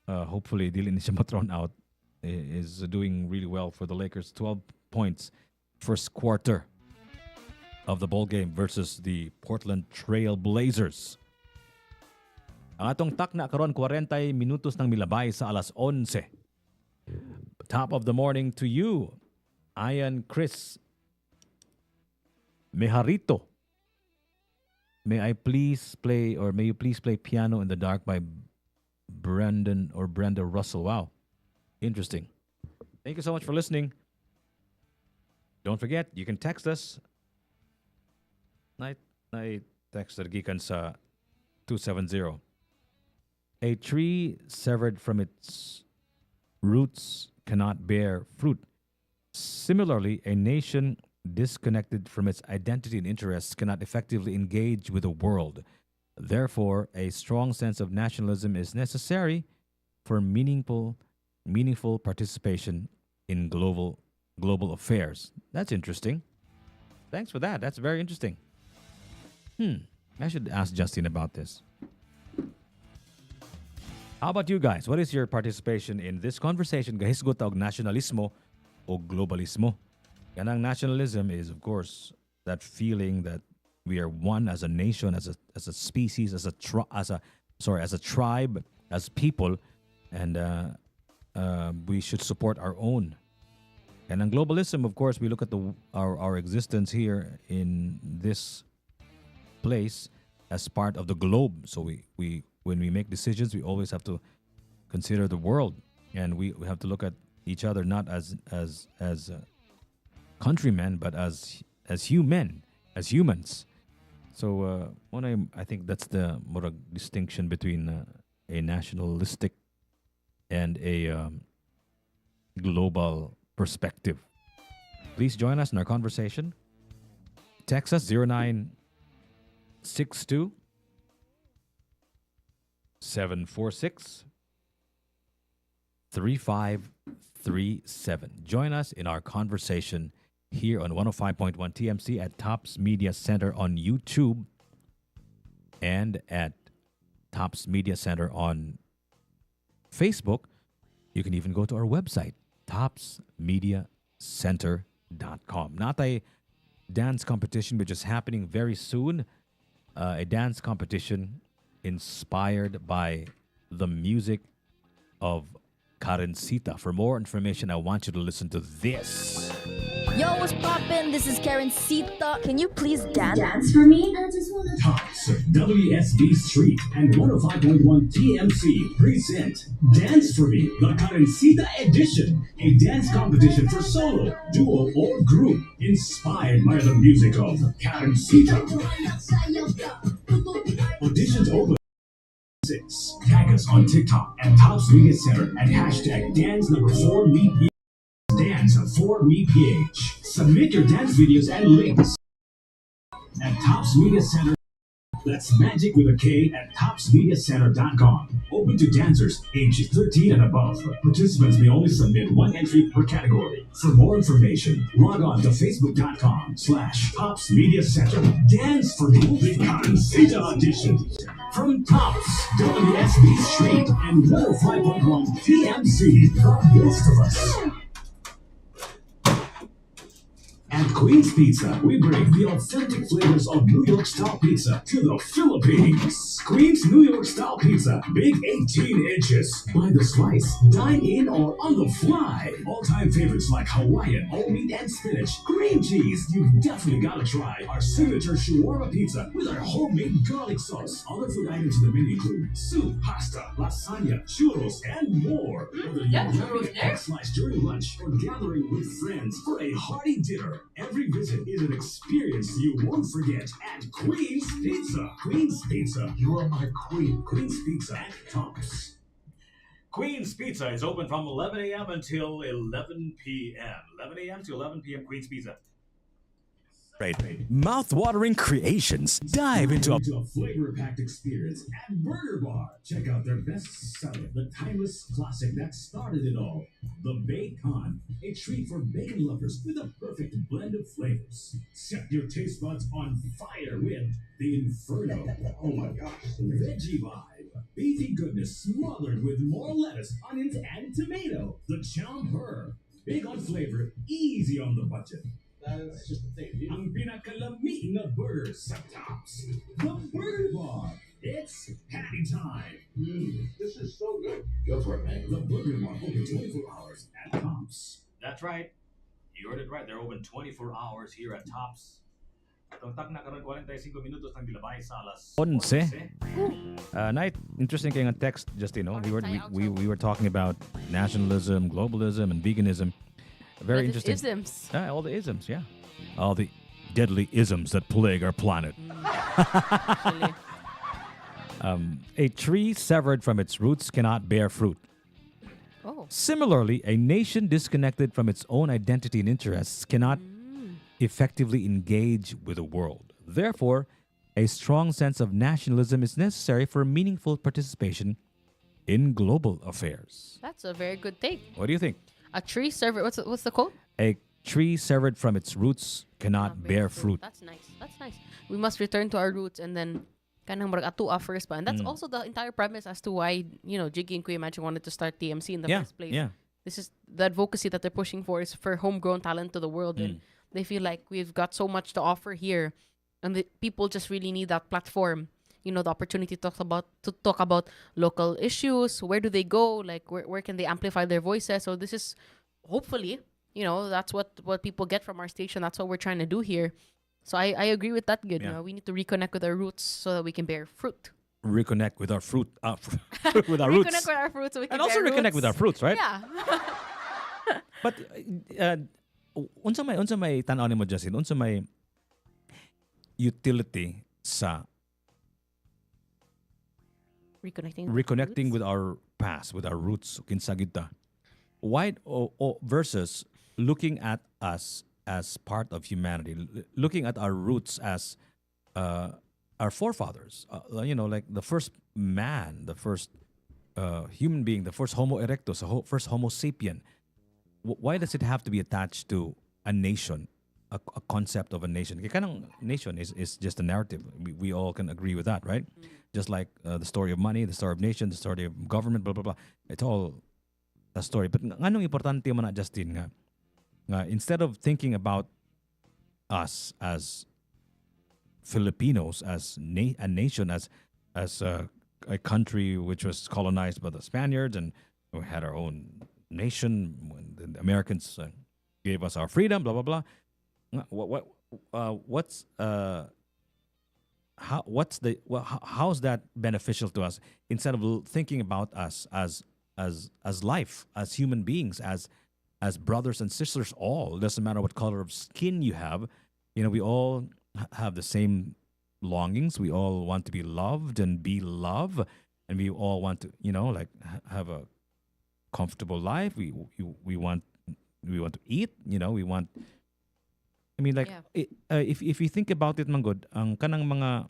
hopefully dili ni siya ma-thrown out. Is doing really well for the Lakers. 12 points first quarter of the ball game versus the Portland Trail Blazers. Ang atong takna karon 40 minutos nang milabay sa alas 11. Top of the morning to you, Ian Chris Mejarito. May you please play Piano in the Dark by Brenda Russell. Wow. Interesting. Thank you so much for listening. Don't forget, you can text us. I texted gikan sa 270. A tree severed from its roots cannot bear fruit. Similarly, a nation disconnected from its identity and interests cannot effectively engage with the world. Therefore, a strong sense of nationalism is necessary for meaningful participation in global affairs. That's interesting. Thanks for that. That's very interesting. I should ask Justin about this. How about you guys? What is your participation in this conversation? Gahisgot og nationalismo o globalismo. Kanang nationalism is, of course, that feeling that we are one as a nation, as a species, as a tribe, as people, and we should support our own And on globalism, of course, we look at our existence here in this place as part of the globe. So we when we make decisions, we always have to consider the world, and we have to look at each other not as countrymen, but as humans. So I think that's the more distinction between a nationalistic and a global perspective. Please join us in our conversation. Text us 0962 746 3537. Join us in our conversation here on 105.1 TMC at Tops Media Center on YouTube and at Tops Media Center on Facebook. You can even go to our website, topsmediacenter.com. Not a dance competition, which is happening very soon. A dance competition inspired by the music of Karencita. For more information, I want you to listen to this. Yo, what's poppin'? This is Karen Sita. Can you please dance? Dance for me? I just wanna Tops WSB Street and 105.1 TMC present Dance for Me, the Karencita edition, a dance competition for solo, duo, or group inspired by the music of Karencita. Auditions open 6. Tag us on TikTok at Tops Media Center and hashtag dance4meph. Dance4meph. Submit your dance videos and links at Tops Media Center. That's magic with a K at topsmediacenter.com. Open to dancers aged 13 and above. Participants may only submit one entry per category. For more information, log on to facebook.com/topsmediacenter. Dance for Me, the Karencita edition. From Tops, WSB Street, and 105.1 TMC, the best of us. At Queen's Pizza, we bring the authentic flavors of New York style pizza to the Philippines. Queen's New York style pizza, big 18 inches. By the slice, dine in or on the fly. All-time favorites like Hawaiian, all meat and spinach, cream cheese. You've definitely got to try our signature shawarma pizza with our homemade garlic sauce. Other food items in the menu include soup, pasta, lasagna, churros, and more. Whether you're grabbing a slice during lunch or gathering with friends for a hearty dinner, every visit is an experience you won't forget at Queen's Pizza. Queen's Pizza, you are my queen. Queen's Pizza at Tops. Queen's Pizza is open from 11 a.m. until 11 p.m. 11 a.m. to 11 p.m. Queen's Pizza. Mouth-watering creations. Dive into a flavor-packed experience at Burger Bar. Check out their best seller, the timeless classic that started it all, the Bacon, a treat for bacon lovers with a perfect blend of flavors. Set your taste buds on fire with the Inferno. Oh my gosh, Veggie Vibe, beefy goodness smothered with more lettuce, onions, and tomato. The Chomper, big on flavor, easy on the budget. That's just the thing. Ang pinakalamig na burgers sa Tops. The Burger Bar. It's patty time. This is so good. Go for it, man. The Burger Bar open 24 hours at Tops. That's right. You heard it right. They're open 24 hours here at Tops. Tagtag na karon 45 minutos ng bilabay sa alas 11. Night interesting kay nga text, just we were talking about nationalism, globalism, and veganism. Very interesting. Isms. All the isms, yeah. All the deadly isms that plague our planet. Actually. A tree severed from its roots cannot bear fruit. Oh. Similarly, a nation disconnected from its own identity and interests cannot effectively engage with the world. Therefore, a strong sense of nationalism is necessary for meaningful participation in global affairs. That's a very good take. What do you think? A tree severed. What's the quote? A tree severed from its roots cannot bear fruit. That's nice. That's nice. We must return to our roots and then kanang marag atua first pa. And that's also the entire premise as to why, Jiggy and Kuya Magic wanted to start TMC in the first place. Yeah. This is the advocacy that they're pushing for is for homegrown talent to the world. And they feel like we've got so much to offer here. And the people just really need that platform. The opportunity to talk about local issues. Where do they go? Like where can they amplify their voices? So this is hopefully that's what people get from our station. That's what we're trying to do here. So I agree with that. Good. Yeah. We need to reconnect with our roots so that we can bear fruit. Reconnect with our fruit, with our roots, Reconnect with our fruits so we can and also bear reconnect roots. with our fruits, right? Yeah. But unsa may tan-aw nimo, Justin, unsa may utility sa reconnecting with our past, with our roots, kinsa gyud ta? Why versus looking at us as part of humanity, looking at our roots as our forefathers, like the first man, the first human being, the first Homo erectus, the first Homo sapien. Why does it have to be attached to a nation, a concept of a nation? Kaya kanang nation is just a narrative. We all can agree with that, right? Just like the story of money, the story of nation, the story of government, blah, blah, blah. It's all a story. But anong importante man na, Justin, nga instead of thinking about us as Filipinos, as a nation, as a country which was colonized by the Spaniards, and we had our own nation when the Americans gave us our freedom, blah blah blah. How's that beneficial to us? Instead of thinking about us as life, as human beings, as brothers and sisters, all doesn't matter what color of skin you have. We all have the same longings. We all want to be loved and be loved, and we all want to, have a comfortable life. We want to eat. We want. I mean, like, Yeah. If you think about it, manggod, ang kanang mga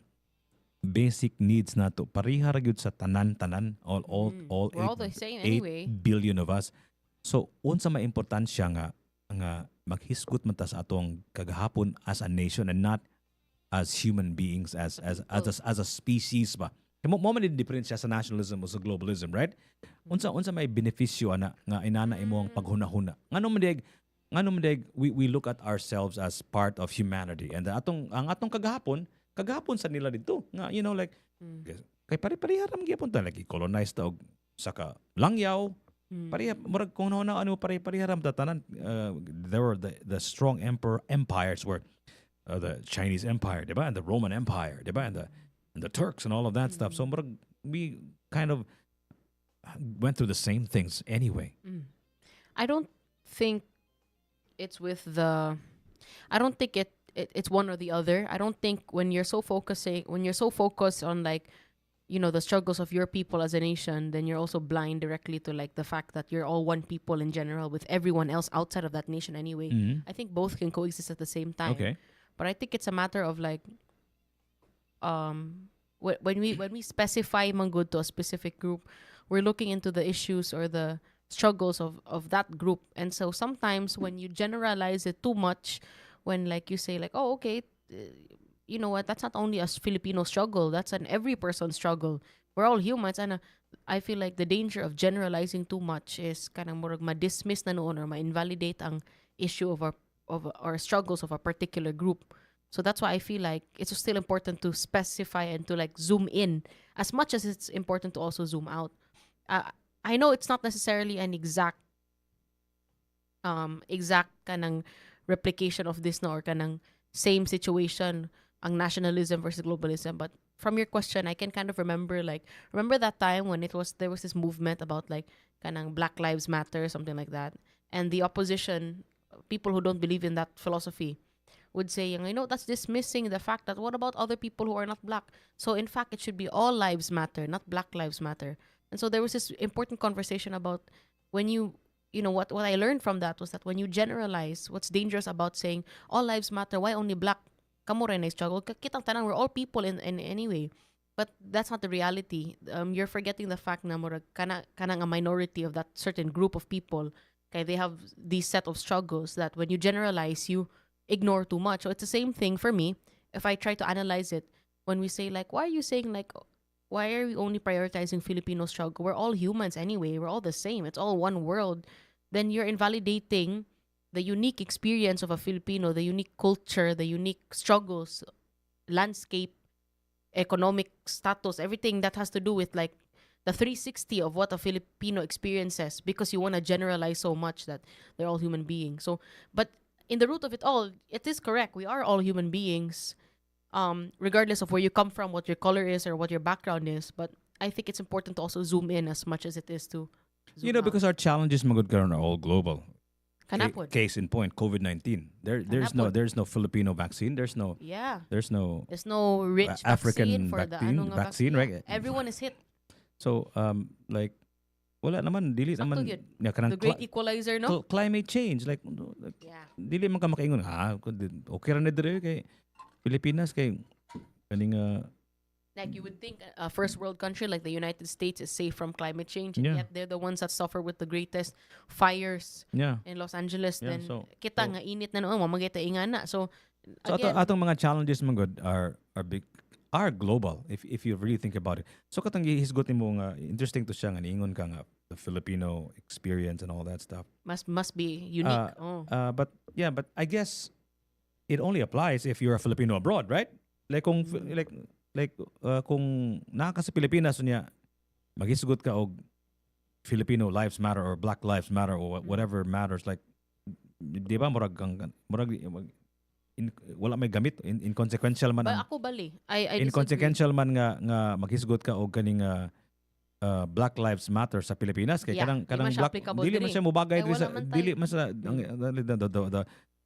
basic needs nato pareha ra gyud sa tanan all We're all the same anyway. 8 billion of us. So unsa may importansya nga maghisgot man ta sa atong kagahapon as a nation and not as human beings, as a species ba. Mo man din diferensya sa nationalism o sa globalism, right? Unsa may benepisyo ana nga inana imo ang paghunahuna. Ngano man dig we look at ourselves as part of humanity, and ang atong kagahapon sa nila dito nga, kay pare-pareha ra man gyapon ta, like colonized ta og saka langyaw. Pareha murag kung ano pare-pareha ra ta tanan. There were the strong empires were the Chinese Empire, diba? And the Roman Empire, diba? And the Turks and all of that stuff. So we kind of went through the same things anyway. I don't think it's I don't think it's one or the other. I don't think when you're so focused on, like, the struggles of your people as a nation, then you're also blind directly to, like, the fact that you're all one people in general with everyone else outside of that nation anyway. I think both can coexist at the same time. Okay. But I think it's a matter of, like, when we specify manggod to a specific group, we're looking into the issues or the struggles of that group. And so sometimes when you generalize it too much, when, like, you say, like, oh, okay, you know what, that's not only a Filipino struggle, that's an every person struggle. We're all humans. And I feel like the danger of generalizing too much is kanang murag ma-dismiss na noon or ma-invalidate ang issue of our struggles of a particular group. So that's why I feel like it's still important to specify and to, like, zoom in as much as it's important to also zoom out. I know it's not necessarily an exact kanang replication of this, no, or kanang same situation, ang nationalism versus globalism. But from your question, I can kind of remember that time when there was this movement about, like, kanang Black Lives Matter, something like that, and the opposition, people who don't believe in that philosophy, would say, that's dismissing the fact that what about other people who are not black? So in fact, it should be all lives matter, not Black Lives Matter. And so there was this important conversation about when what I learned from that was that when you generalize, what's dangerous about saying all lives matter, why only black? Kamo rin ay struggle. Kitang tanan, we're all people in any way. But that's not the reality. You're forgetting the fact na murag kanang a minority of that certain group of people. Okay, they have these set of struggles that when you generalize, you ignore too much. So it's the same thing for me. If I try to analyze it, when we say, like, why are you saying, like, why are we only prioritizing Filipino struggle? We're all humans anyway. We're all the same. It's all one world. Then you're invalidating the unique experience of a Filipino, the unique culture, the unique struggles, landscape, economic status, everything that has to do with, like, the 360 of what a Filipino experiences, because you want to generalize so much that they're all human beings. So, but in the root of it all, it is correct. We are all human beings, regardless of where you come from, what your color is, or what your background is. But I think it's important to also zoom in as much as it is to zoom out. because our challenges magud karon are all global. Kanapod. Case in point, COVID-19. There's no Filipino vaccine. There's no Yeah. there's no There's no rich African vaccine for vaccine- the vaccine, right? Everyone is hit. so like wala naman dili Sakto naman yun. ya kanang The great equalizer, no? climate change like Yeah. dili man ka makaingon okay ra ni dire kay Pilipinas kay kaning Like you would think a first world country like the United States is safe from climate change, and Yeah. yet they're the ones that suffer with the greatest fires yeah. in Los Angeles. Yeah, Then so- kita nga init na noon, mamagita ingana. So So again, atong mga challenges man good are big, are global if you really think about it. So katong hisgot mo nga interesting to siya nga niingon ka nga the Filipino experience and all that stuff. must be unique. But I guess it only applies if you're a Filipino abroad, right? Like kung kung naka sa Pilipinas unya maghisgot ka og Filipino lives matter or Black lives matter or whatever matters, like di ba murag wala may gamit inconsequential man But ang ako bali, I disagree. inconsequential man nga maghisgot ka og kaning Black Lives Matter sa Pilipinas kay Yeah, kanang di man siya black applicable dili man diri. siya mobagay Eh, diri wala sa man tayo. dili man sa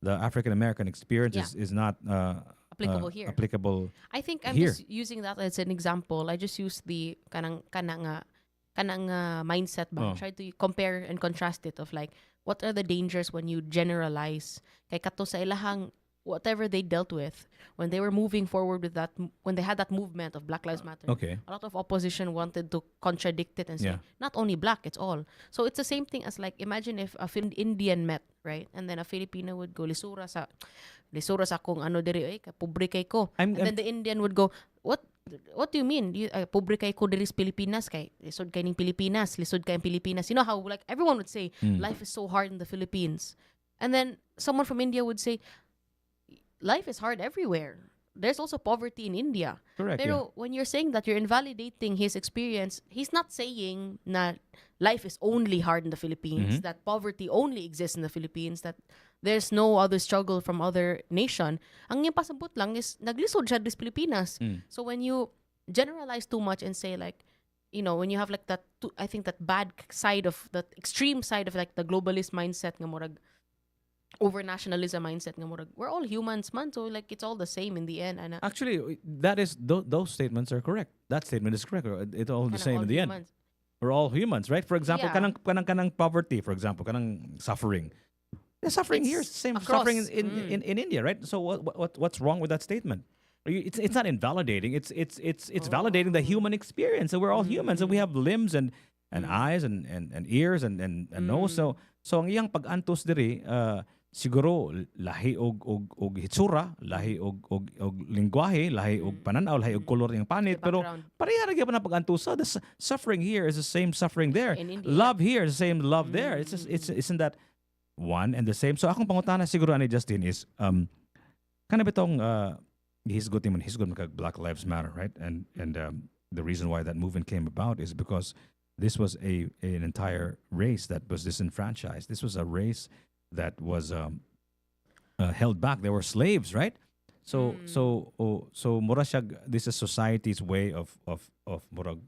the African American experience Yeah. is not Applicable here. applicable I think I'm here. just using that as an example. I just use the kanang mindset ba. Oh. Try to compare and contrast it of like what are the dangers when you generalize. Kay kato sa ilahang whatever they dealt with when they were moving forward with that, when they had that movement of Black Lives Matter. Okay. A lot of opposition wanted to contradict it and say Yeah. not only black, it's all. So it's the same thing as like imagine if a Indian met, right? And then a Filipino would go lisura sa kung ano diri pobre kay ko. I'm- And then the Indian would go, what do you mean? Pobre kay ko diri sa Pilipinas kay lisod kay ning Pilipinas, lisod kay ang Pilipinas. You know how like everyone would say life is so hard in the Philippines. And then someone from India would say life is hard everywhere. There's also poverty in India. Correct, Pero when you're saying that you're invalidating his experience, he's not saying that life is only hard in the Philippines, that poverty only exists in the Philippines, that there's no other struggle from other nation. Ang yung pasabot lang is naglisod siya sa Pilipinas. So when you generalize too much and say like, you know, when you have like that, I think that bad side of, that extreme side of like the globalist mindset nga murag, over nationalism mindset nga murag, we're all humans man, so like it's all the same in the end. And Actually, that is those statements are correct. That statement is correct. It's all the same in the end. We're all humans, right? For example, Yeah. kanang poverty, for example, kanang suffering. The suffering It's here is the same across. suffering in India, right? So what's wrong with that statement? It's not invalidating. It's validating the human experience. So we're all humans, and we have limbs and eyes and ears and nose. So ang iyang pag-antos diri siguro lahi og hitsura, lahi og lingwahe, lahi og pananaw, lahi og kolor ng panit, pero background. pareha ra gyud na pag-antusa. The suffering here is the same suffering there. In India. Love here is the same love there. It's just, isn't that one and the same? So akong pangutana siguro ani Justin is kana bitong hisgot man kag Black Lives Matter, right? And the reason why that movement came about is because this was an entire race that was disenfranchised. This was a race that was held back. They were slaves, right? So mura siya, this is society's way of murag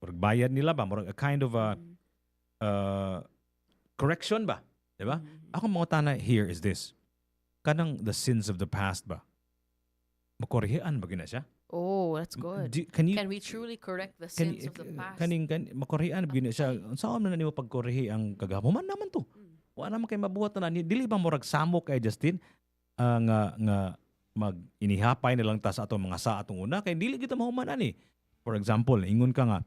bayad nila ba, murag a kind of a correction ba, di ba? Ako mga here is this, kanang the sins of the past ba, makorehean ba gina siya? Oh, that's good. Can we truly correct the sins of the past? makorehean ba gina siya? Saan na nimo pagkorehe ang kagahapon? Man naman to. Wala naman kay mabuhat na dili ba murag samok kay Justin nga mag inihapay na lang ta sa atong mga sa atong una kay dili kita mahuman ani. For example, ingon ka nga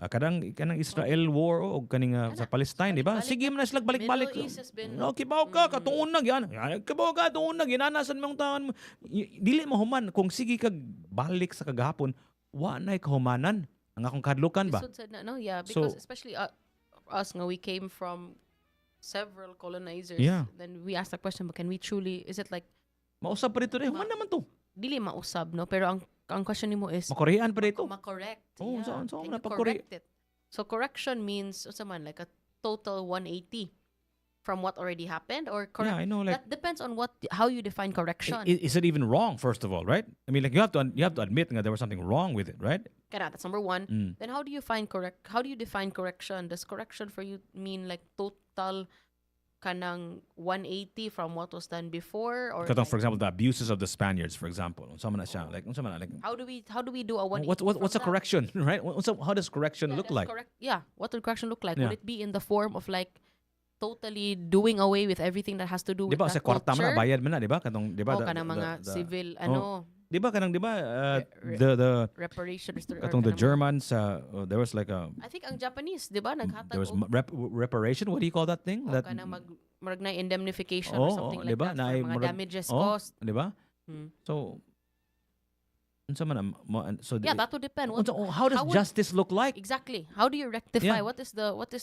kanang Israel war o kaning sa Palestine, di ba? Sige man na sila balik-balik. Middle East has been- No, kibaw ka katong unag yan. Kibaw ka katong unag inanasan mong taon mo. Dili mahuman kung sige kag balik sa kagahapon, wa nay kahumanan ang akong kadlukan ba? Lisod sad na, no? Yeah, So- because especially us, nga, we came from several colonizers. Yeah. Then we asked the question, but can we truly, is it like, Mausap pa rito rin, human naman to. dili mausab, no? Pero ang ang question nimo is Makorean pa dito. correct. Oh, yeah. so Can na you pag-Korea. correct it? So correction means man like a total 180 from what already happened, or correct. Yeah, I know, like that depends on how you define correction. is it even wrong, first of all, right? I mean, like you have to admit that there was something wrong with it, right? That's number one. Mm. Then how do you define correction? Does correction for you mean like total kanang 180 from what was done before, or Katong, like, for example, the abuses of the Spaniards, for example. Unsa man na siya, like how do we do a 180? what's a from that? correction, right? How does correction Yeah, look that's like? correct. Yeah, what would correction look like? Yeah. Would it be in the form of like totally doing away with everything that has to do Di with ba that sa kwarta man culture? na bayad man na, di ba? Katong di ba O kanang mga civil Di ba kanang di ba Re- the reparations or katong the kanang mga- Germans there was like a I think ang Japanese, 'di ba, naghatag there was og reparation. What do you call that thing? o kanang marag na indemnification or something di like ba? that Na for ay mga murag- damages oh, caused. Di ba? Hmm. So unsa man na- so Yeah, that would depend. how does would- justice look like? Exactly. How do you rectify? Yeah. What is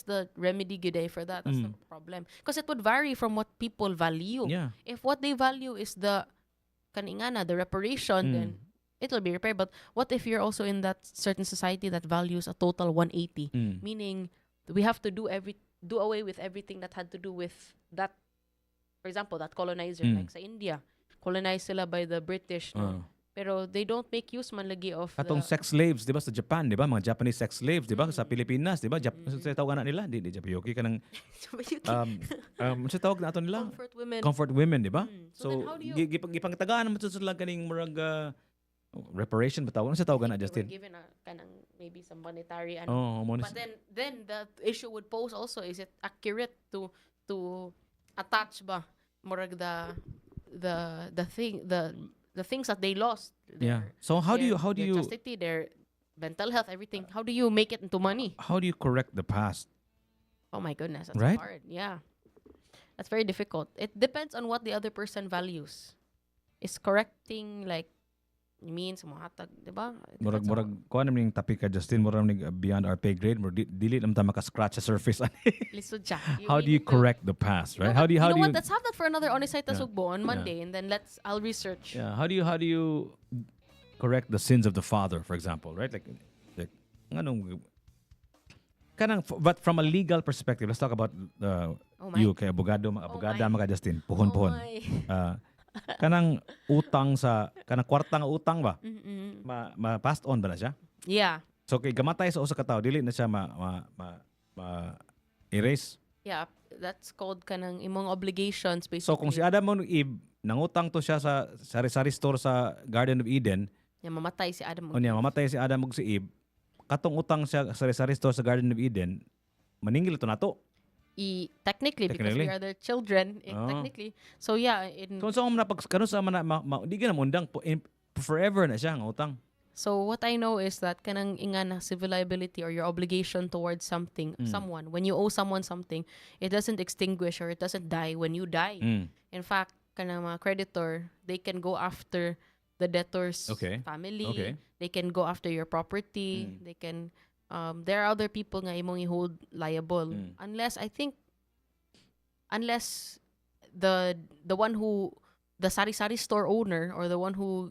the remedy gide for that? That's the problem. Because it would vary from what people value. Yeah. If what they value is the kaningana, the reparation, then it will be repaired. But what if you're also in that certain society that values a total 180, meaning we have to do away with everything that had to do with that. For example, that colonizer, like sa India, colonized sila by the British, no? Pero they don't make use man lagi of Katong the, sex slaves, di ba, sa Japan, di ba? Mga Japanese sex slaves, di ba? Sa Pilipinas, di ba? Sa tawag na nila, di Japyoki ka ng, sa tawag na ato nila? comfort women. Comfort women, di ba? So then how do you- gipangtagaan naman sila kaning murag reparation ba tawag? Ano sa tawagan na, They were Justin? given a kanang maybe some monetary Oh, But then the issue would pose also, is it accurate to attach ba murag the things that they lost? Yeah. So how do you their chastity, their mental health, everything. How do you make it into money? how do you correct the past? Oh my goodness, that's Right? hard. Yeah. That's very difficult. It depends on what the other person values. Is correcting like means mohatag, di ba? It Murag depends on- kuan naman yung topic ka, Justin, murag ning beyond our pay grade, dili naman ta maka-scratch sa surface. Lisod siya. How do you need to- correct the past, right? How do you know what? Let's have that for another Honest Site Yeah. Tasugbo on Monday, and then I'll research. Yeah, how do you correct the sins of the father, for example, right? Like anong but from a legal perspective, let's talk about Oh my. you kay abogado, abogada my. mga Justin, puhon-puhon. Oh my. Kanang utang kanang kwarta nga utang ba? Passed on ba na siya? Yeah. So kay gamatay sa usa ka tawo, dili na siya erase. Yeah. That's called kanang imong obligations, basically. So kung si Adam mo Eve nangutang to siya sa sari-sari store sa Garden of Eden, Yeah, mamatay si Adam. o niya, mamatay si Adam ug si Eve, katong utang siya sa sari-sari store sa Garden of Eden, maningil ito nato. Technically, because we Technically. are their children, Oh. technically. So yeah, So sa mo na pag karon sa di ka na mundang forever na siya ang utang. so what I know is that kanang inga na civil liability or your obligation towards something, someone, when you owe someone something, it doesn't extinguish or it doesn't die when you die. In fact, kanang mga creditor, they can go after the debtor's Okay. family. Okay. They can go after your property. They can there are other people nga imong i-hold liable unless the one who the sari-sari store owner or the one who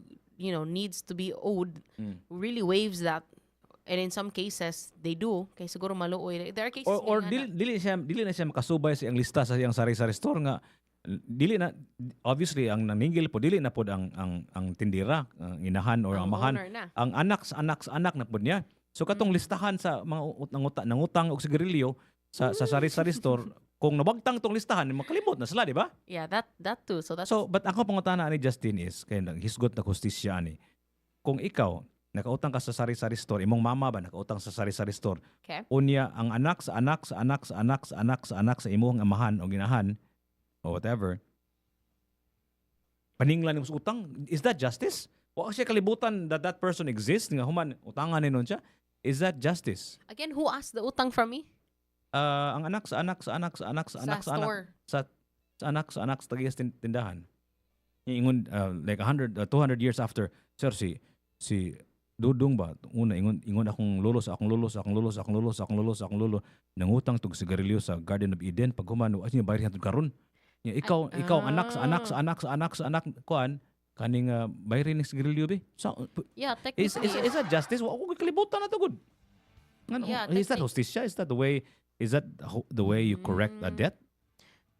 needs to be owed really waives that, and in some cases they do kay siguro maluoy. There are cases Or nga na- dili na siya makasubay sa iyang lista sa iyang sari-sari store nga dili na, obviously ang naningil po dili na pod ang tindira, ang inahan or ang Ang amahan, owner na. ang anak sa anak na pod niya. So katong listahan sa mga nangutang og sigarilyo sa sari-sari store, kung nabagtang tong listahan, makalimot na sila, di ba? Yeah, that too. So that's So, but ako pangutana ni Justin is, kaya hisgot na hustisya ani. Kung ikaw, nakautang ka sa sari-sari store, imong mama ba nakautang sa sari-sari store, okay. unya ang anak sa anak sa anak sa anak sa anak sa anak sa imong amahan o ginahan o whatever, paninglan ng utang, is that justice? O siya kalibutan that person exists, nga human, utangan ni nun siya, is that justice? Again, who asked the utang from me? Ang anak sa anak sa anak sa anak sa anak sa anak store. sa anak sa anak sa tagiyas tindahan. Ingon like 100 200 years after, sir, si Dudong ba una ingon akong lolo sa akong lolo nangutang tog sigarilyo sa Garden of Eden pag humano as niya bayad hantud karon. Ikaw anak sa anak sa anak sa anak sa anak kuan kaning bayrin ni sigarilyo be. So, Yeah, is technically. is that justice? Wa ko kalibutan na to good. Ngano, Yeah, is that hostisya? Is that the way? Is that the way you correct a debt?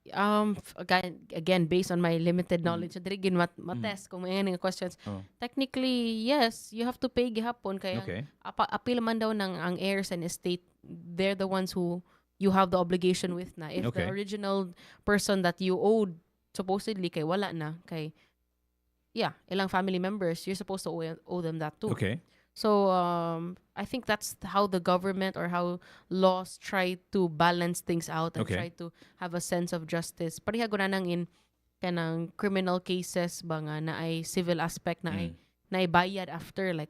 Again, based on my limited knowledge, so diri gin matest kung may nga questions. Oh. Technically, yes, you have to pay gihapon kaya Okay. apil man daw ng ang heirs and estate, they're the ones who you have the obligation with na. If Okay. the original person that you owed supposedly kay wala na kay ilang family members, you're supposed to owe them that too. Okay. So I think that's how the government or how laws try to balance things out and Okay. try to have a sense of justice. Pareha guna nang in kanang criminal cases ba nga na ay civil aspect na ay bayad after like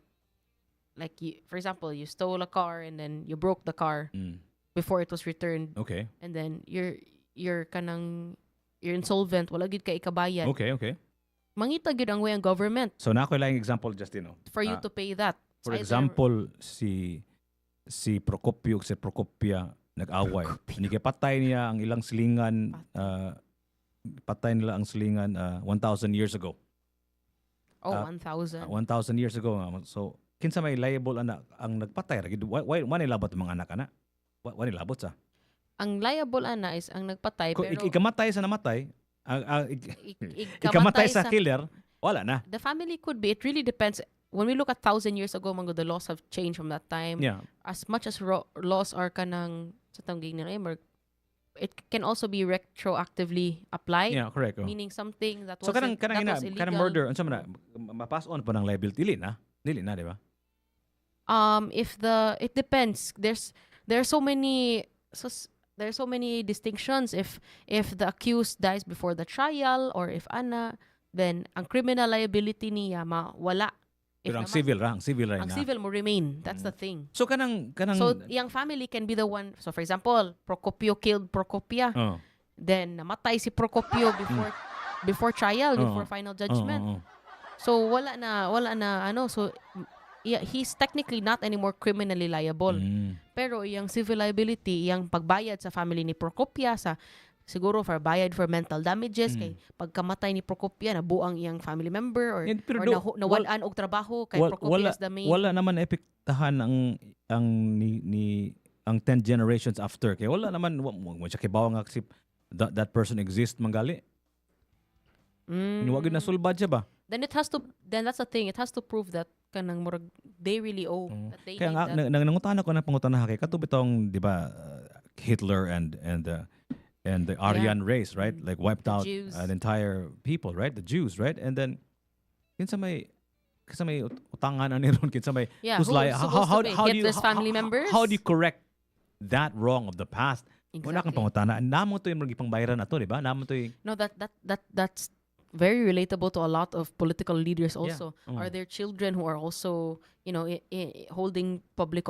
for example, you stole a car and then you broke the car before it was returned Okay. and then you're insolvent, wala gid ka ikabayad. Okay. Mangita gid ang way ang government So na ko lang example Justin. for you to pay that. For It's either- example, si Procopio si Procopia nag-away. Patay niya ang ilang silingan patay nila ang silingan 1,000 years ago. 1,000. 1,000 years ago. So kinsa may liable anak ang nagpatay ra gid. Why nilabot ang mga anak ana? Why nilabot sa? Ang liable ana is ang nagpatay Kung pero ikamatay sa namatay, ikamatay ikamatay sa killer, wala na. the family could be, it really depends. When we look at 1,000 years ago, mango, the laws have changed from that time. Yeah. As much as laws are kanang sa tangging nila, it can also be retroactively applied. Yeah, correct. Oh. Meaning something that So wasn't, that was kanang illegal. murder, unsa man na mapass on pa ng liability dili na, di ba? It depends. There are so many distinctions. If the accused dies before the trial or if then ang criminal liability niya wala. If Pero ang naman- civil ra ang na. civil mo remain. That's the thing. So kanang So, yung family can be the one. So, for example, Procopio killed Procopia. oh. Then, namatay si Procopio before trial, before final judgment. So, wala na, so, he's technically not anymore criminally liable. Pero, yung civil liability, yung pagbayad sa family ni Procopia, siguro for bayad for mental damages, kay pagkamatay ni Procopia, nabuang iyang family member, or nawalan og trabaho, kay Procopia is the main. Wala naman epektahan ang 10 generations after. Kaya wala naman mo siya kibawa nga kasi that person exists manggali. Wag na sulbad siya ba? Then that's the thing. It has to prove that kanang murag they really owe that they Kaya need nga that. nangutan ako na pangutana kay kato bitong di ba Hitler and the Aryan race, right? Like wiped out Jews. an entire people, right? The Jews, right? And then kinsa may utangan ani ron kinsa may Yeah, who's who like is supposed to be? Hitler's family members? How do you correct that wrong of the past? Wala kang Exactly. pangutana. Namo to yung magipang bayaran ato, di ba? Namo to yung No, that's very relatable to a lot of political leaders also. Yeah. Are there children who are also, holding public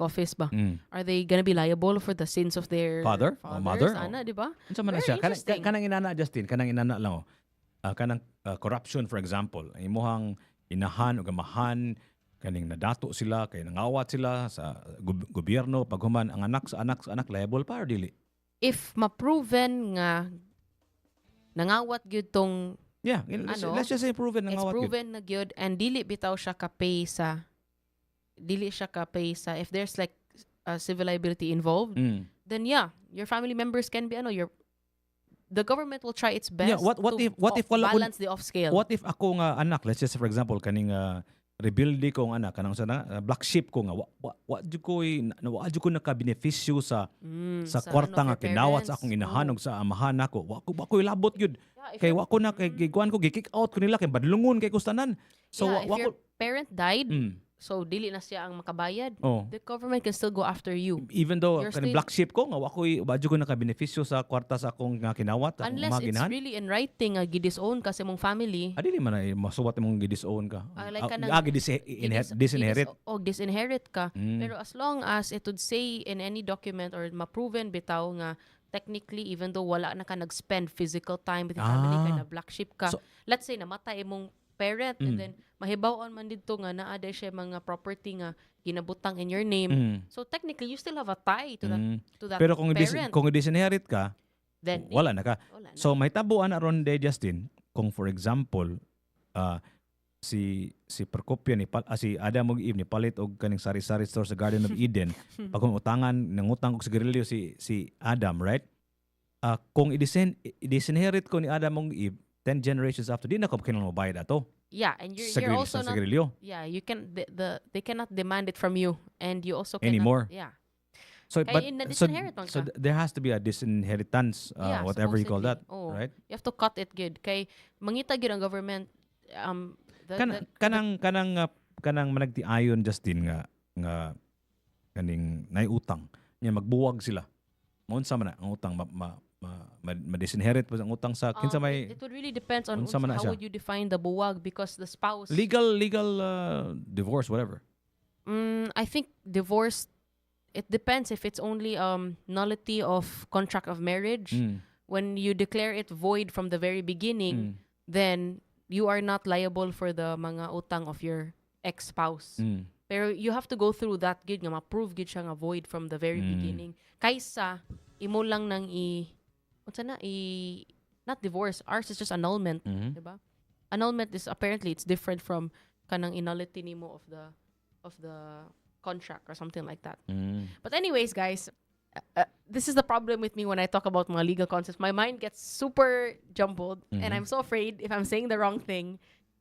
office ba? Are they gonna be liable for the sins of their Father or fathers? mother? Ana, di ba? Unsa man na Very siya? interesting. Kanang inana Justin, kanang inana lang. Kanang corruption for example. Imuhang inahan o gamahan kaning nadato sila kay nangawat sila sa gobyerno paghuman ang anak sa anak liable pa or dili? If ma-proven nga nangawat gyud tong Yeah, let's just say proven it's nangawat gyud. proven na gyud and dili bitaw siya ka-pay sa if there's like civil liability involved, then your family members can be the government will try its best Yeah, what if wala balance the off scale. What if ako nga anak, let's just say for example kaning rebuild ko nga anak kanang sa black sheep ko nga wa jud ko naka-benepisyo sa sa kwarta nga for kinawat sa parents. akong inahan ug sa amahan nako. Wa ko labot gyud. Yeah, if Kay your- wa ko na kay gikuan ko gi-kick out ko nila kay badlungon kay kustanan. So if wa your ko parent died, Mm. so dili na siya ang makabayad, Oh. the government can still go after you. Even though You're kaning still- black sheep ko nga wa ko naka-benepisyo sa kwarta sa akong nga kinawat akong Unless mga it's ginahan. really in writing nga gidisown kasi mong family. Adi man na masuwat imong gidisown ka. Like kanang- Disinherit. Disinherit ka. Mm. Pero as long as it would say in any document or ma-proven bitaw nga technically even though wala na ka nag-spend physical time with the family kay na black sheep ka. So- Let's say namatay imong parent and then mahibaw-on man didto nga naa day siya mga property nga ginabutang in your name. So technically you still have a tie to that Pero kung parent. kung disinherit ka, Then wala na ka. wala na. So may tabuan na ron day Justin kung for example si Procopio si Adam ug Eve ni palit og kaning sari-sari store sa Garden of Eden. Pag kung utangan nangutang og sigarilyo si Adam, right? Kung i-disinherit ko ni Adam ug Eve 10 generations after, di na ko kinahanglan mabayad ato. Yeah, and you're Sa also not. sigarilyo. Yeah, you can. They cannot demand it from you, and you also cannot. Anymore. Yeah. So Kaya but in na so, disinherit man so ka. there has to be a disinheritance, Yeah, whatever you call that, supposedly. Oh. right? You have to cut it good. Kay mangita gyud ang government. Kanang managtiayon Justin nga kaning naiutang niya magbuwag sila. Maunsa man na ang utang ma-disinherit pa ang utang sa kinsa may It would really depends on unsa man na how siya? would you define the buwag because the spouse. legal divorce, whatever. I think divorce. It depends if it's only nullity of contract of marriage. When you declare it void from the very beginning, then you are not liable for the mga utang of your ex-spouse. Pero you have to go through that gid nga ma-prove gid siya nga void from the very beginning. Kaysa imo lang nang not divorce. Ours is just annulment, diba? Annulment is apparently it's different from kanang inullity nimo of the contract or something like that. But anyways, guys, this is the problem with me when I talk about mga legal concepts. My mind gets super jumbled, and I'm so afraid if I'm saying the wrong thing.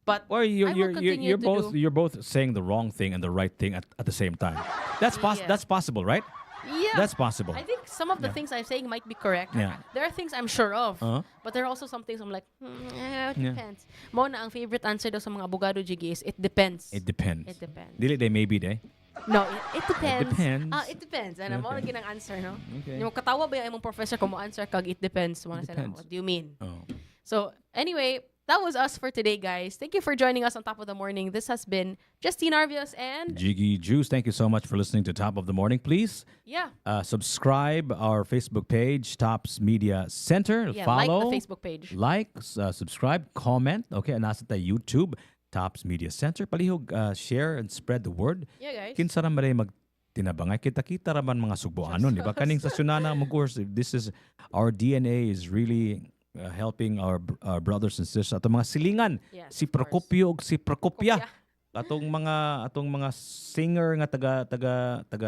But Or I will continue to do. you're both saying the wrong thing and the right thing at the same time. That's Yeah. that's possible, right? Yeah, That's possible. I think some of the things I'm saying might be correct. Yeah. There are things I'm sure of, Uh-huh. but there are also some things I'm like, it Yeah. depends. Mo na ang favorite answer daw sa mga abogado, Jiggy, is it depends. It depends. It depends. Dili day maybe day. No, it depends. depends. It depends. Ano mo Okay. lagi ng answer, no? Okay. Yung katawa ba yung imong professor kung mo answer kag it depends. Mga sila, depends. what do you mean? Oh. So, anyway, that was us for today, guys. Thank you for joining us on Top of the Morning. This has been Justine Arvios and Jiggy Juice, thank you so much for listening to Top of the Morning. Please yeah, subscribe our Facebook page, Tops Media Center. like Follow, the Facebook page. like, subscribe, comment. Okay, and nasa tayo YouTube, Tops Media Center. Palihog, share and spread the word. Yeah, guys. Kinsa ra man magtinabangay kita raman mga sugboanon, di ba? Kaning sa Sunana, of course, this is our DNA is really helping our brothers and sisters atong mga silingan, Yes, si of course. Procopio ug si Procopia. Procopia. Atong mga singer nga taga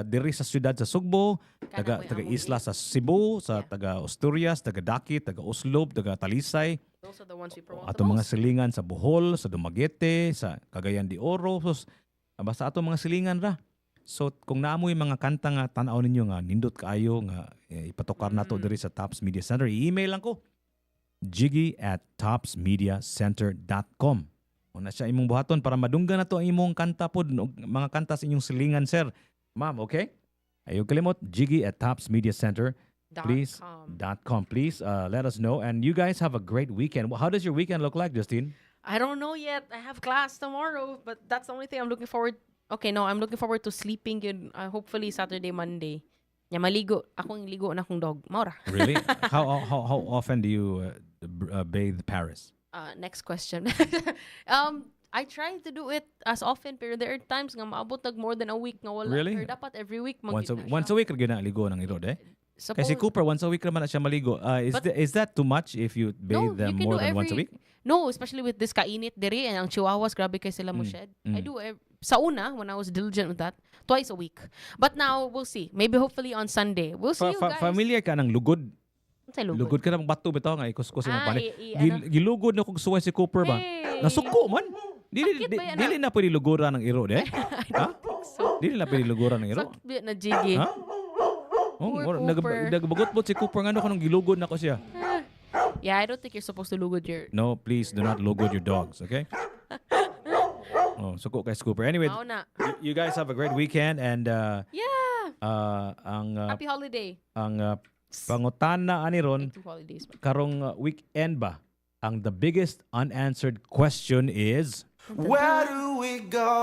diri sa syudad sa Sugbo, Kanang may taga among isla sa Cebu, sa Yeah. taga Asturias, taga Dakit, taga Oslob, taga Talisay, Those are the ones we promote the atong mga most. silingan sa Bohol, sa Dumaguete, sa Cagayan de Oro, basta atong mga silingan ra. So kung naamoy mga kanta nga tan-aw ninyo nga nindot kaayo nga ipatukar nato diri sa Tops Media Center, i-email lang ko jiggy@topsmediacenter.com. Una siya imong buhaton para madunggan nato ang imong kanta pod og mga kanta sa inyong silingan, sir. Ma'am, okay? Ayaw kalimot, jiggy@topsmediacenter.com. Please let us know. And you guys have a great weekend. How does your weekend look like, Justine? I don't know yet. I have class tomorrow, but that's the only thing I'm looking forward. Okay, no, I'm looking forward to sleeping yun. Hopefully Saturday, Monday. Nya maligo. Akong ligo na akong dog. Maura. Really? how often do you bathe Paris? Next question. I try to do it as often, pero there are times nga maabot nag more than a week nga wala. Really? Pero dapat every week Once mag-gid na a siya. week ra ligo ng irod eh. Kasi Suppose- Cooper once a week naman na siya maligo. But- Is that too much if you bathe them you can more do than once a every- week? No, especially with this kainit diri and ang chihuahuas grabe kay sila mo shed. I do sa una when I was diligent with that, twice a week. But now we'll see. Maybe hopefully on Sunday. We'll see you guys. Familiar ka ng lugod? Ano sa lugod? Lugod ka ng bato bitaw nga ikuskus mo Ah, palit. ano? Gilugod na kung suway si Cooper ba? Hey! Nasuko man. Sakit ba yan, Dili na pwede luguran ng iro, de? Ha? So, Dili na pwede luguran ng iro. sakit ba na Jiggy? Ha? Poor Cooper. Nagabagot si Cooper nga kanong gilugod na ko siya. Yeah, I don't think you're supposed to lugod your... No, please do not lugod your dogs, okay? Oh, suko kay Cooper. Anyway, Mao na. you guys have a great weekend and Yeah! ang Happy holiday. pangutana ani ron Two holidays. karong weekend ba ang the biggest unanswered question is Where do we go?